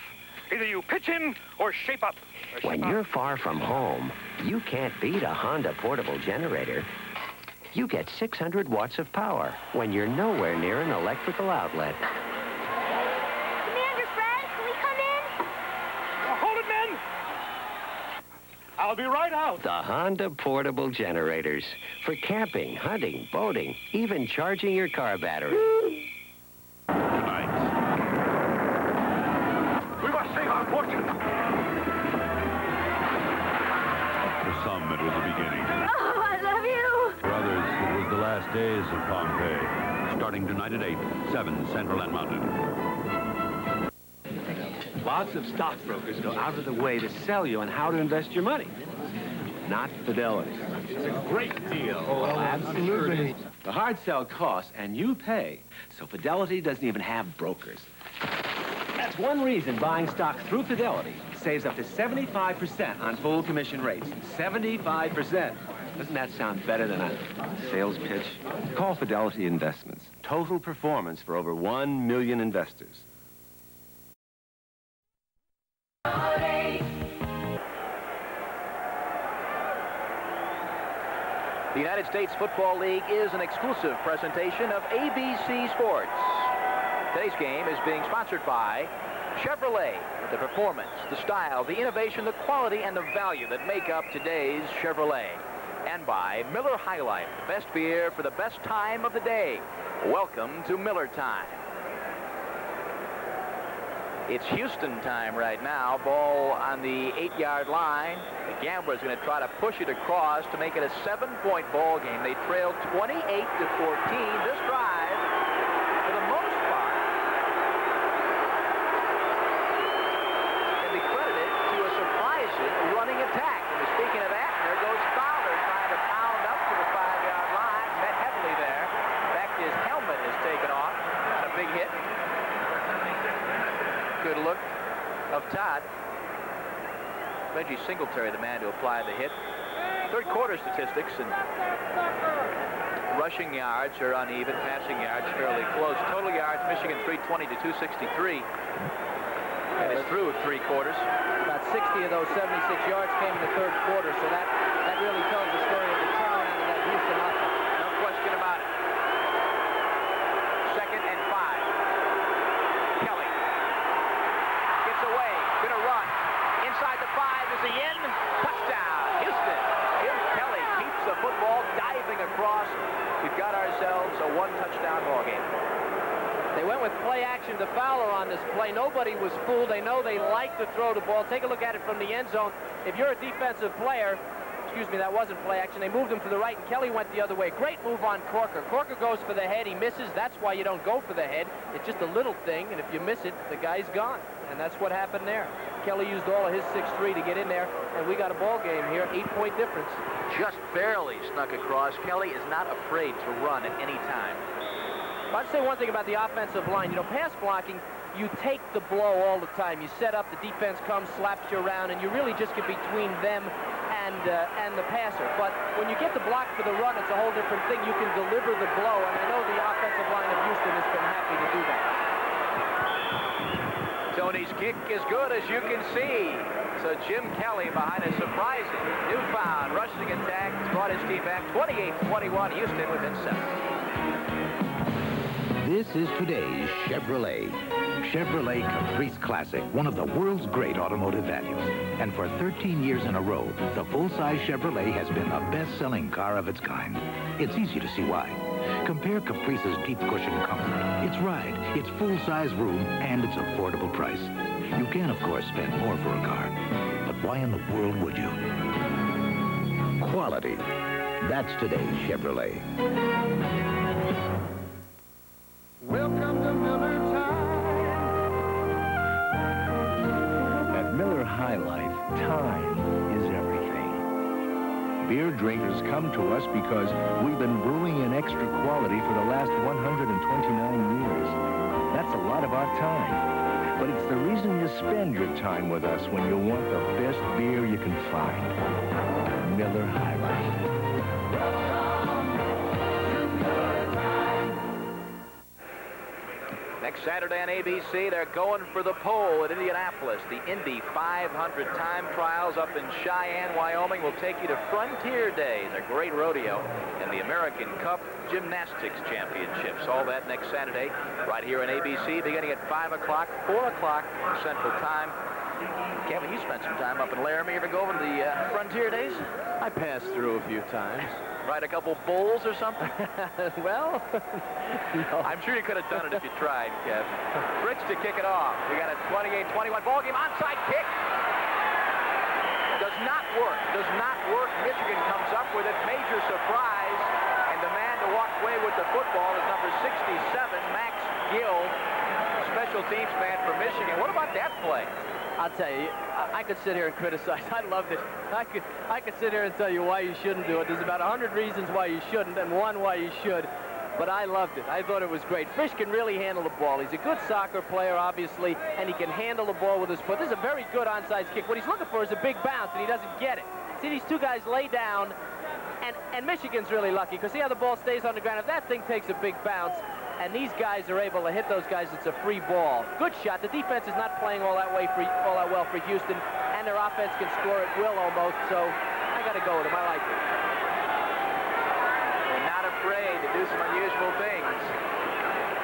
Either you pitch in or shape up. When you're far from home, you can't beat a Honda portable generator. you get 600 watts of power when you're nowhere near an electrical outlet. Commander Fred, can we come in? Hold it, men! I'll be right out. The Honda portable generators for camping, hunting, boating, even charging your car battery. Tonight, we must save our fortune. For some, it was the beginning. Oh, I love you. For others, it was the last days of Pompeii. Starting tonight at 8, 7 Central and Mountain. Lots of stockbrokers go out of the way to sell you on how to invest your money. Not Fidelity. It's a great deal. Oh, absolutely. The hard sell costs, and you pay. So Fidelity doesn't even have brokers. That's one reason buying stock through Fidelity saves up to 75% on full commission rates. 75%. Doesn't that sound better than a sales pitch? Call Fidelity Investments. Total performance for over 1 million investors. The United States Football League is an exclusive presentation of ABC Sports. Today's game is being sponsored by Chevrolet. The performance, the style, the innovation, the quality, and the value that make up today's Chevrolet. And by Miller High Life, the best beer for the best time of the day. Welcome to Miller Time. It's Houston time right now. Ball on the 8-yard line. The Gamblers are going to try to push it across to make it a 7-point ball game. They trail 28-14. This drive, for the most part, can be credited to a surprising running attack. And speaking of that, there goes Fowler trying to pound up to the 5-yard line. Met heavily there. In fact, his helmet is taken off. That's a big hit. Good look of Todd. Reggie Singletary, the man to apply the hit. Third quarter statistics, and rushing yards are uneven, passing yards fairly close. Total yards, Michigan 320 to 263. And it's through 3 quarters. About 60 of those 76 yards came in the third quarter, so that really tells the story of the turnaround of that Houston offense. No question about it. 2nd and 5. Kelly gets away, gonna run. Inside the 5, is he in? Touchdown, Houston. Jim Kelly keeps the football diving across. We've got ourselves a 1-touchdown ball game. They went with play action to Fowler on this play. Nobody was fooled. They know they like to throw the ball. Take a look at it from the end zone. If you're a defensive player, excuse me, that wasn't play action. They moved him to the right, and Kelly went the other way. Great move on Corker. Corker goes for the head. He misses. That's why you don't go for the head. It's just a little thing, and if you miss it, the guy's gone. And that's what happened there. Kelly used all of his 6'3" to get in there, and we got a ball game here, 8-point difference. Just barely snuck across. Kelly is not afraid to run at any time. I'll say one thing about the offensive line. You know, pass blocking, you take the blow all the time. You set up, the defense comes, slaps you around, and you really just get between them and the passer. But when you get the block for the run, it's a whole different thing. You can deliver the blow, and I know the offensive line of Houston has been happy to do that. Tony's kick is good, as you can see. So Jim Kelly behind a surprising newfound rushing attack has brought his team back 28-21. Houston within 7. This is today's Chevrolet. Chevrolet Caprice Classic, one of the world's great automotive values. And for 13 years in a row, the full-size Chevrolet has been the best-selling car of its kind. It's easy to see why. Compare Caprice's deep cushion comfort, its ride, its full-size room, and its affordable price. You can, of course, spend more for a car. But why in the world would you? Quality. That's today's Chevrolet. Welcome to Miller Time. At Miller High Life, time is everything. Beer drinkers come to us because we've been brewing in extra quality for the last 129 years. That's a lot of our time. But it's the reason you spend your time with us when you want the best beer you can find. Miller High Life. Next Saturday on ABC, they're going for the pole at Indianapolis. The Indy 500 time trials up in Cheyenne, Wyoming will take you to Frontier Days, a great rodeo, and the American Cup Gymnastics Championships. All that next Saturday right here on ABC, beginning at 5 o'clock, 4 o'clock Central Time. Kevin, you spent some time up in Laramie. Ever go over to the Frontier Days? I passed through a few times. Ride a couple bulls or something? Well, no. I'm sure you could have done it if you tried, Kev. Fritz to kick it off. We got a 28-21 ball game. Onside kick. Does not work. Does not work. Michigan comes up with it. Major surprise. And the man to walk away with the football is number 67, Max Gill, special teams man for Michigan. What about that play? I'll tell you, I could sit here and criticize. I loved it. I could sit here and tell you why you shouldn't do it. There's about 100 reasons why you shouldn't and one why you should. But I loved it. I thought it was great. Fish can really handle the ball. He's a good soccer player, obviously, and he can handle the ball with his foot. This is a very good onside kick. What he's looking for is a big bounce, and he doesn't get it. See, these two guys lay down, and Michigan's really lucky, because see how the ball stays on the ground? If that thing takes a big bounce, and these guys are able to hit those guys, it's a free ball. Good shot. The defense is not playing all that well for Houston, and their offense can score at will almost, so I got to go with them. I like it. They're not afraid to do some unusual things.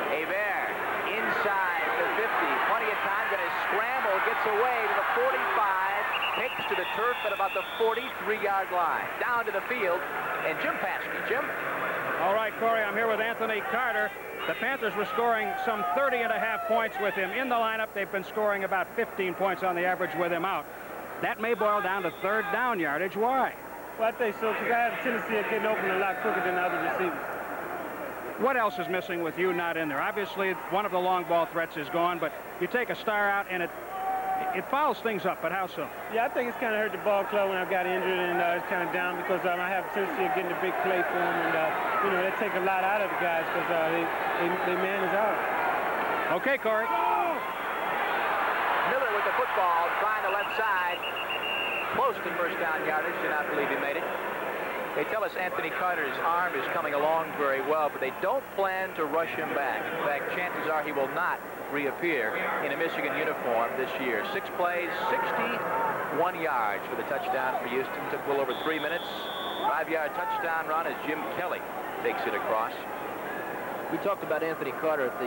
Hebert inside the 50. Plenty of time. Going to scramble. Gets away to the 45. Takes to the turf at about the 43-yard line. Down to the field. And Jim Paskey. Jim? All right, Corey, I'm here with Anthony Carter. The Panthers were scoring some 30.5 points with him in the lineup. They've been scoring about 15 points on the average with him out. That may boil down to third down yardage. Why? Well, I think so, because I have a tendency of getting open a lot quicker than the other receivers. What else is missing with you not in there? Obviously, one of the long ball threats is gone, but you take a star out, and it fouls things up, but how so? Yeah, I think it's kind of hurt the ball club when I got injured, and it's kind of down because I have a tendency of getting a big play for them, and, you know, they take a lot out of the guys because they man is out. Okay, Corey. Miller with the football, trying the left side. Close to first down yardage. Do not believe he made it. They tell us Anthony Carter's arm is coming along very well, but they don't plan to rush him back. In fact, chances are he will not reappear in a Michigan uniform this year. 6 plays, 61 yards for the touchdown for Houston. Took a little over 3 minutes. 5-yard touchdown run as Jim Kelly takes it across. We talked about Anthony Carter at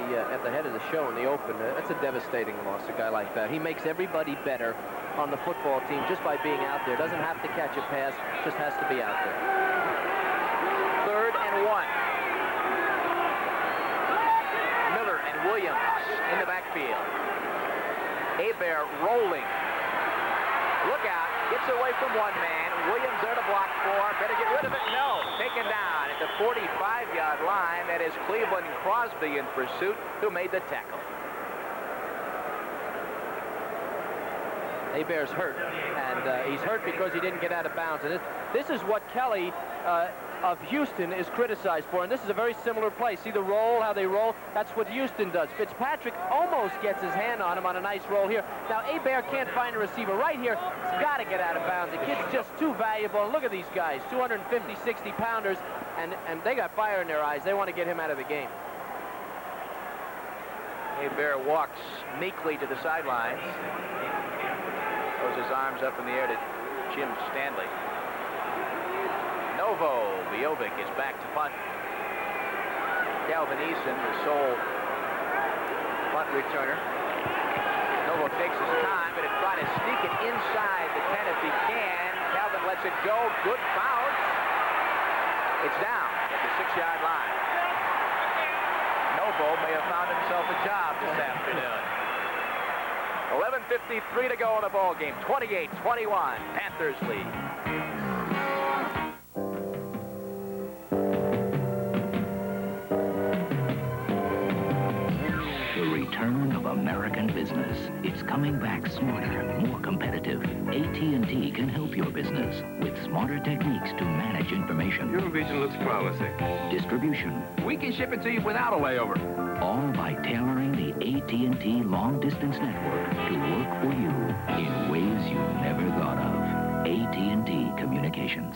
the head of the show in the open. That's a devastating loss, a guy like that. He makes everybody better on the football team just by being out there. Doesn't have to catch a pass, just has to be out there. 3rd and 1. Miller and Williams in the backfield. Hebert rolling. Look out. Gets away from one man. Williams there to block for. Better get rid of it. No. Taken down at the 45-yard line. That is Cleveland Crosby in pursuit, who made the tackle. Hebert's hurt, and he's hurt because he didn't get out of bounds. And this is what Kelly of Houston is criticized for, and this is a very similar play. See the roll, how they roll? That's what Houston does. Fitzpatrick almost gets his hand on him on a nice roll here. Now, Hebert can't find a receiver. Right here, he's got to get out of bounds. The kid's just too valuable. And look at these guys, 250, 60-pounders, and they got fire in their eyes. They want to get him out of the game. Hebert walks meekly to the sidelines. Throws his arms up in the air to Jim Stanley. Novo Biovic is back to punt. Calvin Eason, the sole punt returner. Novo takes his time, but he'll try to sneak it inside the 10 if he can. Calvin lets it go. Good bounce. It's down at the 6-yard line. Novo may have found himself a job this afternoon. 11:53 to go in the ball game. 28-21. Panthers lead. The return of American business. It's coming back smarter, more competitive. AT&T can help your business with smarter techniques to manage information. Your vision looks promising. Distribution. We can ship it to you without a layover. All by tailoring the AT&T long-distance network to work for you in ways you never thought of. AT&T Communications.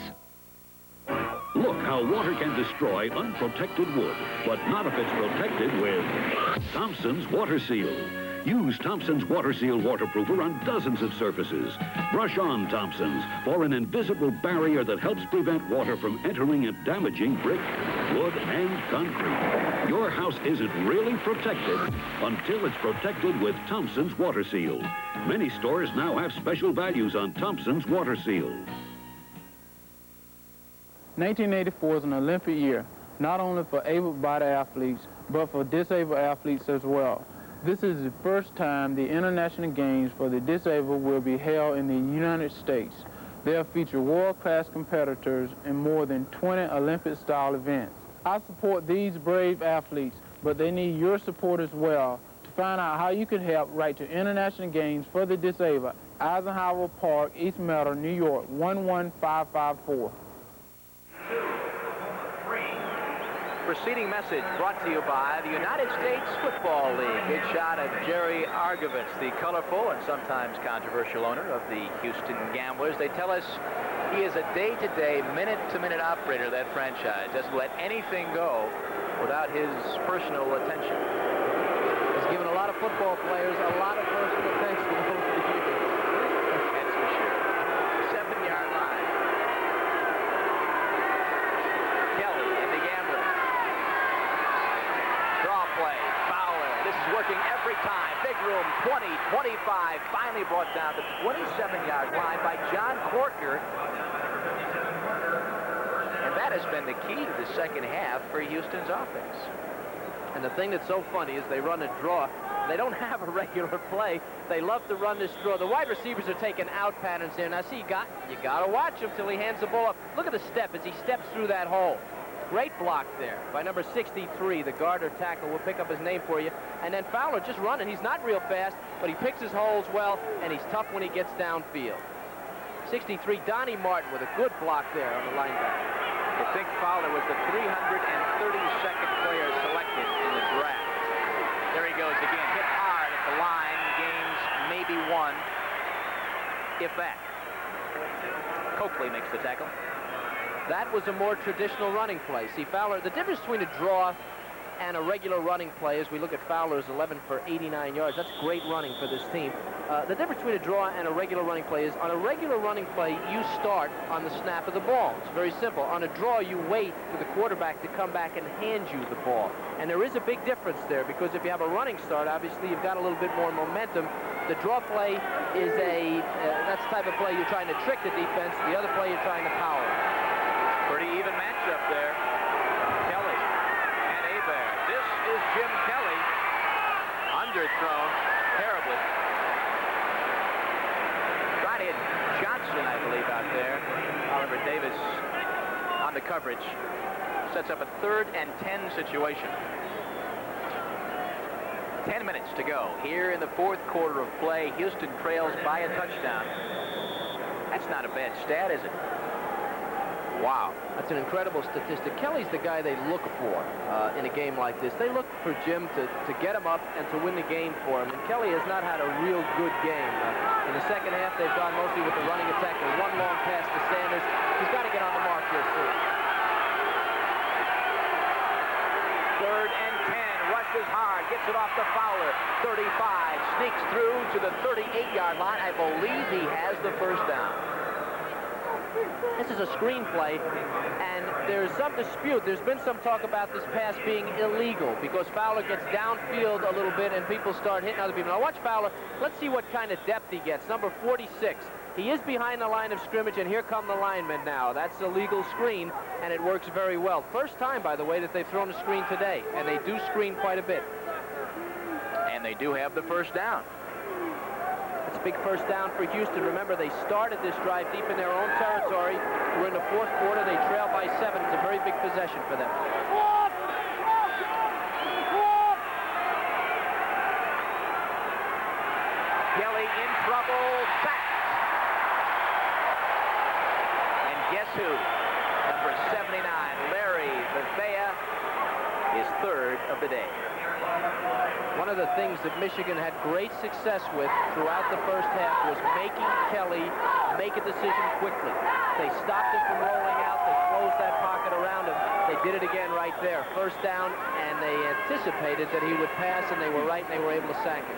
Look how how water can destroy unprotected wood, but not if it's protected with Thompson's Water Seal. Use Thompson's Water Seal waterproofer on dozens of surfaces. Brush on Thompson's for an invisible barrier that helps prevent water from entering and damaging brick, wood, and concrete. Your house isn't really protected until it's protected with Thompson's Water Seal. Many stores now have special values on Thompson's Water Seal. 1984 is an Olympic year, not only for able-bodied athletes, but for disabled athletes as well. This is the first time the International Games for the Disabled will be held in the United States. They'll feature world-class competitors in more than 20 Olympic-style events. I support these brave athletes, but they need your support as well. To find out how you can help, write to International Games for the Disabled, Eisenhower Park, East Meadow, New York, 11554. Preceding message brought to you by the United States Football League. Good shot at Jerry Argovitz, the colorful and sometimes controversial owner of the Houston Gamblers. They tell us he is a day-to-day, minute-to-minute operator of that franchise. Doesn't let anything go without his personal attention. He's given a lot of football players a lot of personal attention over the years. That's for sure. 7-yard line. Kelly and the Gamblers. Draw play, Fowler. This is working every time. Big room, 20, 25. Finally brought down the 27-yard line by John Corker. And that has been the key to the second half for Houston's offense. And the thing that's so funny is they run a draw. They don't have a regular play. They love to run this draw. The wide receivers are taking out patterns there. Now, see, you got to watch him till he hands the ball up. Look at the step as he steps through that hole. Great block there by number 63, the guard or tackle. We'll pick up his name for you. And then Fowler just running. He's not real fast, but he picks his holes well, and he's tough when he gets downfield. 63, Donnie Martin with a good block there on the linebacker. I think Fowler was the 332nd player selected in the draft. There he goes again. Hit hard at the line. Gains maybe one, if that. Coakley makes the tackle. That was a more traditional running play. See, Fowler, the difference between a draw and a regular running play, as we look at Fowler's 11 for 89 yards, that's great running for this team. The difference between a draw and a regular running play is on a regular running play, you start on the snap of the ball. It's very simple. On a draw, you wait for the quarterback to come back and hand you the ball. And there is a big difference there because if you have a running start, obviously you've got a little bit more momentum. The draw play is that's the type of play you're trying to trick the defense. The other play you're trying to power. Pretty even matchup there. Kelly and Hebert. This is Jim Kelly. Underthrown terribly. Tried to hit Johnson, I believe, out there. Oliver Davis on the coverage. Sets up a 3rd and 10 situation. 10 minutes to go here in the 4th quarter of play. Houston trails by a touchdown. That's not a bad stat, is it? Wow. That's an incredible statistic. Kelly's the guy they look for in a game like this. They look for Jim to get him up and to win the game for him. And Kelly has not had a real good game. In the second half, they've gone mostly with the running attack and one long pass to Sanders. He's got to get on the mark here soon. 3rd and 10. Rushes hard. Gets it off to Fowler. 35. Sneaks through to the 38-yard line. I believe he has the first down. This is a screenplay, and there's some dispute. There's been some talk about this pass being illegal because Fowler gets downfield a little bit and people start hitting other people. Now watch Fowler. Let's see what kind of depth he gets. Number 46. He is behind the line of scrimmage, and here come the linemen now. That's a legal screen, and it works very well. First time, by the way, that they've thrown a screen today, and they do screen quite a bit. And they do have the first down. It's a big first down for Houston. Remember, they started this drive deep in their own territory. We're in the 4th quarter. They trail by 7. It's a very big possession for them. Kelly in trouble. Sacked. And guess who? Number 79, Larry Bethea, is 3rd of the day. One of the things that Michigan had great success with throughout the first half was making Kelly make a decision quickly. They stopped him from rolling out. They closed that pocket around him. They did it again right there. First down, and they anticipated that he would pass, and they were right, and they were able to sack him.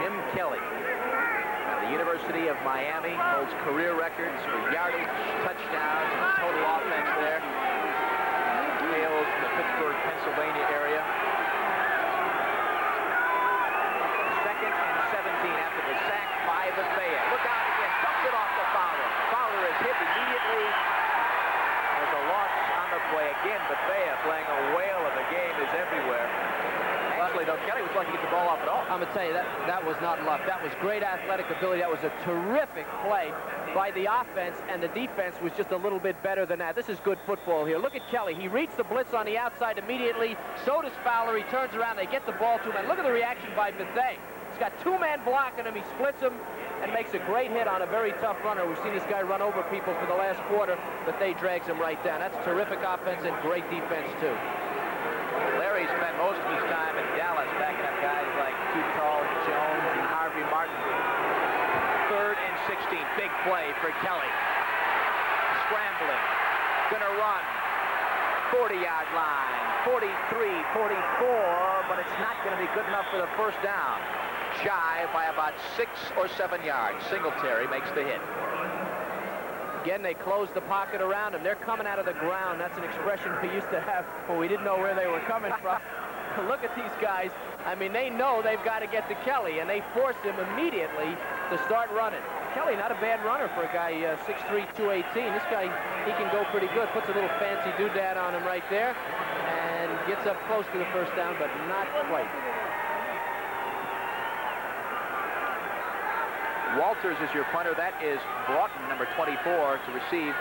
Jim Kelly, at the University of Miami, holds career records for yardage, touchdowns, and total offense there. Hails from the Pittsburgh, Pennsylvania area. Second and 17 after the sack by Bethea. Look out again, dumps it off to Fowler. Fowler is hit immediately. There's a loss on the play again. Bethea playing a whale of a game is everywhere. Actually, though, Kelly was lucky to get the ball off at all. I'm going to tell you, that was not luck. That was great athletic ability. That was a terrific play by the offense, and the defense was just a little bit better than that. This is good football here. Look at Kelly. He reads the blitz on the outside immediately. So does Fowler. He turns around. They get the ball to him. And look at the reaction by Bethea. He's got two men blocking him. He splits him and makes a great hit on a very tough runner. We've seen this guy run over people for the last quarter. Bethea drags him right down. That's terrific offense and great defense, too. Larry spent most of his time in Dallas backing up guys like Too Tall Jones and Harvey Martin. 3rd and 16. Big play for Kelly. Scrambling. Gonna run. 40-yard line. 43, 44, but it's not going to be good enough for the first down. Shy by about 6 or 7 yards. Singletary makes the hit. Again, they closed the pocket around him. They're coming out of the ground. That's an expression we used to have when we didn't know where they were coming from. Look at these guys. I mean, they know they've got to get to Kelly, and they force him immediately to start running. Kelly, not a bad runner for a guy 6'3", 218. This guy, he can go pretty good. Puts a little fancy doodad on him right there and gets up close to the first down, but not quite. Walters is your punter. That is Broughton, number 24, to receive.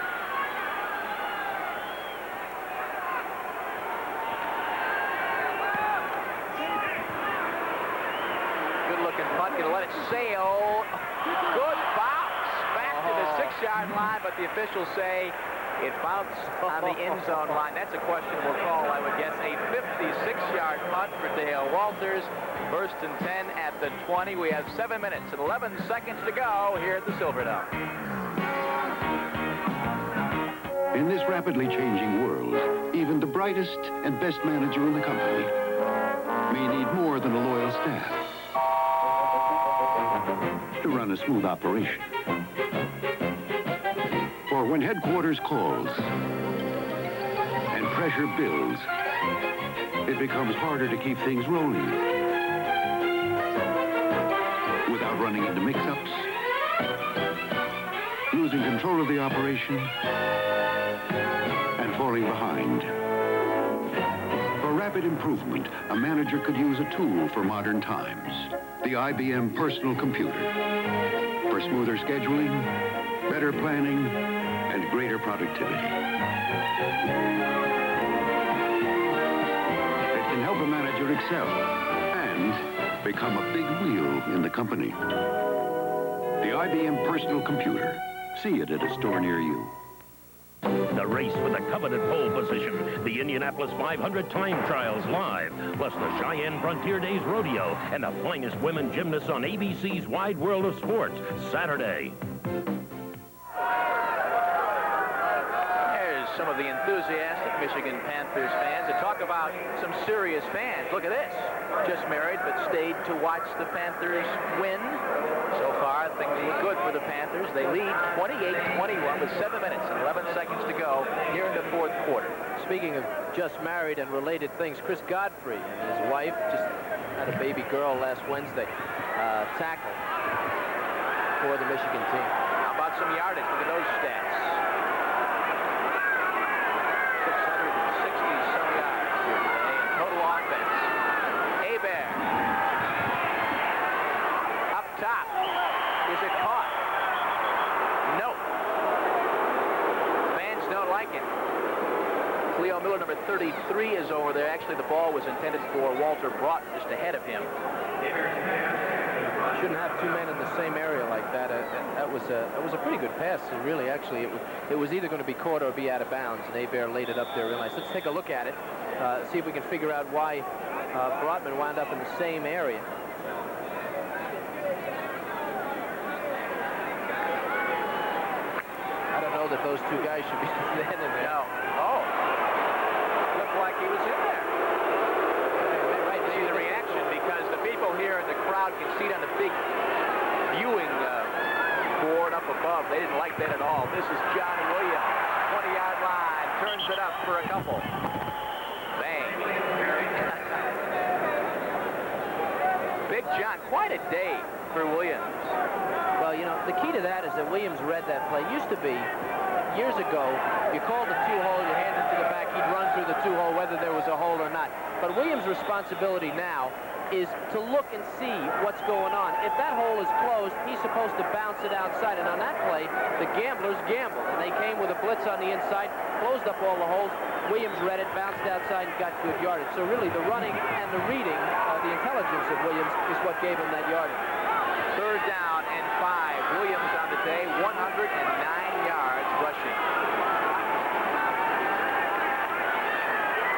Good-looking punt. Gonna let it sail. Good bounce back to the 6-yard line, but the officials say it bounced on the end zone line. That's a questionable call, I would guess. A 56-yard punt for Dale Walters. 1st and 10 at the 20. We have 7 minutes and 11 seconds to go here at the Silverdome. In this rapidly changing world, even the brightest and best manager in the company may need more than a loyal staff to run a smooth operation. For when headquarters calls and pressure builds, it becomes harder to keep things rolling without running into mix-ups, losing control of the operation, and falling behind. For rapid improvement, a manager could use a tool for modern times, the IBM personal computer, for smoother scheduling, better planning, and greater productivity. It can help a manager excel and become a big wheel in the company. The IBM personal computer. See it at a store near you. The race for the coveted pole position, the Indianapolis 500 time trials live, plus the Cheyenne Frontier Days Rodeo, and the finest women gymnasts on ABC's Wide World of Sports, Saturday. There's some of the enthusiastic Michigan Panthers fans that talk about some serious fans. Look at this. Just married, but stayed to watch the Panthers win. So far, things look good for the Panthers. They lead 28-21 with 7 minutes and 11 seconds to go here in the 4th quarter. Speaking of just married and related things, Chris Godfrey and his wife just had a baby girl last Wednesday. Tackle for the Michigan team. How about some yardage? Look at those stats. 660-some yards here today in total offense. Hebert. Up top. Is it caught? No. Fans don't like it. Cleo Miller, number 33, is over there. Actually, the ball was intended for Walter Broughton, just ahead of him. Shouldn't have two men in the same area like that. That was a pretty good pass. Really, actually, it was either going to be caught or be out of bounds, and Hebert laid it up there real nice. Let's take a look at it, see if we can figure out why Broughton wound up in the same area. if those two guys should be standing there. No. Oh. Looked like he was in there. Right, See the reaction because the people here in the crowd can see it on the big viewing board up above. They didn't like that at all. This is John Williams, 20-yard line, turns it up for a couple. Bang. Big John, quite a day for Williams. Well, you know, the key to that is that Williams read that play. Used to be, years ago, you called the two-hole, you hand it to the back, he'd run through the two-hole whether there was a hole or not. But Williams' responsibility now is to look and see what's going on. If that hole is closed, he's supposed to bounce it outside. And on that play, the gamblers gambled. And they came with a blitz on the inside, closed up all the holes. Williams read it, bounced outside, and got good yardage. So really, the running and the reading, the intelligence of Williams is what gave him that yardage. Third down and 5. Williams on the day, 109 yards rushing.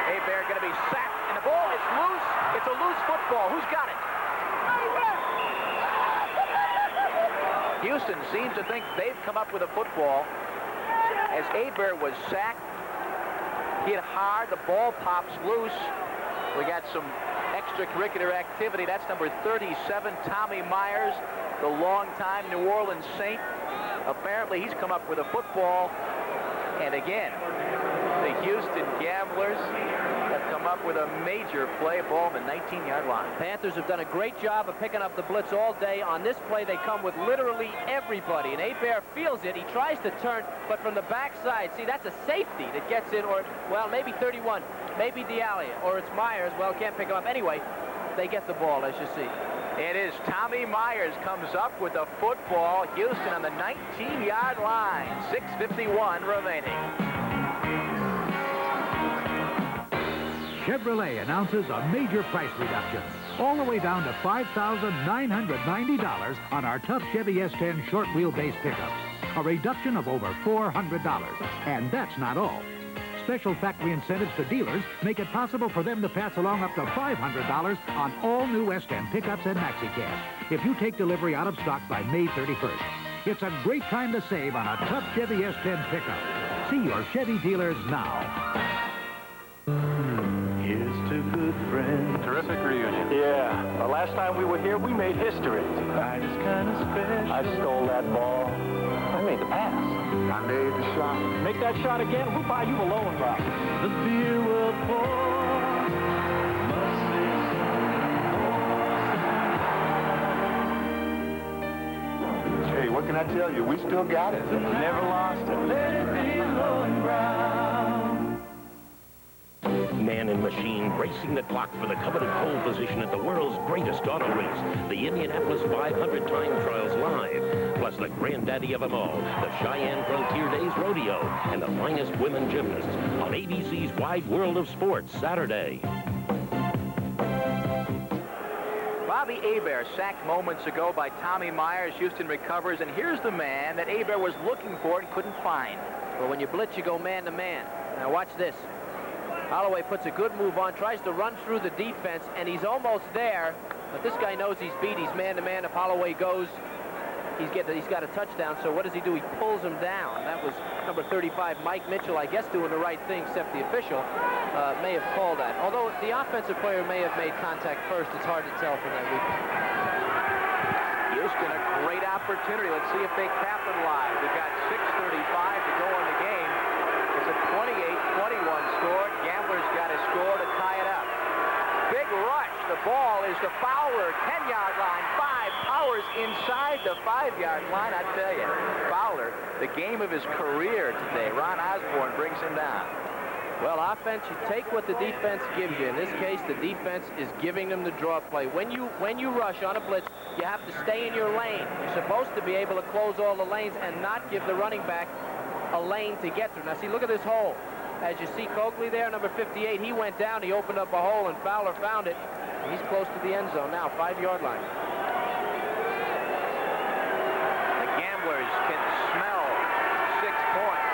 Hebert going to be sacked, and the ball is loose. It's a loose football. Who's got it? Houston seems to think they've come up with a football. As Hebert was sacked, hit hard, the ball pops loose. We got some extracurricular activity. That's number 37, Tommy Myers, the longtime New Orleans Saint. Apparently, he's come up with a football. And again, the Houston Gamblers have come up with a major play, ball on the 19-yard line. Panthers have done a great job of picking up the blitz all day. On this play, they come with literally everybody. And Hebert feels it. He tries to turn, but from the backside, see, that's a safety that gets in, or, well, maybe 31, maybe Dialia, or it's Myers. Well, can't pick him up. Anyway, they get the ball, as you see. It is Tommy Myers comes up with the football. Houston on the 19-yard line. 6:51 remaining. Chevrolet announces a major price reduction, all the way down to $5,990 on our tough Chevy S10 short wheelbase pickups. A reduction of over $400. And that's not all. Special factory incentives to dealers make it possible for them to pass along up to $500 on all new S10 pickups and MaxiCash if you take delivery out of stock by May 31st. It's a great time to save on a tough Chevy S10 pickup. See your Chevy dealers now. Here's to good friends. Terrific reunion. Yeah. The last time we were here, we made history. Tonight is kind of special. I stole that ball. I made the pass. I made the shot. Make that shot again, we'll buy you a loan box. The beer will pour. Hey, what can I tell you? We still got it. Never lost it. Let it be low and brown. Man and machine racing the clock for the coveted pole position at the world's greatest auto race, the Indianapolis 500 Time Trials Live, plus the granddaddy of them all, the Cheyenne Frontier Days Rodeo, and the finest women gymnasts on ABC's Wide World of Sports Saturday. Bobby Hebert sacked moments ago by Tommy Myers. Houston recovers, and here's the man that Hebert was looking for and couldn't find. Well, when you blitz, you go man to man. Now watch this. Holloway puts a good move on, tries to run through the defense, and he's almost there. But this guy knows he's beat. He's man-to-man. If Holloway goes, he's got a touchdown. So what does he do? He pulls him down. That was number 35, Mike Mitchell, I guess, doing the right thing, except the official may have called that. Although the offensive player may have made contact first. It's hard to tell from that replay. Houston, a great opportunity. Let's see if they capitalize. We've got 6:35 to go in the game. It's a 28-21 score. Gamblers got a score to tie it up. Big rush. The ball is to Fowler, 10-yard line. 5 Powers inside the 5-yard line. I tell you, Fowler, the game of his career today. Ron Osborne brings him down. Well, offense, you take what the defense gives you. In this case, the defense is giving them the draw play. When you rush on a blitz, you have to stay in your lane. You're supposed to be able to close all the lanes and not give the running back a lane to get through. Now, see, look at this hole. As you see Coakley there, number 58, he went down, he opened up a hole, and Fowler found it. He's close to the end zone now, 5-yard line. The Gamblers can smell 6 points.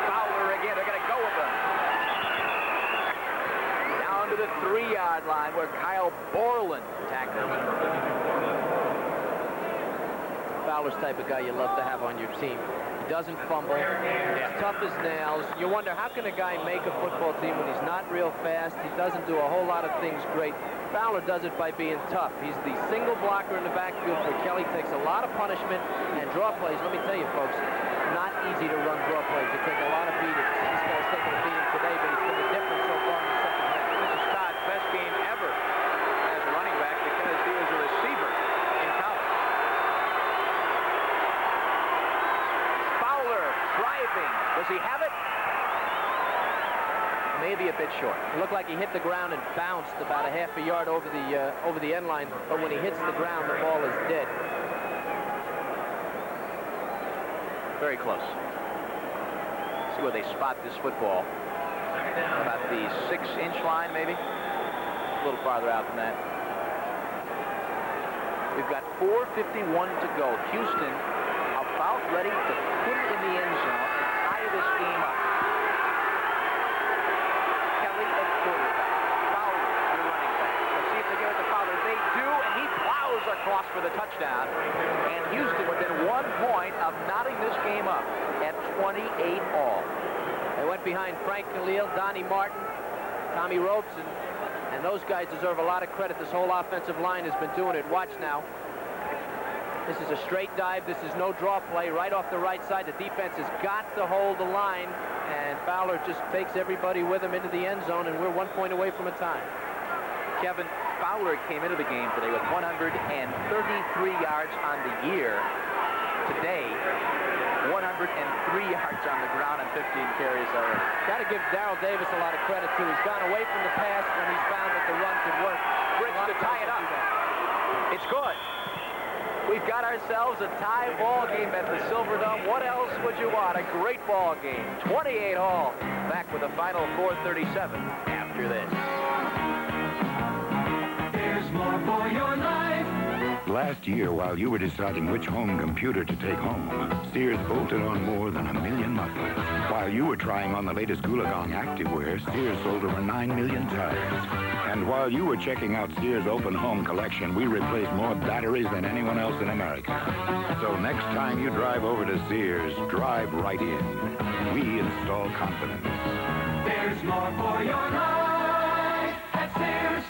Fowler again, they're going to go with them. Down to the 3-yard line where Kyle Borland tackles him. Fowler's the type of guy you love to have on your team. He doesn't fumble. He's tough as nails. You wonder, how can a guy make a football team when he's not real fast? He doesn't do a whole lot of things great. Fowler does it by being tough. He's the single blocker in the backfield for Kelly. Takes a lot of punishment and draw plays. Let me tell you, folks, not easy to run draw plays. It takes a lot of beatings. This guy's taking a beating today, but he's been a difference so far in the second half. This is Todd's best game ever as a running back because he was a receiver in college. Fowler driving. Does he have it? Maybe a bit short. It looked like he hit the ground and bounced about a half a yard over the end line, but when he hits the ground, the ball is dead. Very close. See where they spot this football. About the 6-inch line, maybe. A little farther out than that. We've got 4:51 to go. Houston about ready to put it in the end zone and tie this game up. Kelly at quarterback. Fowler, the running back. Let's see if they give it to Fowler. They do, and he plows across for the touchdown. And Houston within 1 point of knotting this game up at 28 all. They went behind Frank Khalil, Donnie Martin, Tommy Ropes, and those guys deserve a lot of credit. This whole offensive line has been doing it. Watch now. This is a straight dive. This is no draw play right off the right side. The defense has got to hold the line, and Fowler just takes everybody with him into the end zone, and we're 1 point away from a tie. Kevin, Fowler came into the game today with 133 yards on the year. Today, 103 yards on the ground and 15 carries already. Got to give Darrell Davis a lot of credit, too. He's gone away from the pass when he's found that the run could work. Briggs to tie it up. It's good. We've got ourselves a tie ball game at the Silverdome. What else would you want? A great ball game. 28 all. Back with a final 4:37 after this. There's more for your life. Last year, while you were deciding which home computer to take home, Sears bolted on more than 1 million mufflers. While you were trying on the latest Gulagong activewear, Sears sold over 9 million tires. And while you were checking out Sears' open home collection, we replaced more batteries than anyone else in America. So next time you drive over to Sears, drive right in. We install confidence. There's more for your life at Sears.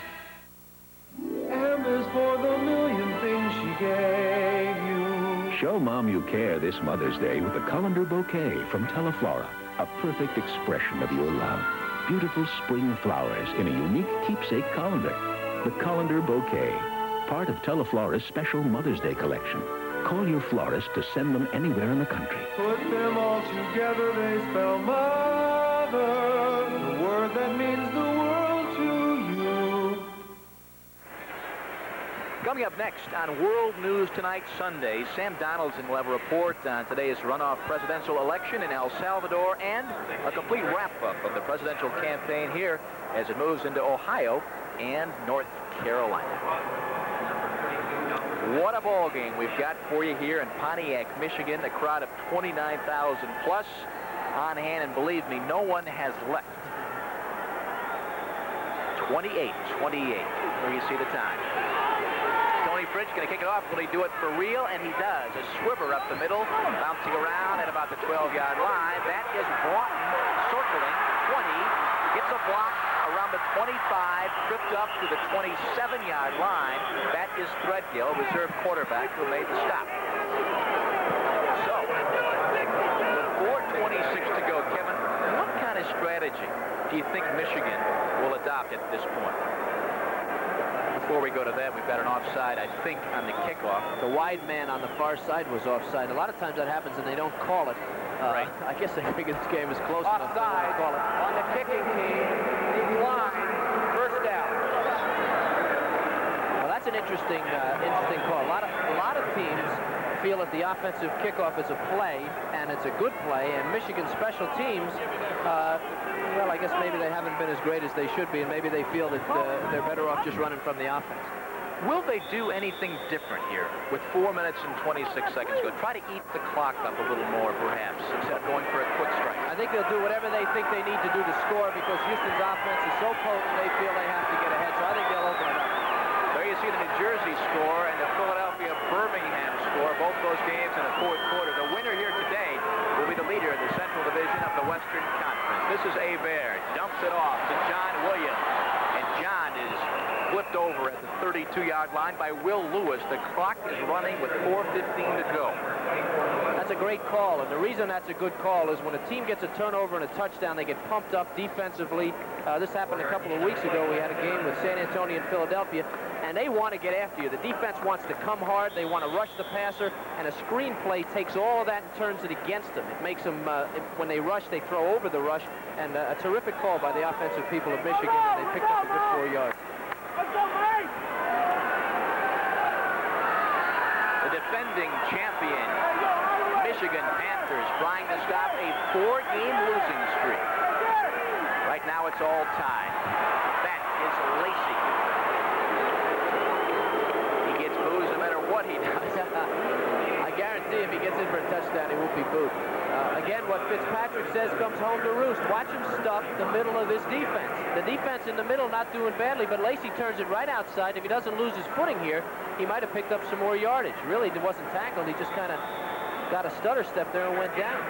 And there's for the million things she gave you. Show Mom you care this Mother's Day with the Colander Bouquet from Teleflora, a perfect expression of your love. Beautiful spring flowers in a unique keepsake colander. The Colander Bouquet, part of Teleflora's special Mother's Day collection. Call your florist to send them anywhere in the country. Put them all together, they spell mother, the word that means the world to you. Coming up next on World News Tonight Sunday, Sam Donaldson will have a report on today's runoff presidential election in El Salvador and a complete wrap-up of the presidential campaign here as it moves into Ohio and North Carolina. What a ball game we've got for you here in Pontiac, Michigan. A crowd of 29,000 plus on hand, and believe me, no one has left. 28-28, where you see the time. Tony Fritsch going to kick it off. Will he do it for real? And he does. A swimmer up the middle, bouncing around at about the 12-yard line. That is Broughton circling 20, gets a block around the 25, tripped up to the 27-yard line. That is Threadgill, reserve quarterback, who made the stop. So, with 4:26 to go, Kevin, what kind of strategy do you think Michigan will adopt at this point? Before we go to that, we've got an offside, I think, on the kickoff. The wide man on the far side was offside. A lot of times that happens and they don't call it. Right. I guess they figure this game is close enough to call it. On the kicking team, line, first down. Well, that's an interesting call. A lot of teams feel that the offensive kickoff is a play, and it's a good play, and Michigan special teams, well, I guess maybe they haven't been as great as they should be, and maybe they feel that they're better off just running from the offense. Will they do anything different here with 4 minutes and 26 seconds to go? Try to eat the clock up a little more, perhaps, instead of going for a quick strike. I think they'll do whatever they think they need to do to score because Houston's offense is so potent they feel they have to get ahead, so I think they'll open it up. There you see the New Jersey score and the Philadelphia-Birmingham score. both those games in the fourth quarter. The winner here today will be the leader in the Central Division of the Western Conference. This is Hebert. Dumps it off to John Williams. And John is flipped over at the 32-yard line by Will Lewis. The clock is running with 4:15 to go. That's a great call, and the reason that's a good call is when a team gets a turnover and a touchdown, they get pumped up defensively. This happened a couple of weeks ago. We had a game with San Antonio and Philadelphia, and they want to get after you. The defense wants to come hard. They want to rush the passer, and a screen play takes all of that and turns it against them. It makes them, when they rush, they throw over the rush, and a terrific call by the offensive people of Michigan, and they picked up a good 4 yards. The defending champion, Michigan Panthers, trying to stop a 4-game losing streak. Right now it's all tied. That is Lacey. He gets booed no matter what he does. I guarantee if he gets in for a touchdown, he won't be booed. Again, what Fitzpatrick says comes home to roost. Watch him stuff the middle of this defense. The defense in the middle not doing badly, but Lacey turns it right outside. If he doesn't lose his footing here, he might have picked up some more yardage. Really, he wasn't tackled. He just kind of got a stutter step there and went down.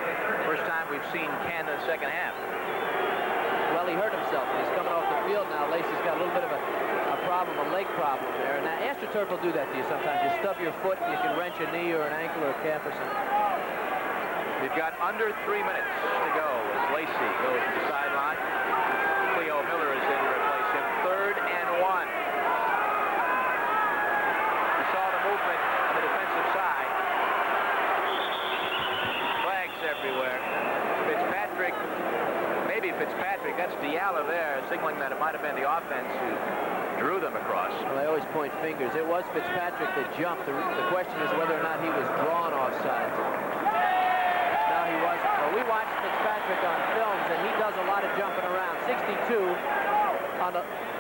First time we've seen Ken in the second half. Well, he hurt himself, and he's coming off the field now. Lacey's got a little bit of a problem, a leg problem there. Now, AstroTurf will do that to you sometimes. You stub your foot, and you can wrench a knee or an ankle or a calf or something. We've got under 3 minutes to go as Lacey goes to the sideline. Cleo Miller is in to replace him. 3rd and 1. We saw the movement on the defensive side. Flags everywhere. Fitzpatrick, maybe Fitzpatrick, that's Diallo there, signaling that it might have been the offense who drew them across. Well, they always point fingers. It was Fitzpatrick that jumped. The question is whether or not he was drawn offside. No, he wasn't. Well, we watched Fitzpatrick on films, and he does a lot of jumping around. 62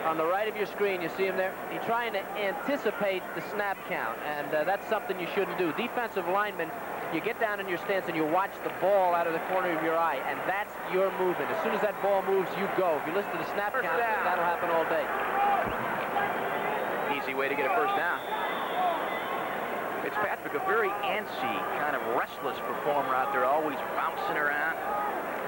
on the right of your screen. You see him there? He's trying to anticipate the snap count, and that's something you shouldn't do. Defensive linemen, you get down in your stance and you watch the ball out of the corner of your eye, and that's your movement. As soon as that ball moves, you go. If you listen to the snap count, that'll happen all day. Easy way to get a first down. Fitzpatrick, a very antsy, kind of restless performer out there, always bouncing around,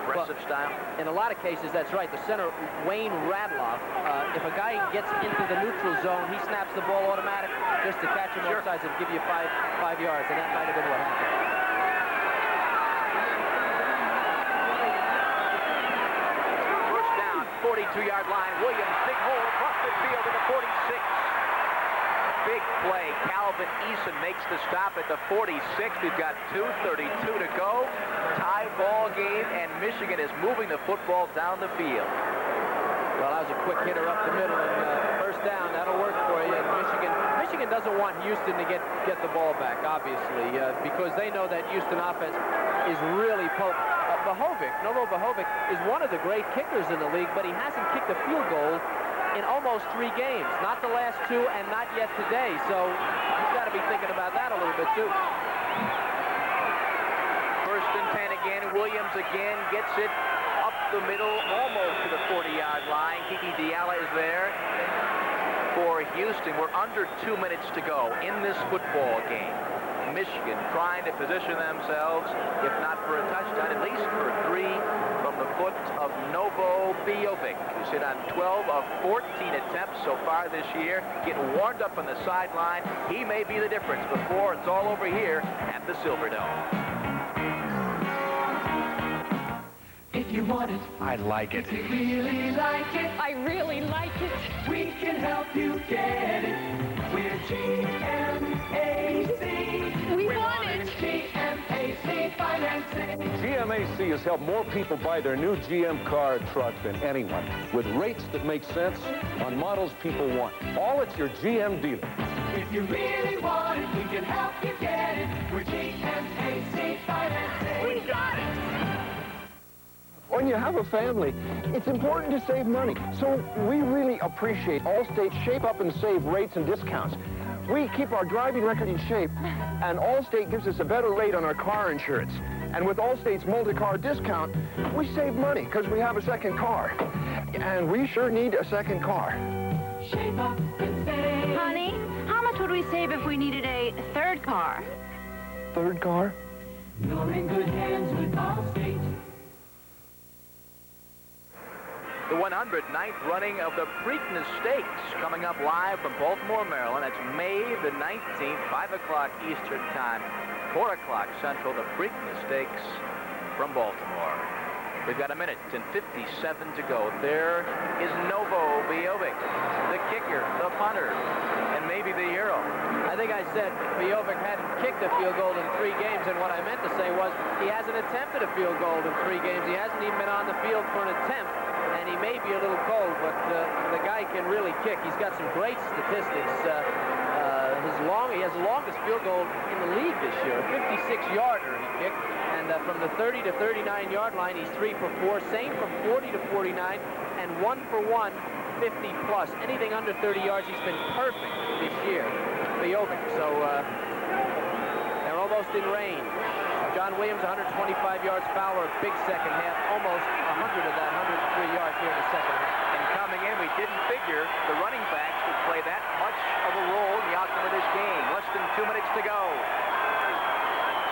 aggressive style. In a lot of cases, that's right. The center, Wayne Radloff, if a guy gets into the neutral zone, he snaps the ball automatic just to catch him offsides and give you five yards, and that might have been what happened. First down, 42-yard line. Williams, big hole across the field to the 46. Big play. Calvin Eason makes the stop at the 46. We've got 2:32 to go. Tie ball game, and Michigan is moving the football down the field. Well, that was a quick hitter up the middle, and first down. That'll work for you. And Michigan doesn't want Houston to get the ball back, obviously, because they know that Houston offense is really potent. Novo Bahovic is one of the great kickers in the league, but he hasn't kicked a field goal in almost 3 games. Not the last 2 and not yet today. So he's got to be thinking about that a little bit, too. First and 10 again. Williams again gets it up the middle, almost to the 40-yard line. Kiki Diallo is there for Houston. We're under 2 minutes to go in this football game. Michigan trying to position themselves, if not for a touchdown, at least for 3 from the foot of Novo Bahovic, who's hit on 12 of 14 attempts so far this year, getting warmed up on the sideline. He may be the difference before it's all over here at the Silverdome. If you want it, I like it. If you really like it, I really like it. We can help you get it. We're GMAC. We want it. GMAC Financing. GMAC has helped more people buy their new GM car or truck than anyone, with rates that make sense on models people want. All at your GM dealer. If you really want it, we can help you get it. We're GMAC Financing. We got it. When you have a family, it's important to save money. So we really appreciate Allstate's Shape Up and Save rates and discounts. We keep our driving record in shape, and Allstate gives us a better rate on our car insurance. And with Allstate's multi-car discount, we save money because we have a second car. And we sure need a second car. Shape up and save. Honey, how much would we save if we needed a 3rd car? third car? You're in good hands with Allstate. The 109th running of the Preakness Stakes coming up live from Baltimore, Maryland. That's May the 19th, 5 o'clock Eastern Time, 4 o'clock Central, the Preakness Stakes from Baltimore. We've got a minute and 57 to go. There is Novo Biovic, the kicker, the punter, and maybe the hero. I think I said Biovic hadn't kicked a field goal in 3 games, and what I meant to say was he hasn't attempted a field goal in 3 games. He hasn't even been on the field for an attempt, and he may be a little cold, but the guy can really kick. He's got some great statistics. He has the longest field goal in the league this year, a 56-yarder he kicked. And from the 30 to 39-yard line, he's 3 for 4. Same from 40 to 49, and 1 for 1, 50 plus. Anything under 30 yards, he's been perfect this year. Biovic. So they're almost in range. John Williams, 125 yards. Fowler, a big second half. Almost 100 of that, 103 yards here in the second half. And coming in, we didn't figure the running backs would play that much of a role in the outcome of this game. Less than 2 minutes to go.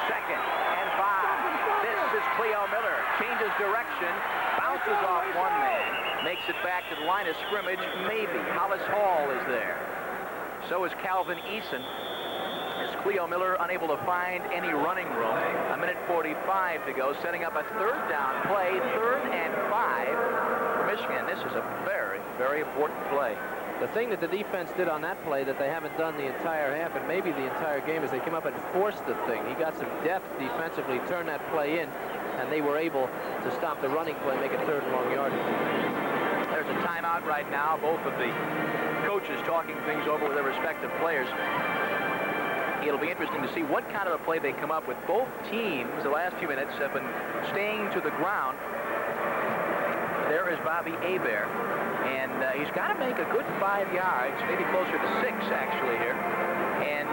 2nd and 5. This is Cleo Miller. Changes direction. Bounces off one man. Makes it back to the line of scrimmage. Maybe. Hollis Hall is there. So is Calvin Eason. Is Cleo Miller unable to find any running room. A minute 45 to go. Setting up a 3rd down play. 3rd and 5 for Michigan. This is a very, very important play. The thing that the defense did on that play that they haven't done the entire half and maybe the entire game is they came up and forced the thing. He got some depth defensively, turned that play in, and they were able to stop the running play, make it 3rd and long yardage. There's a timeout right now. Both of the coaches talking things over with their respective players. It'll be interesting to see what kind of a play they come up with. Both teams, the last few minutes, have been staying to the ground. There is Bobby Hebert. And he's got to make a good 5 yards, maybe closer to 6, actually, here. And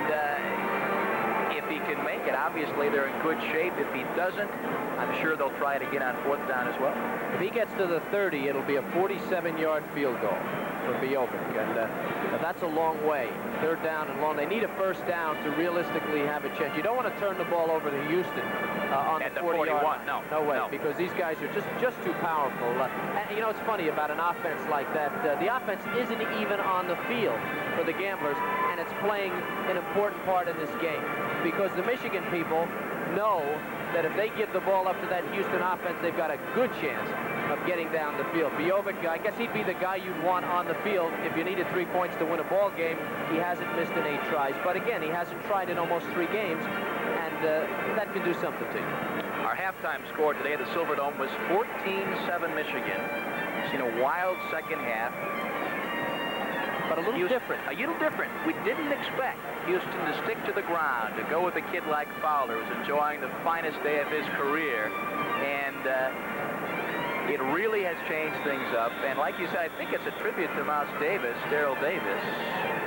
if he can make it, obviously they're in good shape. If he doesn't, I'm sure they'll try it again on 4th down as well. If he gets to the 30, it'll be a 47-yard field goal for Biovic. And that's a long way. 3rd down and long. They need a 1st down to realistically have a chance. You don't want to turn the ball over to Houston on at the 41. No way, because these guys are just too powerful. And you know, it's funny about an offense like that. The offense isn't even on the field for the Gamblers, and it's playing an important part in this game because the Michigan people know that if they give the ball up to that Houston offense, they've got a good chance of getting down the field. Biovic, I guess he'd be the guy you'd want on the field if you needed 3 points to win a ball game. He hasn't missed in 8 tries, but again, he hasn't tried in almost 3 games, and that can do something to you. Our halftime score today at the Silverdome was 14-7 Michigan. Seen a wild second half. But a little different. A little different. We didn't expect Houston to stick to the ground, to go with a kid like Fowler, who's enjoying the finest day of his career. And it really has changed things up. And like you said, I think it's a tribute to Mouse Davis, Darrell Davis,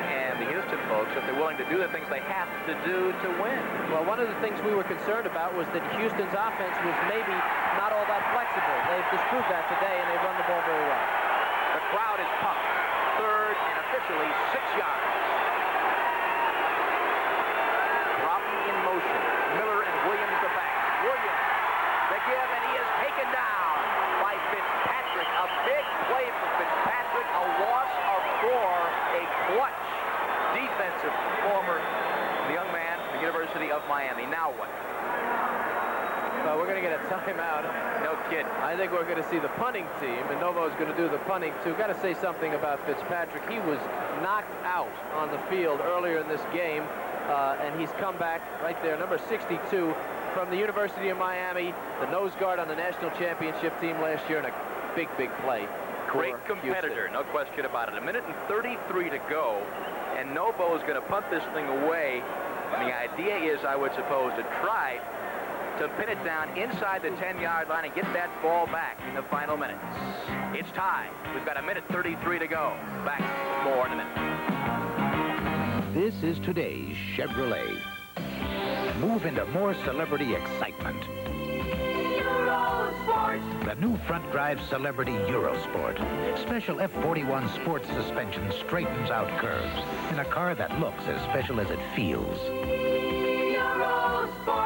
and the Houston folks, that they're willing to do the things they have to do to win. Well, one of the things we were concerned about was that Houston's offense was maybe not all that flexible. They've disproved that today, and they've run the ball very well. The crowd is pumped. 3rd and officially 6 yards. Broughton in motion. Miller and Williams the back. Williams the give, and he is taken down by Fitzpatrick. A big play for Fitzpatrick. A loss of 4. A clutch defensive former young man from the University of Miami. Now what? Well, we're going to get a timeout. No kid. I think we're going to see the punting team, and Novo's going to do the punting too. Got to say something about Fitzpatrick. He was knocked out on the field earlier in this game, and he's come back right there, number 62 from the University of Miami, the nose guard on the national championship team last year, and a big, big play. Great competitor, no question about it. A minute and 33 to go, and Novo is going to punt this thing away. And the idea is, I would suppose, to try to pin it down inside the 10-yard line and get that ball back in the final minutes. It's tied. We've got a minute 33 to go. Back more in a minute. This is today's Chevrolet. Move into more celebrity excitement. Eurosport. The new front-drive Celebrity Eurosport. Special F41 sports suspension straightens out curves in a car that looks as special as it feels. Eurosport.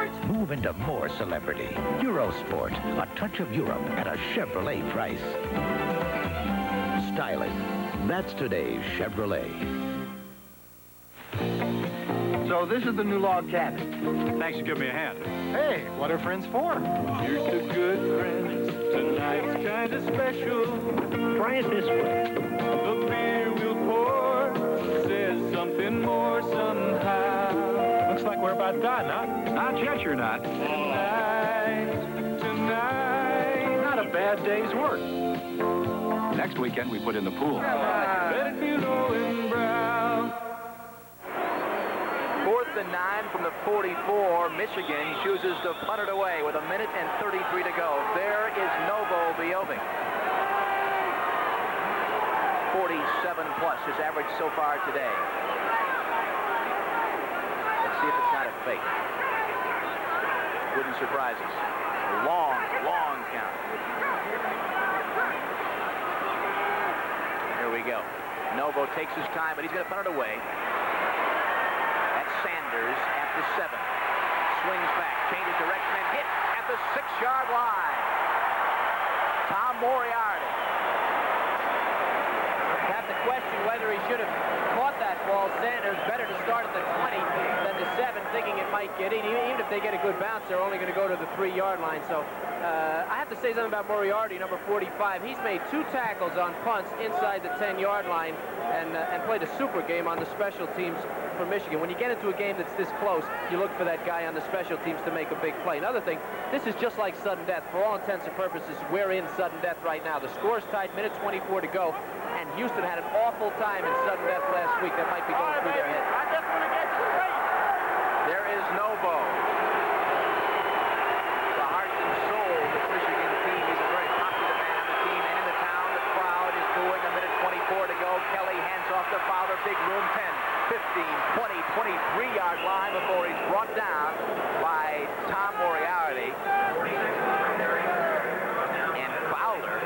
move into more celebrity. Eurosport, a touch of Europe at a Chevrolet price. Stylish. That's today's Chevrolet. So this is the new log cabin. Thanks for giving me a hand. Hey, what are friends for? Here's to good friends. Tonight's kind of special. Try it this way. The beer we'll pour says something more somehow. Looks like we're about done, huh? Not yet, you're not. Tonight. Not a bad day's work. Next weekend, we put in the pool. Let it be low and brown. 4th and 9 from the 44. Michigan chooses to punt it away with 1:33 to go. There is Novo Bioving. 47 plus his average so far today. Let's see if it's not a fake. Wouldn't surprise us. Long, long count. Here we go. Novo takes his time, but he's going to punt it away. That's Sanders at the 7. Swings back, changes direction, and hit at the 6-yard line. Tom Moriarty. You have to question whether he should have caught that ball. Sanders better to start at the 20 than the 7, thinking it might get in. Even if they get a good bounce, they're only going to go to the 3-yard line. So I have to say something about Moriarty, number 45. He's made 2 tackles on punts inside the 10-yard line and played a super game on the special teams for Michigan. When you get into a game that's this close, you look for that guy on the special teams to make a big play. Another thing, this is just like sudden death. For all intents and purposes, we're in sudden death right now. The score's tied, minute 24 to go, and Houston had an awful time in sudden death last week. That might be going through their head. I just want to get straight. There is Novo. The heart and soul of this Michigan team. He's a very popular man on the team and in the town. The crowd is booing. A minute 24 to go. Kelly hands off to Fowler. Big room, 10, 15, 20, 23-yard line before he's brought down by Tom Moriarty. And Fowler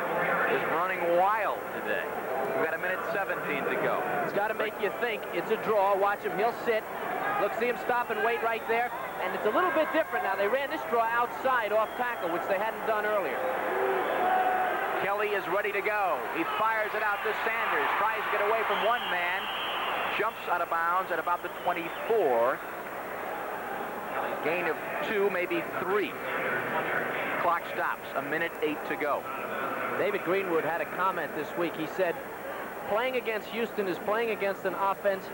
is running wild today. We've got a minute 17 to go. It's got to make you think. It's a draw. Watch him. He'll sit. Look, see him stop and wait right there. And it's a little bit different now. They ran this draw outside off tackle, which they hadn't done earlier. Kelly is ready to go. He fires it out to Sanders. Tries to get away from one man. Jumps out of bounds at about the 24. Gain of 2, maybe 3. Clock stops. A minute 8 to go. David Greenwood had a comment this week. He said, playing against Houston is playing against an offense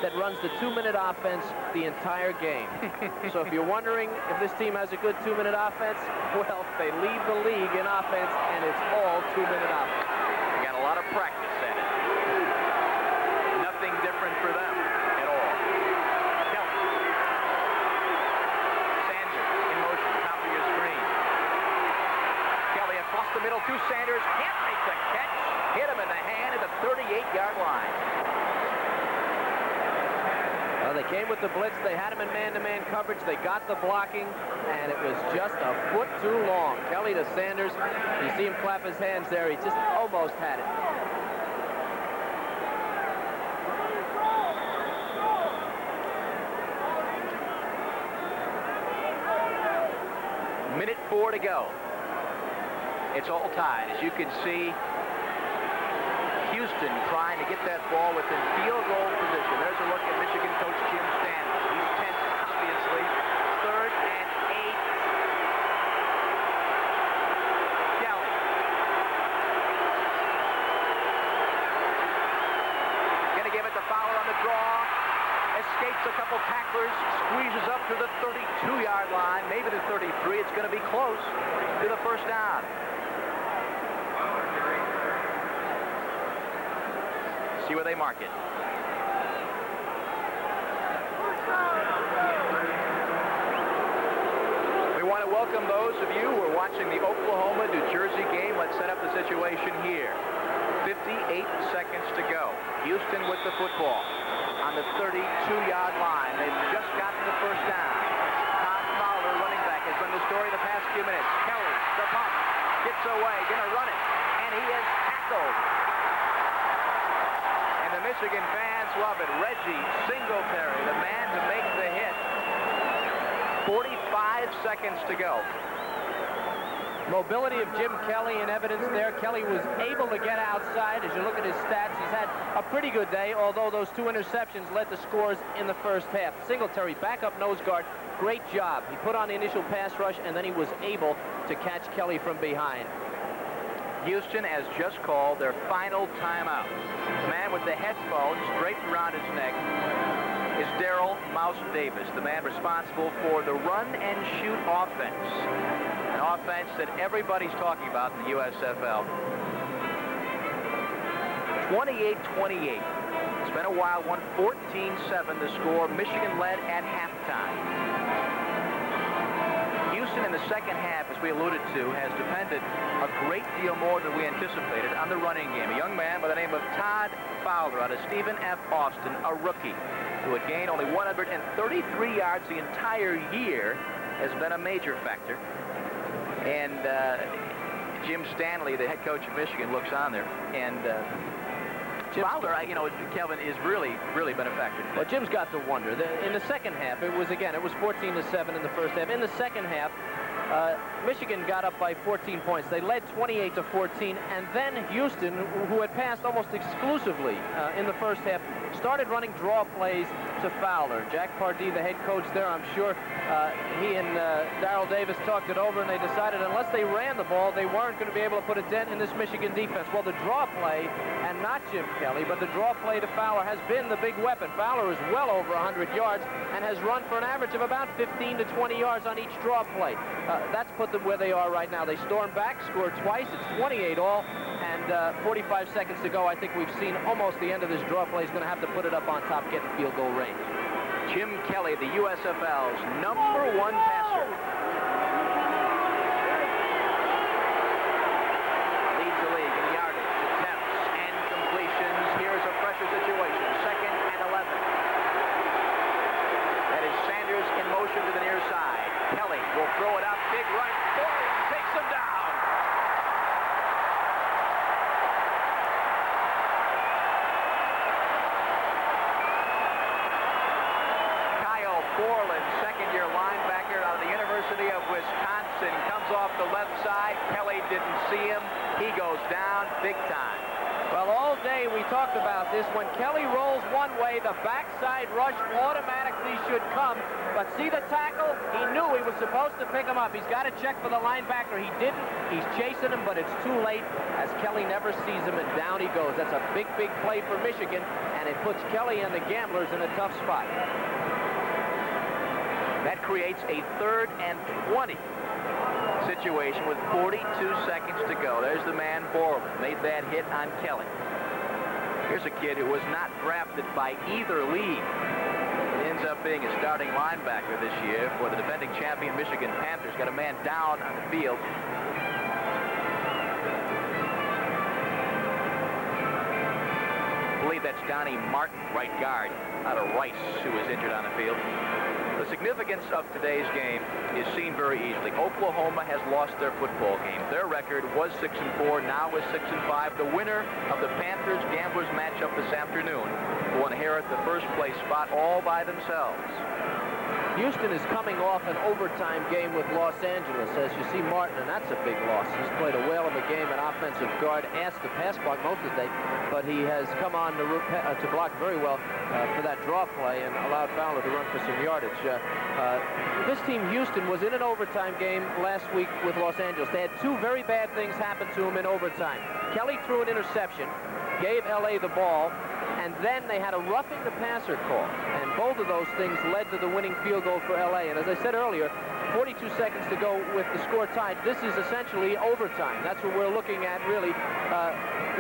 that runs the 2-minute offense the entire game. So if you're wondering if this team has a good 2-minute offense, well, they lead the league in offense, and it's all 2-minute offense. They got a lot of practice at it. Nothing different for them at all. Kelly. Sanders in motion, top of your screen. Kelly across the middle to Sanders. Can't make the catch. Hit him in the hand at the 38-yard line. Well, they came with the blitz. They had him in man-to-man coverage. They got the blocking, and it was just a foot too long. Kelly to Sanders. You see him clap his hands there. He just almost had it. Minute 4 to go. It's all tied. As you can see, Houston trying to get that ball within field goal position. There's a look at Michigan coach Jim Stanley. He's tense, obviously. 3rd and 8. Kelly. Gonna give it to Fowler on the draw. Escapes a couple tacklers. Squeezes up to the 32-yard line. Maybe the 33. It's going to be close to the first down. See where they mark it. We want to welcome those of you who are watching the Oklahoma-New Jersey game. Let's set up the situation here. 58 seconds to go. Houston with the football on the 32-yard line. They've just gotten the first down. Todd Fowler, running back, has been the story the past few minutes. Kelly, the punt, gets away, gonna run it, and he is tackled. And the Michigan fans love it. Reggie Singletary, the man to make the hit. 45 seconds to go. Mobility of Jim Kelly in evidence there. Kelly was able to get outside. As you look at his stats, he's had a pretty good day, although those 2 interceptions led to scores in the first half. Singletary, backup nose guard, great job. He put on the initial pass rush, and then he was able to catch Kelly from behind. Houston has just called their final timeout. The man with the headphones draped around his neck is Darrell Mouse Davis, the man responsible for the run-and-shoot offense. An offense that everybody's talking about in the USFL. 28-28. It's been a while, won 14-7 the score. Michigan led at halftime. Houston in the second half, as we alluded to, has depended a great deal more than we anticipated on the running game. A young man by the name of Todd Fowler out of Stephen F. Austin, a rookie, who had gained only 133 yards the entire year, has been a major factor. And Jim Stanley, the head coach of Michigan, looks on there. And Fowler, Kelvin, is really been a factor. Well, Jim's got to wonder. In the second half, it was 14-7 in the first half. In the second half, Michigan got up by 14 points. They led 28-14, and then Houston, who had passed almost exclusively in the first half, started running draw plays to Fowler. Jack Pardee, the head coach there, I'm sure he and Darrell Davis talked it over, and they decided unless they ran the ball, they weren't going to be able to put a dent in this Michigan defense. Well, the draw play, and not Jim Kelly, but the draw play to Fowler has been the big weapon. Fowler is well over 100 yards and has run for an average of about 15 to 20 yards on each draw play. That's put them where they are right now. They stormed back, scored twice. It's 28 all, and 45 seconds to go. I think we've seen almost the end of this draw play. He's going to have to put it up on top, get in field goal range. Jim Kelly, the USFL's #1 passer. Leads the league in yardage, attempts, and completions. Here's a pressure situation. 2nd and 11. That is Sanders in motion to the near side. Kelly will throw it up. Big run. Borland takes him down. Borland, second-year linebacker out of the University of Wisconsin, comes off the left side. Kelly didn't see him. He goes down big time. Well, all day we talked about this. When Kelly rolls one way, the backside rush automatically should come. But see the tackle? He knew he was supposed to pick him up. He's got to check for the linebacker. He didn't. He's chasing him, but it's too late as Kelly never sees him, and down he goes. That's a big, big play for Michigan, and it puts Kelly and the Gamblers in a tough spot. That creates a 3rd and 20 situation with 42 seconds to go. There's the man Borland, made that hit on Kelly. Here's a kid who was not drafted by either league. He ends up being a starting linebacker this year for the defending champion Michigan Panthers. Got a man down on the field. I believe that's Donnie Martin, right guard, out of Rice, who was injured on the field. The significance of today's game is seen very easily. Oklahoma has lost their football game. Their record was 6-4, now is 6-5. The winner of the Panthers-Gamblers matchup this afternoon will inherit the first place spot all by themselves. Houston is coming off an overtime game with Los Angeles, as you see Martin, and that's a big loss. He's played a whale of a game at offensive guard, asked to pass block most of the day, but he has come on to block very well for that draw play and allowed Fowler to run for some yardage. This team, Houston, was in an overtime game last week with Los Angeles. They had 2 very bad things happen to him in overtime. Kelly threw an interception, gave L.A. the ball, and then they had a roughing the passer call, and both of those things led to the winning field goal for L.A. And as I said earlier, 42 seconds to go with the score tied. This is essentially overtime. That's what we're looking at, really,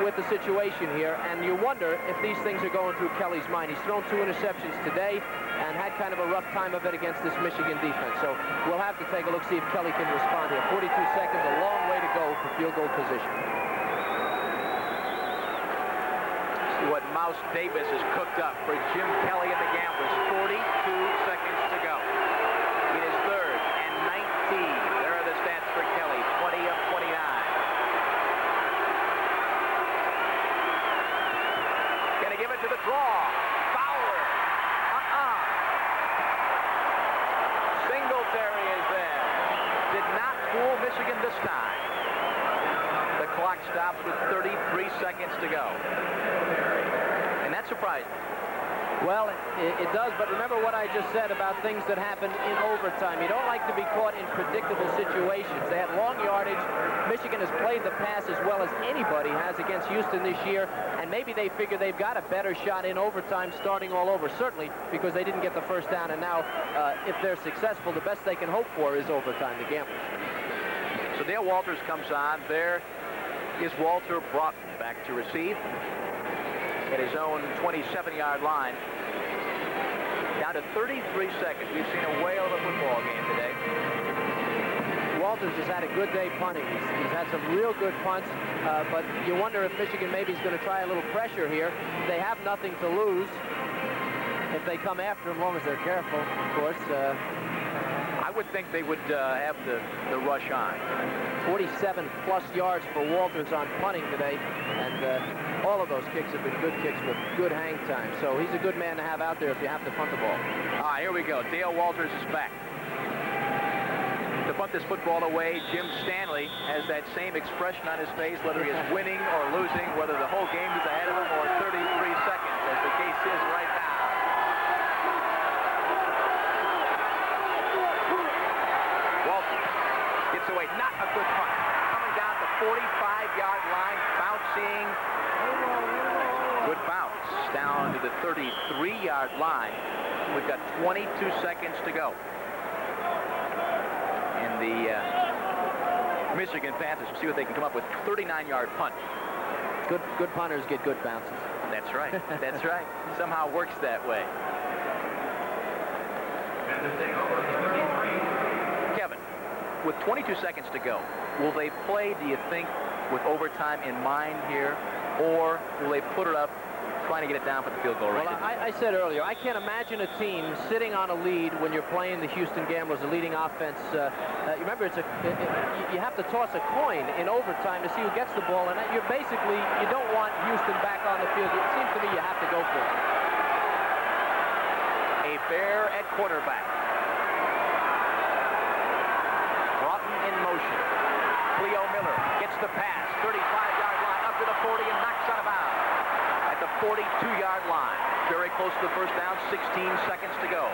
with the situation here. And you wonder if these things are going through Kelly's mind. He's thrown 2 interceptions today and had kind of a rough time of it against this Michigan defense. So we'll have to take a look, see if Kelly can respond here. 42 seconds, a long way to go for field goal position. What Mouse Davis has cooked up for Jim Kelly and the Gamblers. 42 seconds to go. It is 3rd and 19. There are the stats for Kelly. 20 of 29. Gonna give it to the draw. Fowler. Singletary. fool Michigan this time. The clock stops with 33 seconds to go. And that surprised me. Well, it does, but remember what I just said about things that happen in overtime. You don't like to be caught in predictable situations. They had long yardage. Michigan has played the pass as well as anybody has against Houston this year, and maybe they figure they've got a better shot in overtime starting all over, certainly because they didn't get the first down, and now if they're successful, the best they can hope for is overtime, the Gamblers. So Dale Walters comes on. There is Walter Broughton back to receive at his own 27-yard line. Down to 33 seconds. We've seen a whale of a football game today. Walters has had a good day punting. He's had some real good punts, but you wonder if Michigan maybe is going to try a little pressure here. They have nothing to lose if they come after him, as long as they're careful, of course. I would think they would have the rush on. 47-plus yards for Walters on punting today, and all of those kicks have been good kicks with good hang time. So he's a good man to have out there if you have to punt the ball. All right, here we go. Dale Walters is back. To punt this football away, Jim Stanley has that same expression on his face, whether he is winning or losing, whether the whole game is ahead of him or 33 seconds, as the case is right now. Walters gets away. Not a good punt. Coming down the 45-yard line, bouncing. Good bounce down to the 33-yard line. We've got 22 seconds to go. And the Michigan Panthers will see what they can come up with. 39-yard punt. Good punters get good bounces. That's right. That's right. Somehow works that way. Kevin, with 22 seconds to go, will they play, do you think, with overtime in mind here, or will they put it up trying to get it down for the field goal range? Well, I said earlier, I can't imagine a team sitting on a lead when you're playing the Houston Gamblers, a leading offense. Remember, you have to toss a coin in overtime to see who gets the ball, and you don't want Houston back on the field. It seems to me you have to go for it. A Bear at quarterback. Broughton in motion. Cleo Miller gets the pass, 35-yard line, up to the 40 and knocks out of bounds. At the 42-yard line. Very close to the first down, 16 seconds to go.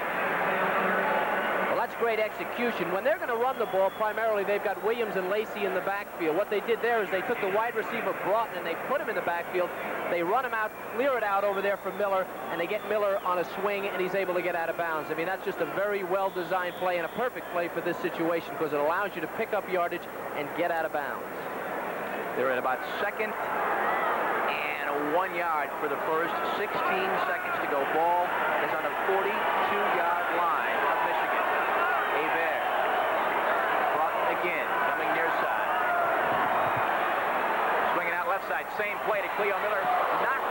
Well, that's great execution. When they're going to run the ball, primarily they've got Williams and Lacey in the backfield. What they did there is they took the wide receiver Broughton and they put him in the backfield. They run him out, clear it out over there for Miller, and they get Miller on a swing, and he's able to get out of bounds. I mean, that's just a very well-designed play and a perfect play for this situation because it allows you to pick up yardage and get out of bounds. They're at about second and 1 yard for the first. 16 seconds to go. Ball is on the 42-yard line of Michigan. Hebert. Broughton again, coming near side. Swinging out left side. Same play to Cleo Miller. Knocked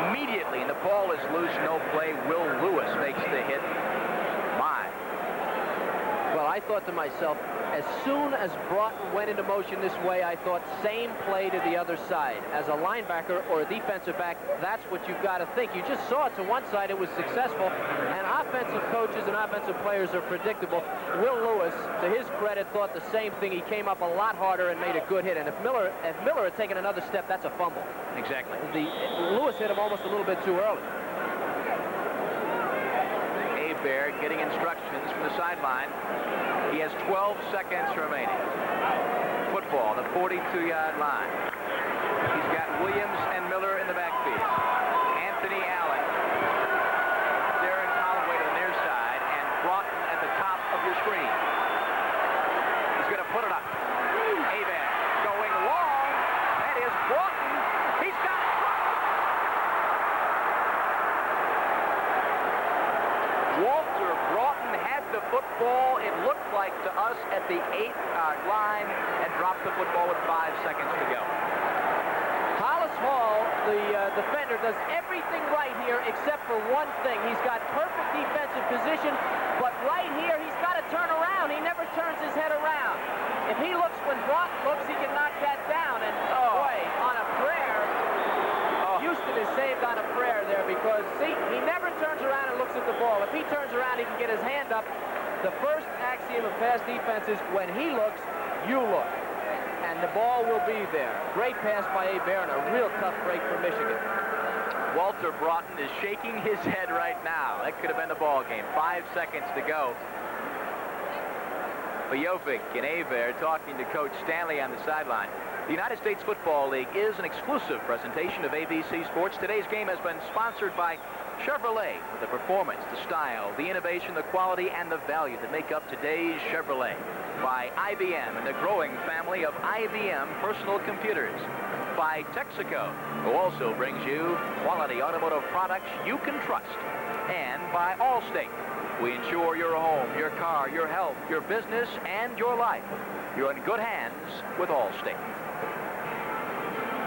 immediately, and the ball is loose. No play. Will Lewis makes the hit. My. Well, I thought to myself, as soon as Broughton went into motion this way, I thought same play to the other side. As a linebacker or a defensive back, that's what you've got to think. You just saw it to one side, it was successful, and offensive coaches and offensive players are predictable. Will Lewis, to his credit, thought the same thing. He came up a lot harder and made a good hit, and if Miller had taken another step, that's a fumble. Exactly. Lewis hit him almost a little bit too early. Hebert getting instructions from the sideline. He has 12 seconds remaining. Football, the 42-yard line. He's got Williams and Miller in the backfield. Anthony Allen, Darren Holloway to the near side, and Broughton at the top of your screen. He's going to put it up. Hebert going long. That is Broughton. He's got it. Walter Broughton had the football, it looked like to us, at the 8-yard line, and dropped the football with 5 seconds to go. Hollis Hall, the defender, does everything right here except for one thing. He's got perfect defensive position, but right here he's got to turn around. He never turns his head around. If he looks when Broughton looks, he can knock that down. And boy, on a prayer, Houston is saved on a prayer there because, see, he never turns around and looks at the ball. If he turns around, he can get his hand up. The first axiom of pass defenses, when he looks, you look. And the ball will be there. Great pass by Hebert and a real tough break for Michigan. Walter Broughton is shaking his head right now. That could have been the ball game. 5 seconds to go. Jovic and Hebert talking to Coach Stanley on the sideline. The United States Football League is an exclusive presentation of ABC Sports. Today's game has been sponsored by Chevrolet, with the performance, the style, the innovation, the quality, and the value that make up today's Chevrolet. By IBM and the growing family of IBM personal computers. By Texaco, who also brings you quality automotive products you can trust. And by Allstate. We insure your home, your car, your health, your business, and your life. You're in good hands with Allstate.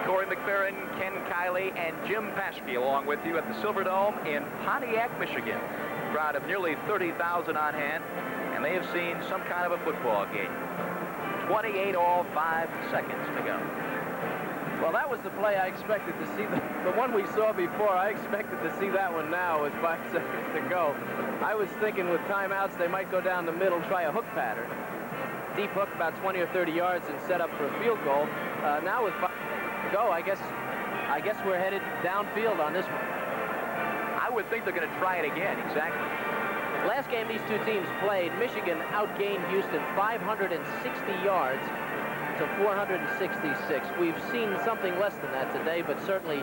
Corey McFerrin, Ken Kiley, and Jim Paschke along with you at the Silverdome in Pontiac, Michigan. A crowd of nearly 30,000 on hand, and they have seen some kind of a football game. 28 all, 5 seconds to go. Well, that was the play I expected to see. The one we saw before, I expected to see that one now with 5 seconds to go. I was thinking with timeouts, they might go down the middle, try a hook pattern. Deep hook about 20 or 30 yards and set up for a field goal. Now with 5 to go, I guess we're headed downfield on this one. I would think they're going to try it again, exactly. Last game these two teams played, Michigan outgained Houston 560 yards to 466. We've seen something less than that today, but certainly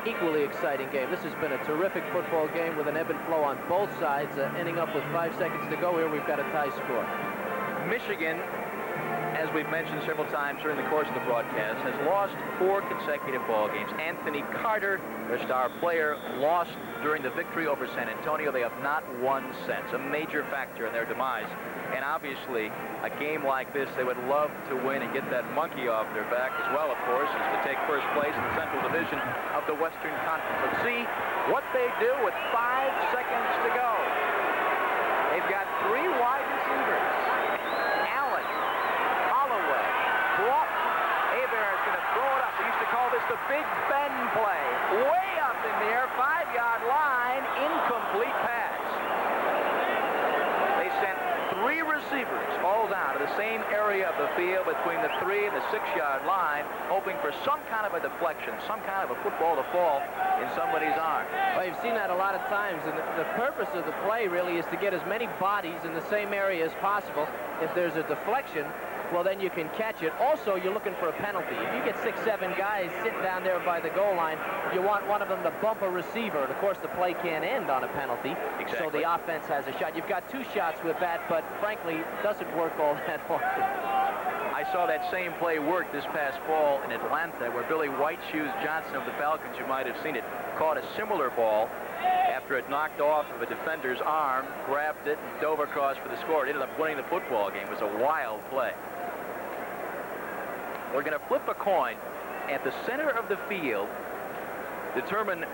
equally exciting game. This has been a terrific football game with an ebb and flow on both sides, ending up with 5 seconds to go here. We've got a tie score. Michigan, as we've mentioned several times during the course of the broadcast, has lost 4 consecutive ball games. Anthony Carter, their star player, lost during the victory over San Antonio. They have not won since, a major factor in their demise. And obviously, a game like this, they would love to win and get that monkey off their back as well, of course, is to take first place in the Central Division of the Western Conference. Let's see what they do with 5 seconds to go. They've got 3 wide receivers. Allen, Holloway, Broughton. Hebert is going to throw it up. We used to call this the Big Ben play. Way up in the air, 5-yard line, incomplete pass. They sent 3 receivers all down to the same area of the field between the 3 and the 6-yard line, hoping for some kind of a deflection, some kind of a football to fall in somebody's arm. Well, you've seen that a lot of times, and the purpose of the play really is to get as many bodies in the same area as possible. If there's a deflection, well, then you can catch it. Also, you're looking for a penalty. If you get 6, 7 guys sitting down there by the goal line, you want one of them to bump a receiver. And, of course, the play can't end on a penalty. Exactly. So the offense has a shot. You've got 2 shots with that, but, frankly, it doesn't work all that often. I saw that same play work this past fall in Atlanta, where Billy White Shoes Johnson of the Falcons, you might have seen it, caught a similar ball after it knocked off of a defender's arm, grabbed it, and dove across for the score. It ended up winning the football game. It was a wild play. We're going to flip a coin at the center of the field, determine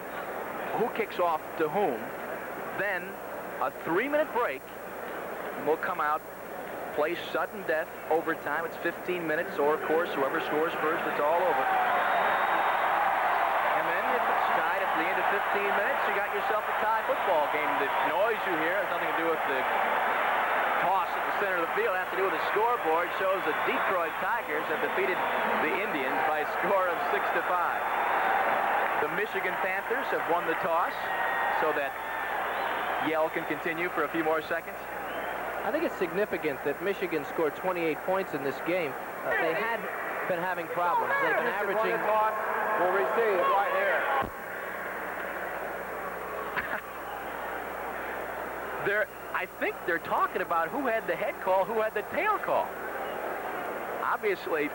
who kicks off to whom, then a 3-minute break, and we'll come out, play sudden death, overtime. It's 15 minutes, or, of course, whoever scores first, it's all over. And then if it's tied at the end of 15 minutes, you got yourself a tie football game. The noise you hear has nothing to do with the toss at the center of the field. It has to do with the scoreboard. Shows the Detroit Tigers have defeated the Indians by a score of 6-5. The Michigan Panthers have won the toss so that Yell can continue for a few more seconds. I think it's significant that Michigan scored 28 points in this game. They had been having problems. They've been averaging... We'll receive right here. I think they're talking about who had the head call, who had the tail call. Obviously,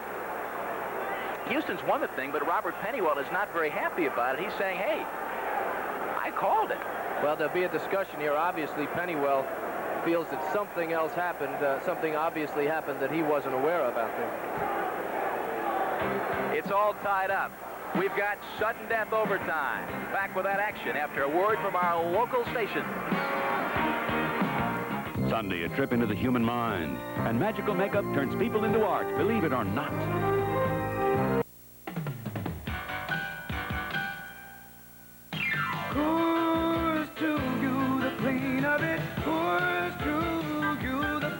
Houston's won the thing, but Robert Pennywell is not very happy about it. He's saying, hey, I called it. Well, there'll be a discussion here. Obviously, Pennywell feels that something else happened, something obviously happened that he wasn't aware of out there. It's all tied up. We've got sudden death overtime. Back with that action after a word from our local station. Sunday, a trip into the human mind. And magical makeup turns people into art, believe it or not. Who's to you the pain of it? Who's to you the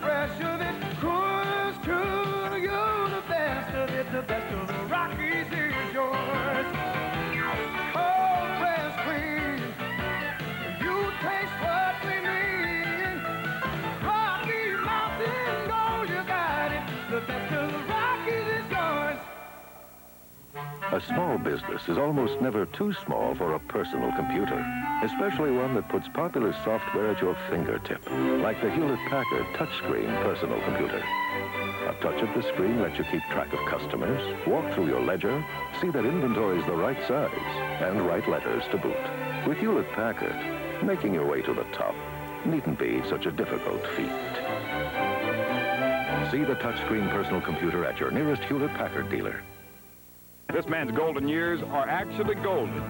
the best of the Rockies is yours. Cold press queen, you taste what we mean. Rocky Mountain Gold, you got it. The best of the Rockies is yours. A small business is almost never too small for a personal computer, especially one that puts popular software at your fingertip, like the Hewlett-Packard touchscreen personal computer. A touch of the screen lets you keep track of customers, walk through your ledger, see that inventory is the right size, and write letters to boot. With Hewlett-Packard, making your way to the top needn't be such a difficult feat. See the touchscreen personal computer at your nearest Hewlett-Packard dealer. This man's golden years are actually golden.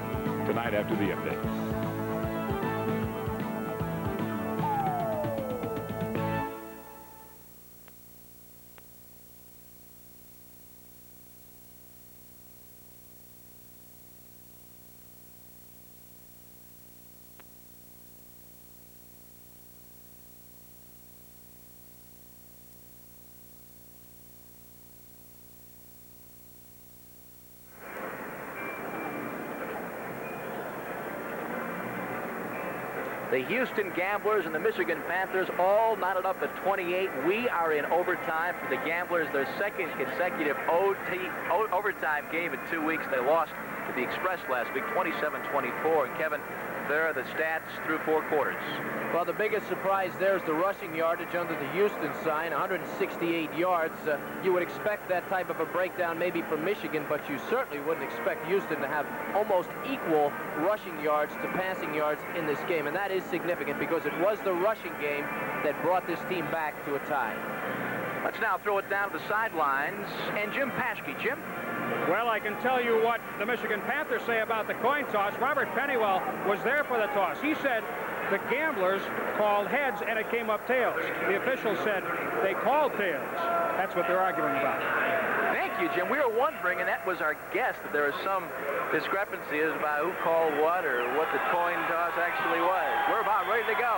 Tonight after the update. The Houston Gamblers and the Michigan Panthers all knotted up at 28. We are in overtime for the Gamblers, their second consecutive overtime game in 2 weeks. They lost to the Express last week, 27-24. And Kevin, there are the stats through 4 quarters. Well, the biggest surprise there is the rushing yardage under the Houston sign, 168 yards. You would expect that type of a breakdown maybe from Michigan, but you certainly wouldn't expect Houston to have almost equal rushing yards to passing yards in this game. And that is significant because it was the rushing game that brought this team back to a tie. Let's now throw it down to the sidelines. And Jim Paschke. Jim? Well, I can tell you what the Michigan Panthers say about the coin toss. Robert Pennywell was there for the toss. He said the Gamblers called heads and it came up tails. The officials said they called tails. That's what they're arguing about. Thank you, Jim. We were wondering, and that was our guess, that there was some discrepancy as about who called what or what the coin toss actually was. We're about ready to go.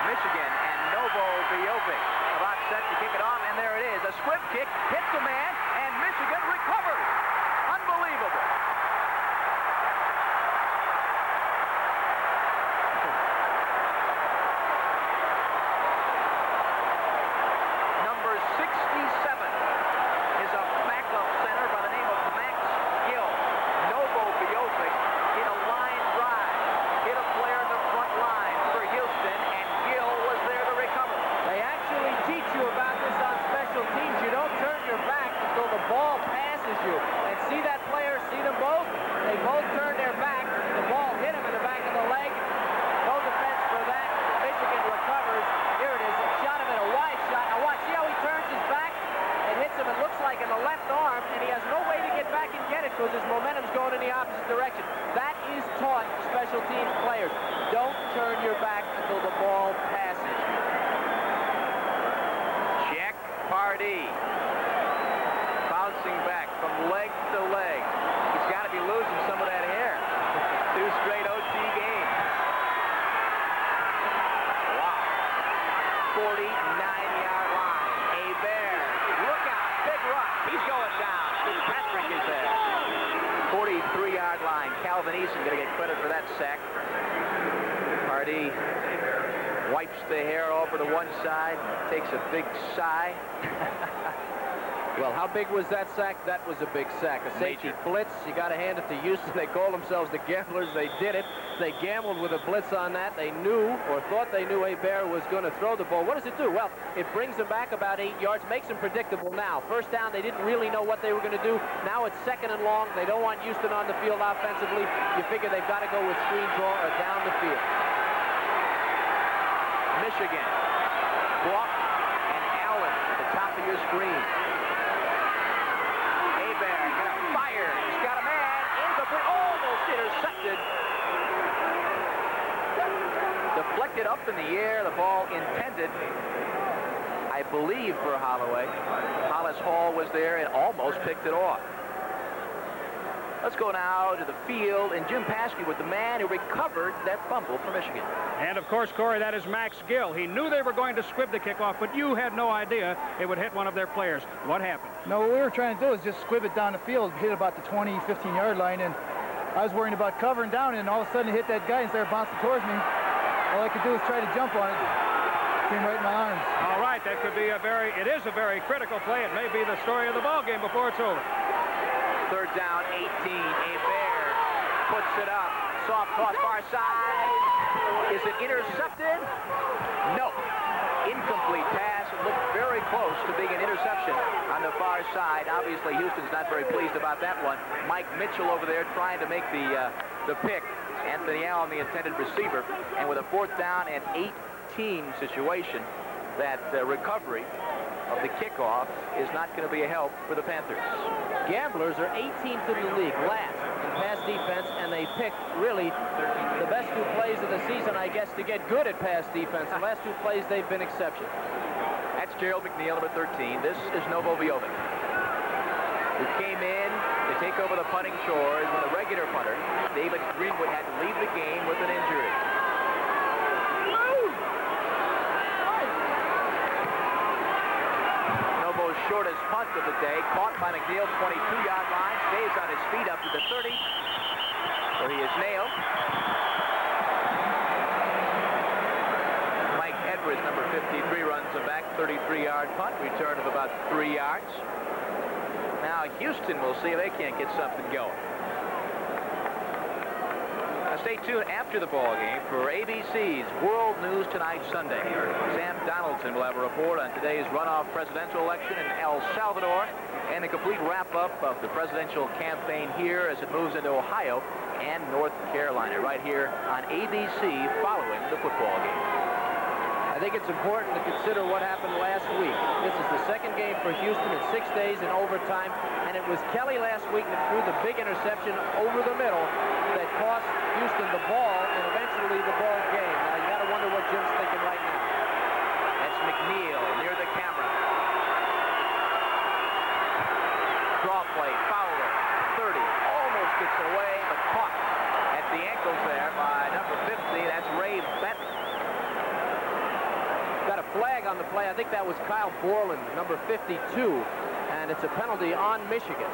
Michigan and Novo Biovic about set to kick it off, and there it is. A squib kick hits a man, and Michigan recovers. Unbelievable. Number 67 is a backup center by the name of Max Gill. Novo Biovic in a line drive. Hit a player in the front line for Houston, and Gill was there to recover. They actually teach you about this on special teams. You don't turn your back until the ball passes you. And see that player, see them both? They both turned their back. The ball hit him in the back of the leg. No defense for that. Michigan recovers. Here it is. It shot him in a wide shot. Now watch, see how he turns his back? It hits him, it looks like, in the left arm, and he has no way to get back and get it because his momentum's going in the opposite direction. That is taught to special teams players. Don't turn your back until the ball passes. Jack Pardee bouncing back from leg to leg. He's got to be losing some of that hair. 2 straight OT games. Wow. 49-yard line. Hebert. Look out. Big rock. He's going down. Fitzpatrick is there. 43-yard line. Calvin Eason going to get credit for that sack. Pardee wipes the hair over to one side, takes a big sigh. Well, how big was that sack? That was a big sack. A safety blitz. You got to hand it to Houston. They call themselves the Gamblers. They did it. They gambled with a blitz on that. They knew, or thought they knew, Hebert was going to throw the ball. What does it do? Well, it brings them back about 8 yards, makes them predictable now. First down, they didn't really know what they were going to do. Now it's 2nd and long. They don't want Houston on the field offensively. You figure they've got to go with screen draw or down the field. Michigan. Block and Allen at the top of your screen. Hebert gonna fire. He's got a man. Incomplete. Almost intercepted. Deflected up in the air. The ball intended, I believe, for Holloway. Hollis Hall was there and almost picked it off. Let's go now to the field, and Jim Paskey with the man who recovered that fumble for Michigan. And, of course, Corey, that is Max Gill. He knew they were going to squib the kickoff, but you had no idea it would hit one of their players. What happened? No, what we were trying to do is just squib it down the field, hit about the 20, 15-yard line, and I was worrying about covering down, and all of a sudden it hit that guy and started bouncing towards me. All I could do was try to jump on it. Came right in my arms. All right, that could be it is a very critical play. It may be the story of the ball game before it's over. Third down, 18. Bear puts it up. Soft toss, far side. Is it intercepted? No. Incomplete pass. It looked very close to being an interception on the far side. Obviously, Houston's not very pleased about that one. Mike Mitchell over there trying to make the pick. Anthony Allen, the intended receiver. And with a 4th down and 18 situation, that recovery of the kickoff is not going to be a help for the Panthers. Gamblers are 18th in the league, last in pass defense, and they picked really the best 2 plays of the season, I guess, to get good at pass defense. The last 2 plays, they've been exceptions. That's Gerald McNeil, number 13. This is Novo Vjovic, who came in to take over the punting chores when the regular punter, David Greenwood, had to leave the game with an injury. Novo's shortest punt of the day, caught by McNeil, 22-yard line, stays on his feet up to the 30, where he is nailed. Mike Edwards, number 53, runs a back 33-yard punt, return of about 3 yards. Now Houston will see if they can't get something going. Now stay tuned after the ball game for ABC's World News Tonight Sunday. Sam Donaldson will have a report on today's runoff presidential election in El Salvador and a complete wrap-up of the presidential campaign here as it moves into Ohio and North Carolina right here on ABC following the football game. I think it's important to consider what happened last week. This is the 2nd game for Houston in 6 days in overtime, and it was Kelly last week that threw the big interception over the middle that cost Houston the ball and eventually the ball game. Now, you got to wonder what Jim's thinking right now. That's McNeil near the camera. Draw play, Fowler, 30, almost gets away, but caught at the ankles there by number 50. That's Ray Benton. Got a flag on the play. I think that was Kyle Borland, number 52, and it's a penalty on Michigan.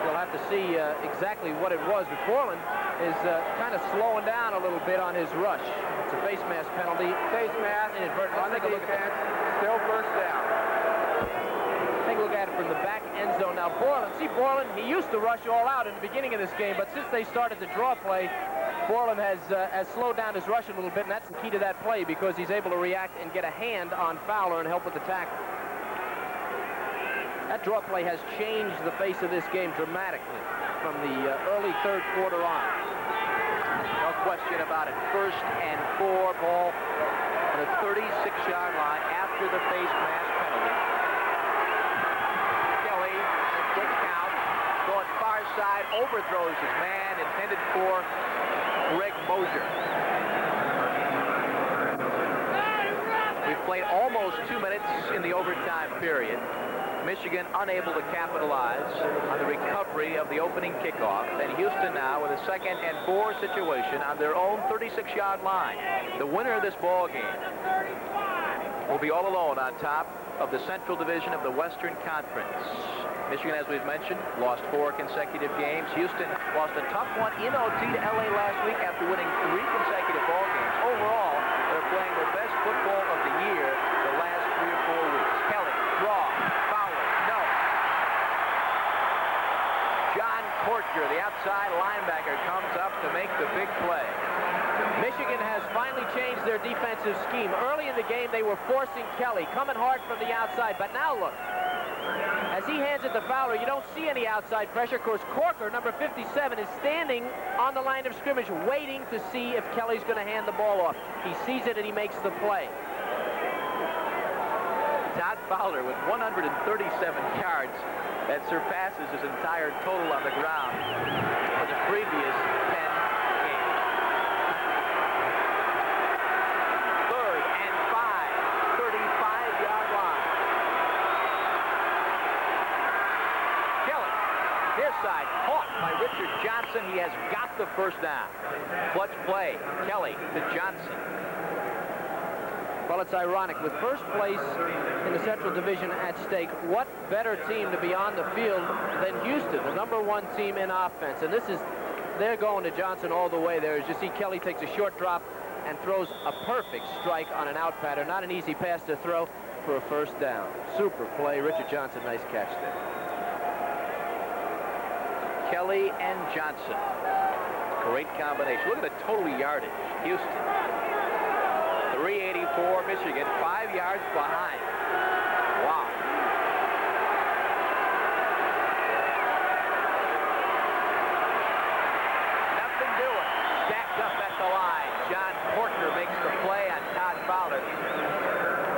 We'll have to see exactly what it was, but Borland is kind of slowing down a little bit on his rush. It's a face mask penalty. Face mask. Inadvertent. Let's take a look at that. Still first down. Take a look at it from the back end zone. Now, Borland, he used to rush all out in the beginning of this game, but since they started the draw play, Borland has slowed down his rush a little bit, and that's the key to that play because he's able to react and get a hand on Fowler and help with the tackle. That draw play has changed the face of this game dramatically from the early 3rd quarter on. No question about it. 1st and 4, ball on the 36-yard line after the face mask penalty. Kelly, quick count, going far side, overthrows his man, intended for Greg Mosier. We've played almost 2 minutes in the overtime period. Michigan unable to capitalize on the recovery of the opening kickoff. And Houston now with a 2nd and 4 situation on their own 36-yard line. The winner of this ball game will be all alone on top of the Central Division of the Western Conference. Michigan, as we've mentioned, lost 4 consecutive games. Houston lost a tough one in OT to LA last week after winning 3 consecutive ball games. Overall, they're playing their best football of the year the last 3 or 4 weeks. Kelly, draw, Fowler, no. John Corker, the outside linebacker, comes up to make the big play. Michigan has finally changed their defensive scheme. Early in the game, they were forcing Kelly, coming hard from the outside. But now look, as he hands it to Fowler, you don't see any outside pressure. Of course, Corker, number 57, is standing on the line of scrimmage waiting to see if Kelly's going to hand the ball off. He sees it and he makes the play. Todd Fowler with 137 yards. That surpasses his entire total on the ground for the previous 10 games. 3rd and 5, 35-yard line. Kelly, near side, caught by Richard Johnson. Johnson. He has got the first down. Clutch play. Kelly to Johnson. Well, it's ironic. With first place in the Central Division at stake, what better team to be on the field than Houston, the #1 team in offense? And they're going to Johnson all the way there. As you see, Kelly takes a short drop and throws a perfect strike on an out pattern. Not an easy pass to throw for a first down. Super play. Richard Johnson, nice catch there. Kelly and Johnson. Great combination. Look at the total yardage. Houston. 384, Michigan, 5 yards behind. Wow. Nothing doing. Stacked up at the line. John Portner makes the play on Todd Fowler.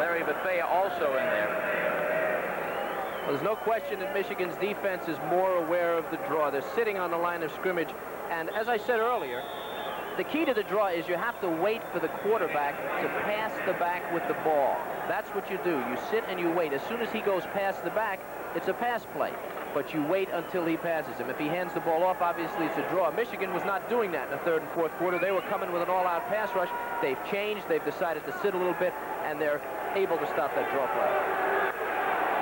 Larry Bethea also in there. Well, there's no question that Michigan's defense is more aware of the draw. They're sitting on the line of scrimmage. And as I said earlier, the key to the draw is you have to wait for the quarterback to pass the back with the ball. That's what you do. You sit and you wait. As soon as he goes past the back, it's a pass play. But you wait until he passes him. If he hands the ball off, obviously it's a draw. Michigan was not doing that in the third and fourth quarter. They were coming with an all-out pass rush. They've changed. They've decided to sit a little bit, and they're able to stop that draw play.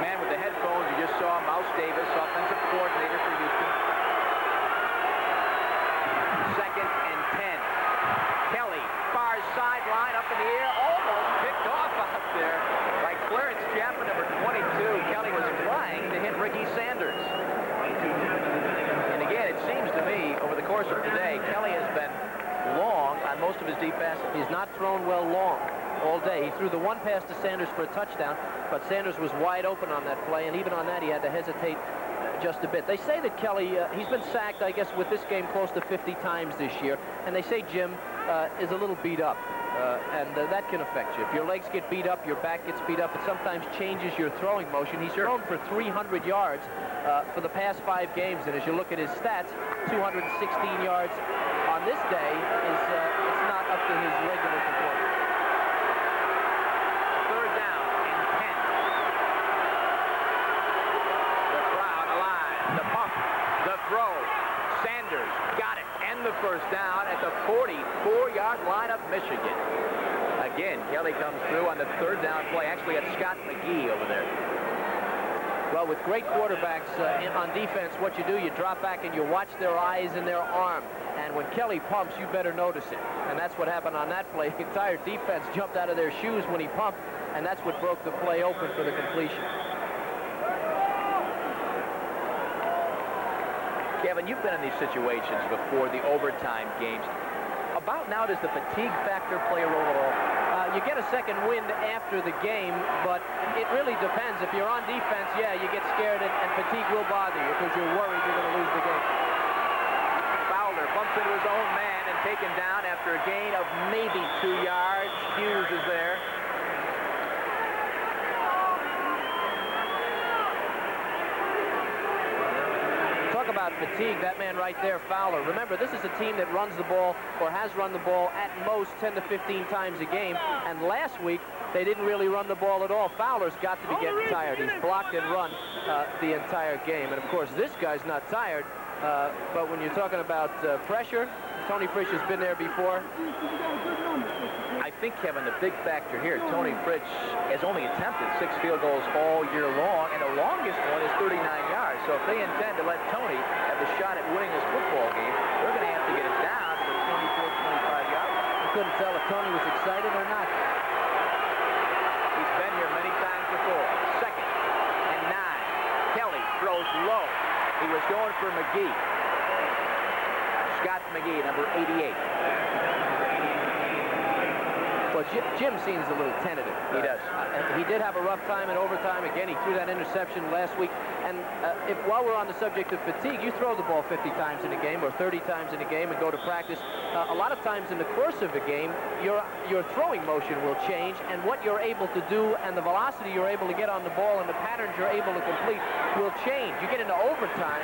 Man with the headphones, you just saw Mouse Davis, offensive coordinator for Houston. 2nd and 10. Kelly, far sideline, up in the air, almost picked off out there by Clarence Chapman, number 22. Kelly was flying to hit Ricky Sanders. And again, it seems to me, over the course of today, Kelly has been long on most of his deep passes. He's not thrown well long all day. He threw the one pass to Sanders for a touchdown, but Sanders was wide open on that play, and even on that he had to hesitate just a bit. They say that Kelly, he's been sacked, I guess, with this game close to 50 times this year, and they say Jim is a little beat up, and that can affect you. If your legs get beat up, your back gets beat up, it sometimes changes your throwing motion. He's thrown for 300 yards for the past 5 games, and as you look at his stats, 216 yards on this day is it's not up to his regular performance. Sanders got it, and the first down at the 44-yard line of Michigan. Again, Kelly comes through on the third down play. Actually got Scott McGee over there. Well, with great quarterbacks on defense, what you do, you drop back and you watch their eyes and their arm. And when Kelly pumps, you better notice it. And that's what happened on that play. The entire defense jumped out of their shoes when he pumped, and that's what broke the play open for the completion. Kevin, you've been in these situations before, the overtime games. About now, does the fatigue factor play a role at all? You get a second wind after the game, but it really depends. If you're on defense, yeah, you get scared, and fatigue will bother you because you're worried you're going to lose the game. Fowler bumps into his own man and taken down after a gain of maybe 2 yards. Hughes is there. About fatigue, that man right there, Fowler. Remember, this is a team that runs the ball or has run the ball at most 10 to 15 times a game, and last week they didn't really run the ball at all. Fowler's got to be getting tired. He's blocked and run the entire game, and of course this guy's not tired, but when you're talking about pressure, Tony Frisch has been there before. I think, Kevin, the big factor here, Tony Frisch has only attempted 6 field goals all year long, and the longest one is 39 yards. So if they intend to let Tony have the shot at winning this football game, they're going to have to get it down to the 24, 25-yard line. I couldn't tell if Tony was excited or not. He's been here many times before. 2nd and 9. Kelly throws low. He was going for McGee. Scott McGee, number 88. Well, Jim seems a little tentative. He does. He did have a rough time in overtime. Again, he threw that interception last week. And while we're on the subject of fatigue, you throw the ball 50 times in a game or 30 times in a game and go to practice. A lot of times in the course of a game, your throwing motion will change, and what you're able to do and the velocity you're able to get on the ball and the patterns you're able to complete will change. You get into overtime,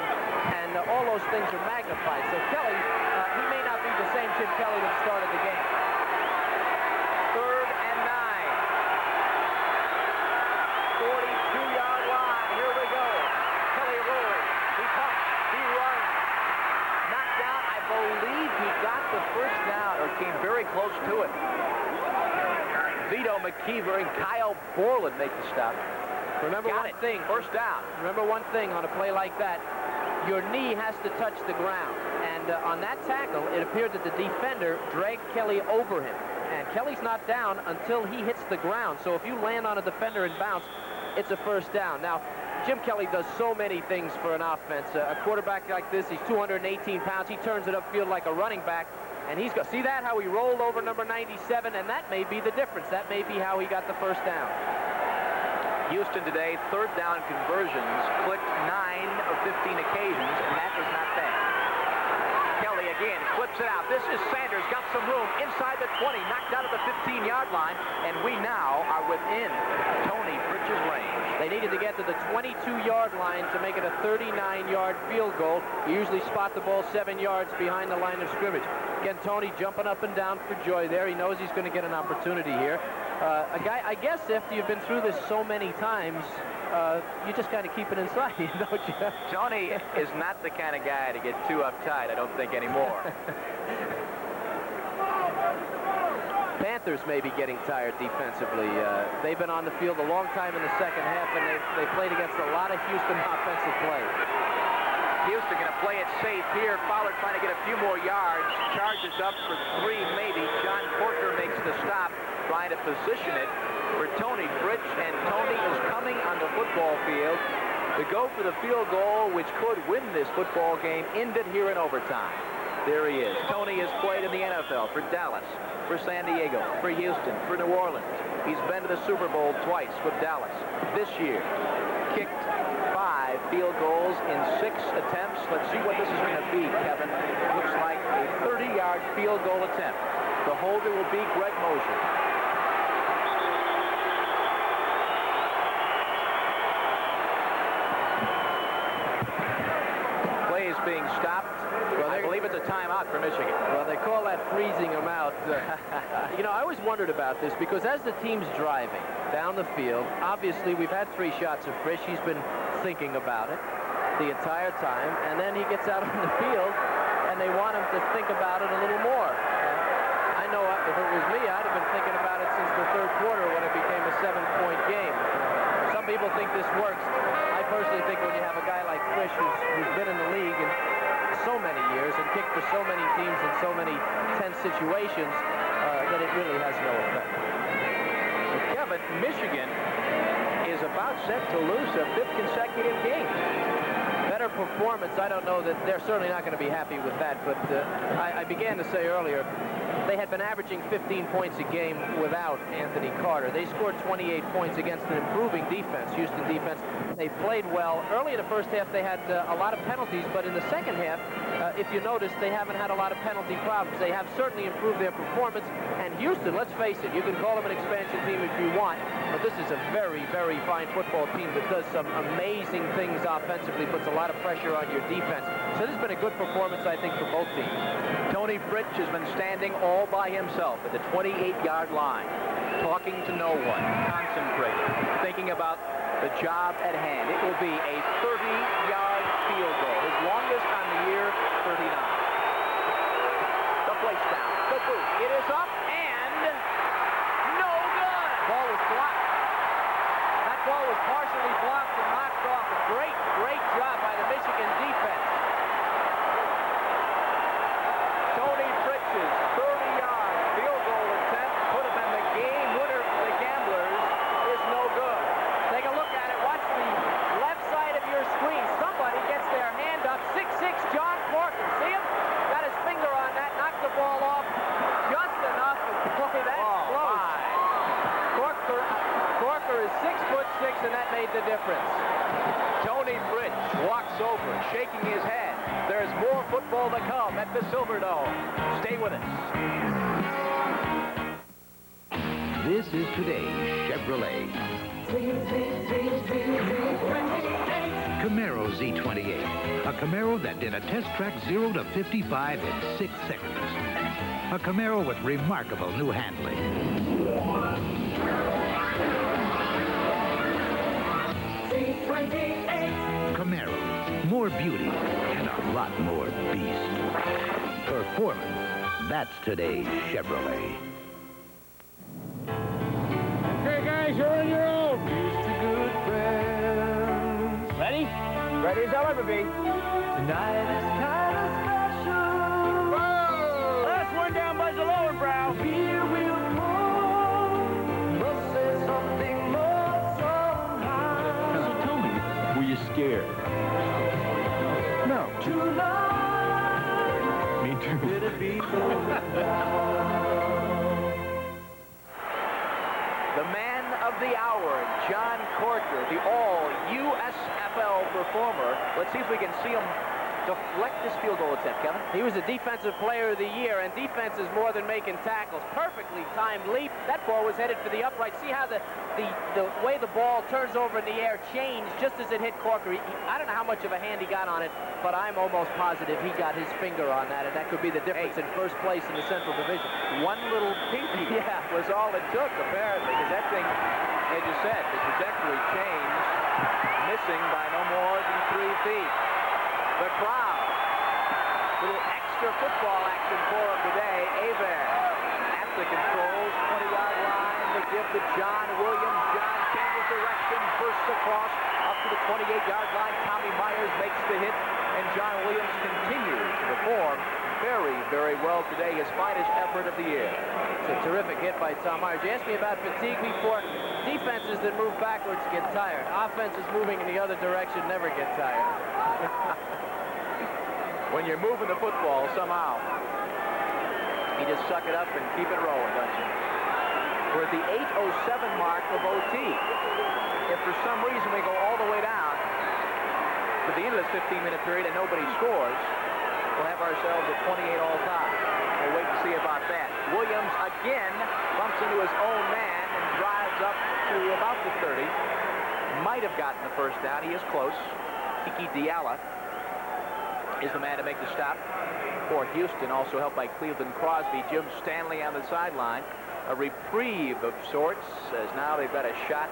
and all those things are magnified. So Kelly, he may not be the same Jim Kelly that started the game. 3rd and 9. 42-yard line. Here we go. Kelly rolls. He pumps. He runs. Knocked down. I close to it. Vito McKeever and Kyle Borland make the stop. Remember Got one it. thing. First down. Remember one thing on a play like that. Your knee has to touch the ground. And on that tackle, it appeared that the defender dragged Kelly over him. And Kelly's not down until he hits the ground. So if you land on a defender and bounce, it's a first down. Now, Jim Kelly does so many things for an offense. A quarterback like this, he's 218 pounds. He turns it upfield like a running back. And he's got, see that, how he rolled over number 97? And that may be the difference. That may be how he got the first down. Houston today, third down conversions, clicked 9 of 15 occasions, and that is not bad. Kelly again flips it out. This is Sanders, got some room inside the 20, knocked out of the 15-yard line, and we now are within Tony Pritch's range. They needed to get to the 22-yard line to make it a 39-yard field goal. You usually spot the ball 7 yards behind the line of scrimmage. Again, Tony jumping up and down for joy there. He knows he's going to get an opportunity here. A guy, I guess, after you've been through this so many times, you just kind of keep it inside, don't you? Tony is not the kind of guy to get too uptight, I don't think, anymore. Panthers may be getting tired defensively. They've been on the field a long time in the second half, and they played against a lot of Houston offensive play. Houston going to play it safe here. Fowler trying to get a few more yards. Charges up for 3, maybe. John Porter makes the stop, trying to position it for Tony Pritch, and Tony is coming on the football field to go for the field goal, which could win this football game, end it here in overtime. There he is. Tony has played in the NFL for Dallas, for San Diego, for Houston, for New Orleans. He's been to the Super Bowl twice with Dallas. This year, kicked 5 field goals in 6 attempts. Let's see what this is going to be, Kevin. Looks like a 30-yard field goal attempt. The holder will be Greg Mosier. Play is being stopped. Well, I believe it's a timeout for Michigan. Well, they call that freezing them out. You know, I always wondered about this because as the team's driving down the field, obviously we've had 3 shots of Frisch. He's been thinking about it the entire time, and then he gets out on the field, and they want him to think about it a little more. I know if it was me, I'd have been thinking about it since the 3rd quarter when it became a 7-point game. Some people think this works. I personally think when you have a guy like Frisch who's been in the league and so many years and kicked for so many teams in so many tense situations, that it really has no effect. So Kevin, Michigan is about set to lose their 5th consecutive game. Better performance, I don't know that they're certainly not going to be happy with that, but I began to say earlier, they had been averaging 15 points a game without Anthony Carter. They scored 28 points against an improving defense, Houston defense. They played well. Early in the first half, they had a lot of penalties, but in the second half, if you notice, they haven't had a lot of penalty problems. They have certainly improved their performance. And Houston, let's face it, you can call them an expansion team if you want, but this is a very, very fine football team that does some amazing things offensively, puts a lot of pressure on your defense. So this has been a good performance, I think, for both teams. Tony Pritch has been standing all by himself at the 28-yard line, talking to no one, concentrating, thinking about the job at hand. It will be a 30-yard field goal, his longest on the year, 39. The place down, the boot, it is up, and no good. Ball was blocked. That ball was partially blocked and knocked off. A great, great job by the Michigan defense. Tony Pritch's 30-yard field goal attempt could have been the game winner for the Gamblers. Is no good. Take a look at it. Watch the left side of your screen. Somebody gets their hand up. 6'6" John Corker. See him? Got his finger on that. Knocked the ball off just enough. Boy, that's close. Corker is 6'6", and that made the difference. Tony Pritch walks over, shaking his head. There's more football to come at the Silverdome. Stay with us. This is today's Chevrolet. Camaro Z28. A Camaro that did a test track 0 to 55 in 6 seconds. A Camaro with remarkable new handling. Camaro. More beauty and a lot more beast. Performance That's today's Chevrolet. Okay, guys, you're on your own. Here's to good friends. Ready? Ready as I'll ever be. Tonight is kind of special. Whoa! Last one down by the lower brow. Beer will pour. Must say something more somehow. So tell me, were you scared? No. Tonight. Me too. Could it be The man of the hour, John Corker, the all-USFL performer. Let's see if we can see him deflect this field goal attempt, Kevin. He was a defensive player of the year, and defense is more than making tackles. Perfectly timed leap. That ball was headed for the upright. See how the way the ball turns over in the air changed just as it hit Corker. I don't know how much of a hand he got on it, but I'm almost positive he got his finger on that, and that could be the difference in first place in the Central Division. One little pinky was all it took, apparently, because that thing, as you said, the trajectory changed, missing by no more than 3 feet. The crowd, little extra football action for him today. Hebert at the controls, 20-yard line. The give to John Williams. John changes direction, bursts across up to the 28-yard line. Tommy Myers makes the hit, and John Williams continues to perform very, very well today. His finest effort of the year. It's a terrific hit by Tom Myers. You asked me about fatigue before. Defenses that move backwards get tired. Offenses moving in the other direction never get tired. When you're moving the football, somehow, you just suck it up and keep it rolling, don't you? We're at the 8:07 mark of OT. If for some reason we go all the way down to the end of this 15-minute period and nobody scores, we'll have ourselves at 28 all time. We'll wait to see about that. Williams again bumps into his own man and drives up to about the 30. Might have gotten the first down. He is close. Kiki Diala is the man to make the stop for Houston, also helped by Cleveland Crosby. Jim Stanley on the sideline. A reprieve of sorts, as now they've got a shot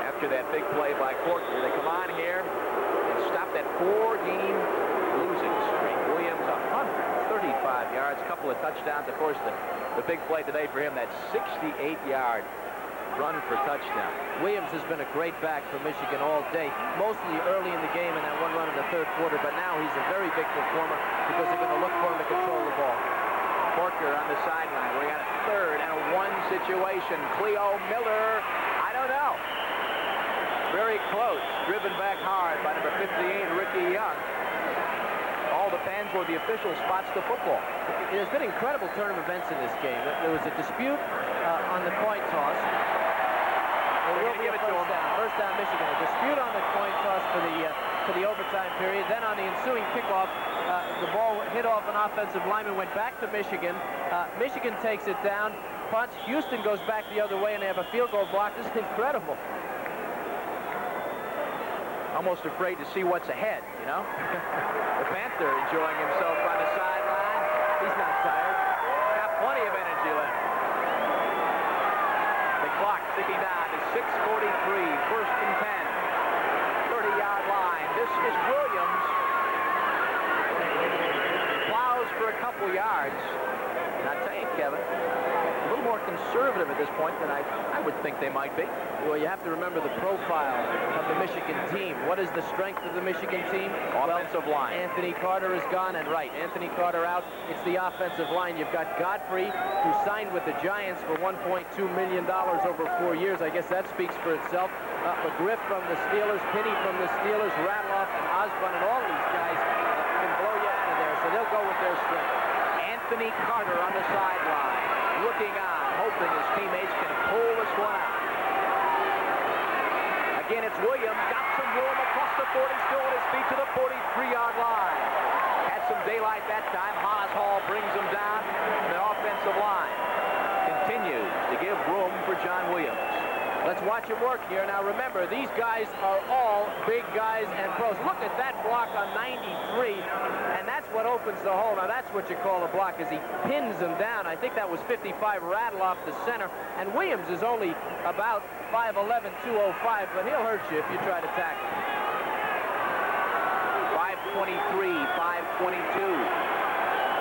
after that big play by Corker. They come on here and stop that 4-game losing streak. Williams 135 yards, a couple of touchdowns. Of course, the big play today for him, that 68-yard run for touchdown. Williams has been a great back for Michigan all day, mostly early in the game and that one run in the third quarter, but now he's a very big performer because they're going to look for him to control the ball. Corker on the sideline. We got a 3rd and a 1 situation. Cleo Miller, I don't know. Very close. Driven back hard by number 58, Ricky Young. All depends where the official spots the football. There's been incredible turn of events in this game. There was a dispute on the coin toss. There will be a first down. First down, Michigan. A dispute on the coin toss for the overtime period. Then on the ensuing kickoff, the ball hit off an offensive lineman, went back to Michigan. Michigan takes it down, punts. Houston goes back the other way, and they have a field goal block. This is incredible. Almost afraid to see what's ahead, you know? The Panther enjoying himself on the sideline. He's not tired. Got plenty of energy left. The clock ticking down to 6:43, 1st and 10. 30-yard line. This is Williams. Plows for a couple yards. And I tell you, Kevin, a little more conservative at this point than I would think they might be. Well, you have to remember the profile of the Michigan team. What is the strength of the Michigan team? Offensive line. Anthony Carter is gone, and Anthony Carter out. It's the offensive line. You've got Godfrey, who signed with the Giants for $1.2 million over 4 years. I guess that speaks for itself. McGriff from the Steelers, Pinney from the Steelers, Radloff and Osborne, and all these guys can blow you out of there, so they'll go with their strength. Anthony Carter on the sideline, looking on, hoping his teammates can pull this one out. Again, it's Williams, got some room across the 40, still on his feet to the 43-yard line. Had some daylight that time. Haas Hall brings him down, and the offensive line continues to give room for John Williams. Let's watch him work here. Now remember, these guys are all big guys and pros. Look at that block on 93, and that's what opens the hole. Now that's what you call a block, as he pins him down. I think that was 55 Radloff, the center, and Williams is only about 5'11", 205, but he'll hurt you if you try to tackle him. 5:23, 5:22.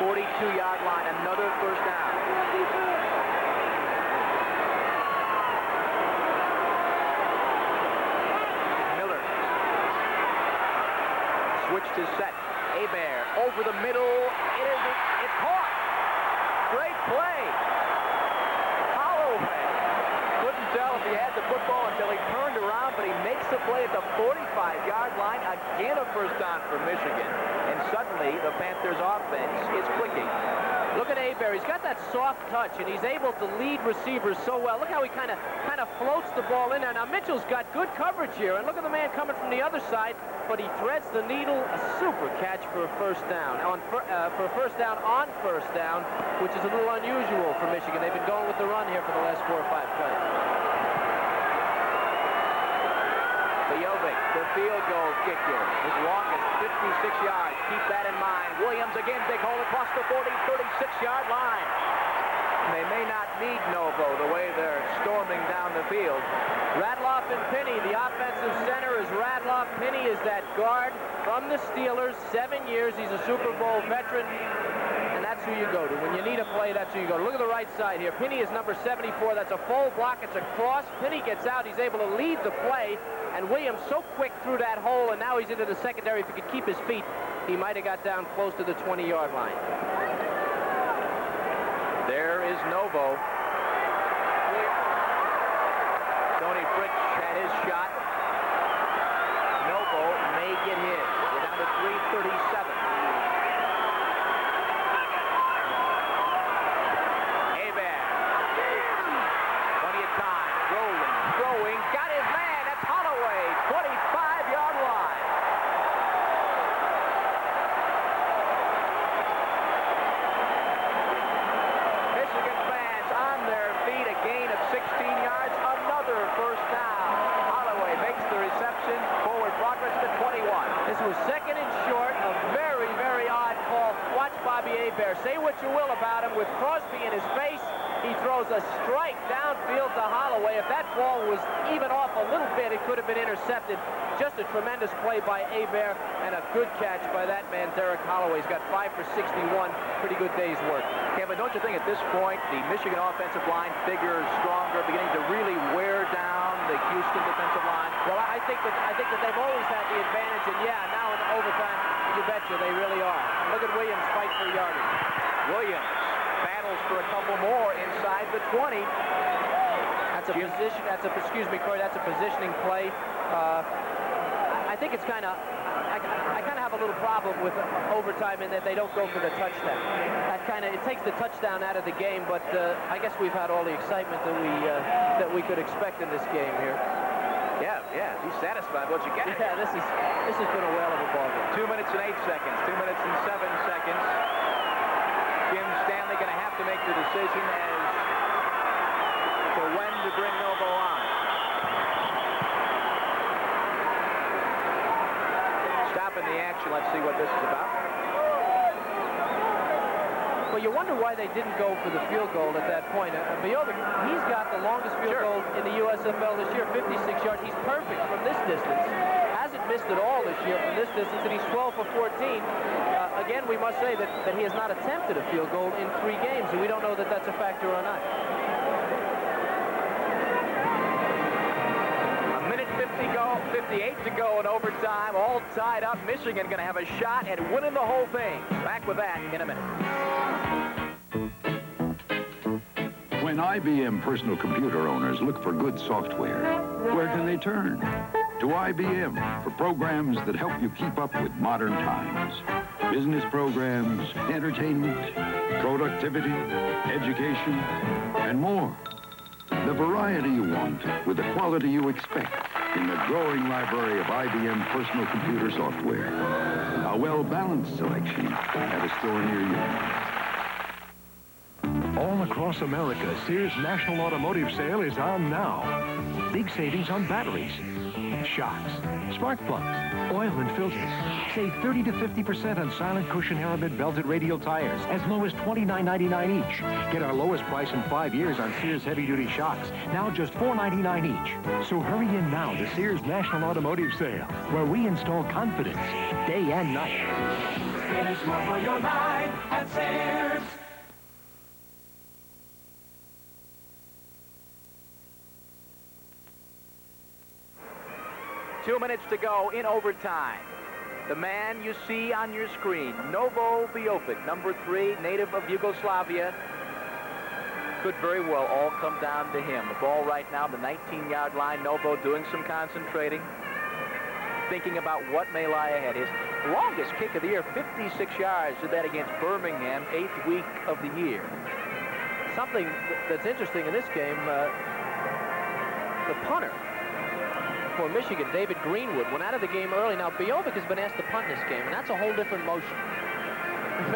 42-yard line, another first down. Miller switched his set. Hebert over the middle. It's caught. Great play. Holloway couldn't tell if he had the football until he turned around, but he makes the play at the 45-yard line. Again, a first down for Michigan. And suddenly, the Panthers' offense is clicking. Look at Hebert. He's got that soft touch, and he's able to lead receivers so well. Look how he kind of floats the ball in there. Now, Mitchell's got good coverage here, and look at the man coming from the other side, but he threads the needle. A super catch for a first down. For a first down on first down, which is a little unusual for Michigan. They've been going with the run here for the last 4 or 5 plays. Jovic, the field goal kicker, his longest, 56 yards. Keep that in mind. Williams again, big hole across the 40, 36-yard line. And they may not need Novo the way they're storming down the field. Radloff and Pinney, the offensive center is Radloff. Pinney is that guard from the Steelers, 7 years. He's a Super Bowl veteran. And that's who you go to. When you need a play, that's who you go to. Look at the right side here. Pinney is number 74. That's a full block. It's a cross. Pinney gets out. He's able to lead the play. And Williams so quick through that hole, and now he's into the secondary. If he could keep his feet, he might have got down close to the 20-yard line. There is Novo. Tony Fritsch had his shot. Novo may get his. We're down to 3:37. Hebert. Plenty of time. Rolling, throwing, got his man. That's Holloway, 25-yard line. Michigan fans on their feet, a gain of 16 yards, another first down. Holloway makes the reception, forward progress to 21. This was second and short, a very, very odd call. Watch Bobby Hebert. Say what you will about him. With Crosby in his face, he throws a strike downfield to Holloway. If that ball was even off a little bit, it could have been intercepted. Just a tremendous play by Hebert and a good catch by that man, Derek Holloway. He's got 5 for 61. Pretty good day's work. Kevin, don't you think at this point the Michigan offensive line figures stronger, beginning to really wear down the Houston defensive line? Well, I think that they've always had the advantage, and yeah, now in overtime, you betcha they really are. Look at Williams fight for yardage. Williams battles for a couple more inside the 20. That's a position. Excuse me, Corey. That's a positioning play. I think it's kind of. I kind of have a little problem with overtime in that they don't go for the touchdown. It takes the touchdown out of the game. But I guess we've had all the excitement that we could expect in this game here. Yeah. Be satisfied with what you get. Yeah, this has been a whale of a ball game. 2 minutes and 8 seconds. 2 minutes and 7 seconds. Jim Stanley going to have to make the decision as to when to bring Novo on. Stopping the action. Let's see what this is about. Well, you wonder why they didn't go for the field goal at that point. Jovic, he's got the longest field goal in the USFL this year, 56 yards. He's perfect from this distance. Hasn't missed at all this year from this distance, and he's 12 for 14. Again, we must say that he has not attempted a field goal in 3 games, and we don't know that that's a factor or not. A minute 58 to go in overtime, all tied up. Michigan going to have a shot at winning the whole thing. Back with that in a minute. When IBM personal computer owners look for good software, where can they turn? To IBM for programs that help you keep up with modern times. Business programs, entertainment, productivity, education, and more. The variety you want with the quality you expect in the growing library of IBM personal computer software. A well-balanced selection at a store near you. All across America, Sears National Automotive Sale is on now. Big savings on batteries. Shocks, spark plugs, oil and filters. Save 30 to 50% on silent cushion Aramid belted radial tires, as low as $29.99 each. Get our lowest price in 5 years on Sears heavy-duty shocks, now just $4.99 each. So hurry in now to Sears National Automotive Sale, where we install confidence day and night. Finish more for your ride at Sears. Two minutes to go in overtime. The man you see on your screen, Novo Biopic, number 3, native of Yugoslavia, could very well all come down to him. The ball right now, the 19-yard line. Novo doing some concentrating, thinking about what may lie ahead. His longest kick of the year, 56 yards, did that against Birmingham, 8th week of the year. Something that's interesting in this game, the punter for Michigan, David Greenwood, went out of the game early. Now, Biovic has been asked to punt this game, and that's a whole different motion.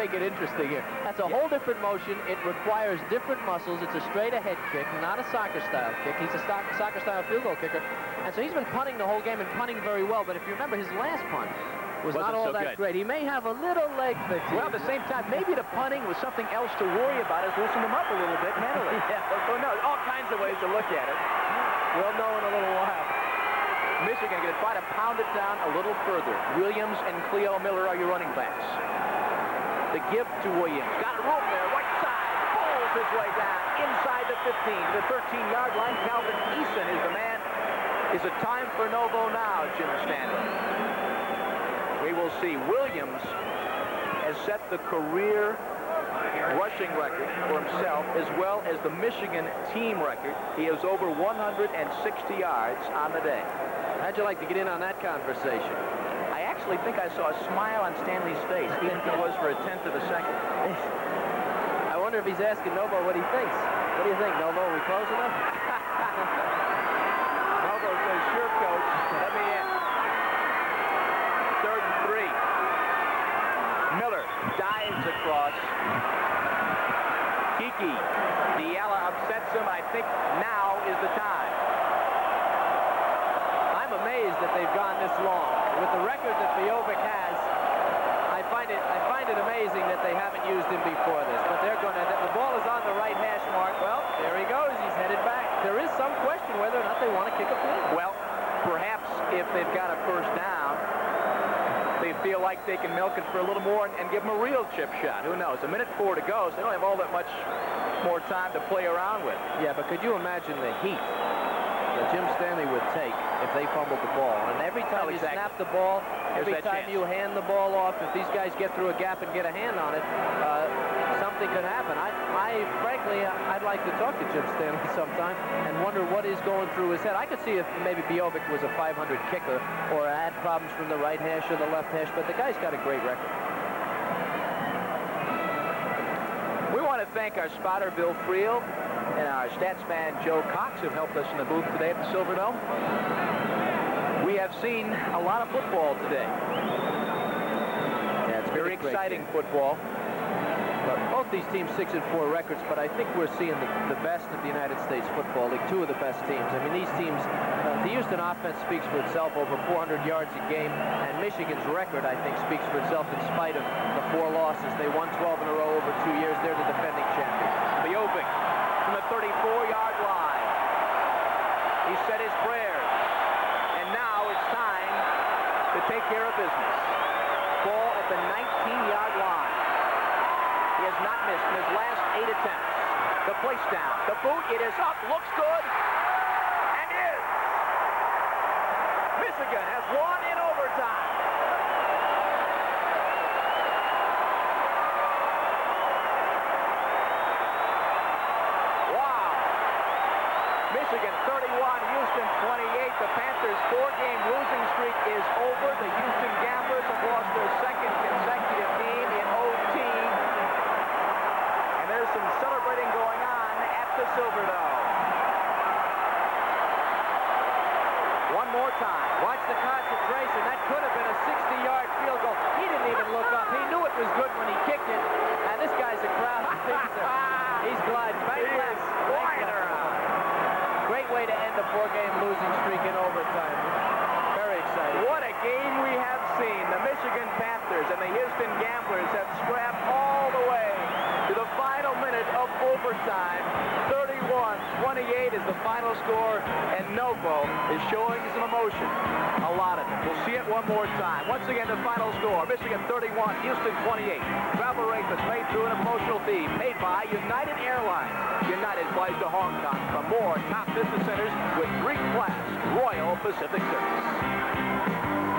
Make it interesting here. That's a whole different motion. It requires different muscles. It's a straight-ahead kick, not a soccer-style kick. He's a soccer-style field goal kicker. And so he's been punting the whole game and punting very well. But if you remember, his last punt was not all that great. He may have a little leg fatigue. Well, at the same time, maybe the punting was something else to worry about, is loosen him up a little bit mentally. Oh, no, all kinds of ways to look at it. We'll know in a little while. Michigan going to try to pound it down a little further. Williams and Cleo Miller are your running backs. The give to Williams. Got room there. Right side. Pulls his way down. Inside the 15. The 13-yard line. Calvin Eason is the man. Is it time for Novo now, Jim Stanley? We will see. Williams has set the career rushing record for himself, as well as the Michigan team record. He is over 160 yards on the day. How'd you like to get in on that conversation? I actually think I saw a smile on Stanley's face, even if it was for a tenth of a second. I wonder if he's asking Novo what he thinks. What do you think, Novo? Are we close enough? Novo says, sure, coach. Let me in. 3rd and 3. Miller dives across. Kiki. Diala upsets him. I think now is the time. I'm amazed that they've gone this long. With the record that Biovic has, I find it amazing that they haven't used him before this. But they're going to. The ball is on the right hash mark. Well, there he goes. He's headed back. There is some question whether or not they want to kick a field goal. Well, perhaps if they've got a first down, they feel like they can milk it for a little more and give them a real chip shot. Who knows? 1:04 to go, so they don't have all that much more time to play around with. Yeah, but could you imagine the heat that Jim Stanley would take if they fumbled the ball? And every time you snap the ball, every time you hand the ball off, if these guys get through a gap and get a hand on it, something could happen. Frankly, I'd like to talk to Jim Stanley sometime and wonder what is going through his head. I could see if maybe Biovic was a 500 kicker or had problems from the right hash or the left hash, but the guy's got a great record. We want to thank our spotter, Bill Friel, and our stats man, Joe Cox, who helped us in the booth today at the Silverdome. We have seen a lot of football today. Yeah, it's very exciting football. But both these teams 6-4 records, but I think we're seeing the best of the United States Football League, two of the best teams. I mean, these teams, the Houston offense speaks for itself, over 400 yards a game, and Michigan's record, I think, speaks for itself in spite of the 4 losses. They won 12 in a row over 2 years. They're the defending champions. Biovic from the 34-yard line. He said his prayers, and now it's time to take care of business. Ball at the 19-yard line. He has not missed in his last 8 attempts. The place down. The boot, it is up. Looks good. And is. Michigan has won in overtime. Wow. Michigan 31, Houston 28. The Panthers' 4-game losing streak is over. The Houston Gamblers have lost their 2nd consecutive game in OT. There's some celebrating going on at the Silverdome. One more time. Watch the concentration. That could have been a 60-yard field goal. He didn't even look up. He knew it was good when he kicked it. And this guy's a crowd. He's gliding. Flying around. Great way to end a 4-game losing streak in overtime. the Houston Gamblers have scrapped all the way to the final minute of overtime. 31-28 is the final score, and Novo is showing some emotion. A lot of it. We'll see it one more time. Once again, the final score, Michigan 31, Houston 28. Travel arrangements made through an promotional fee made by United Airlines. United flies to Hong Kong from more top business centers with Greek class Royal Pacific Service.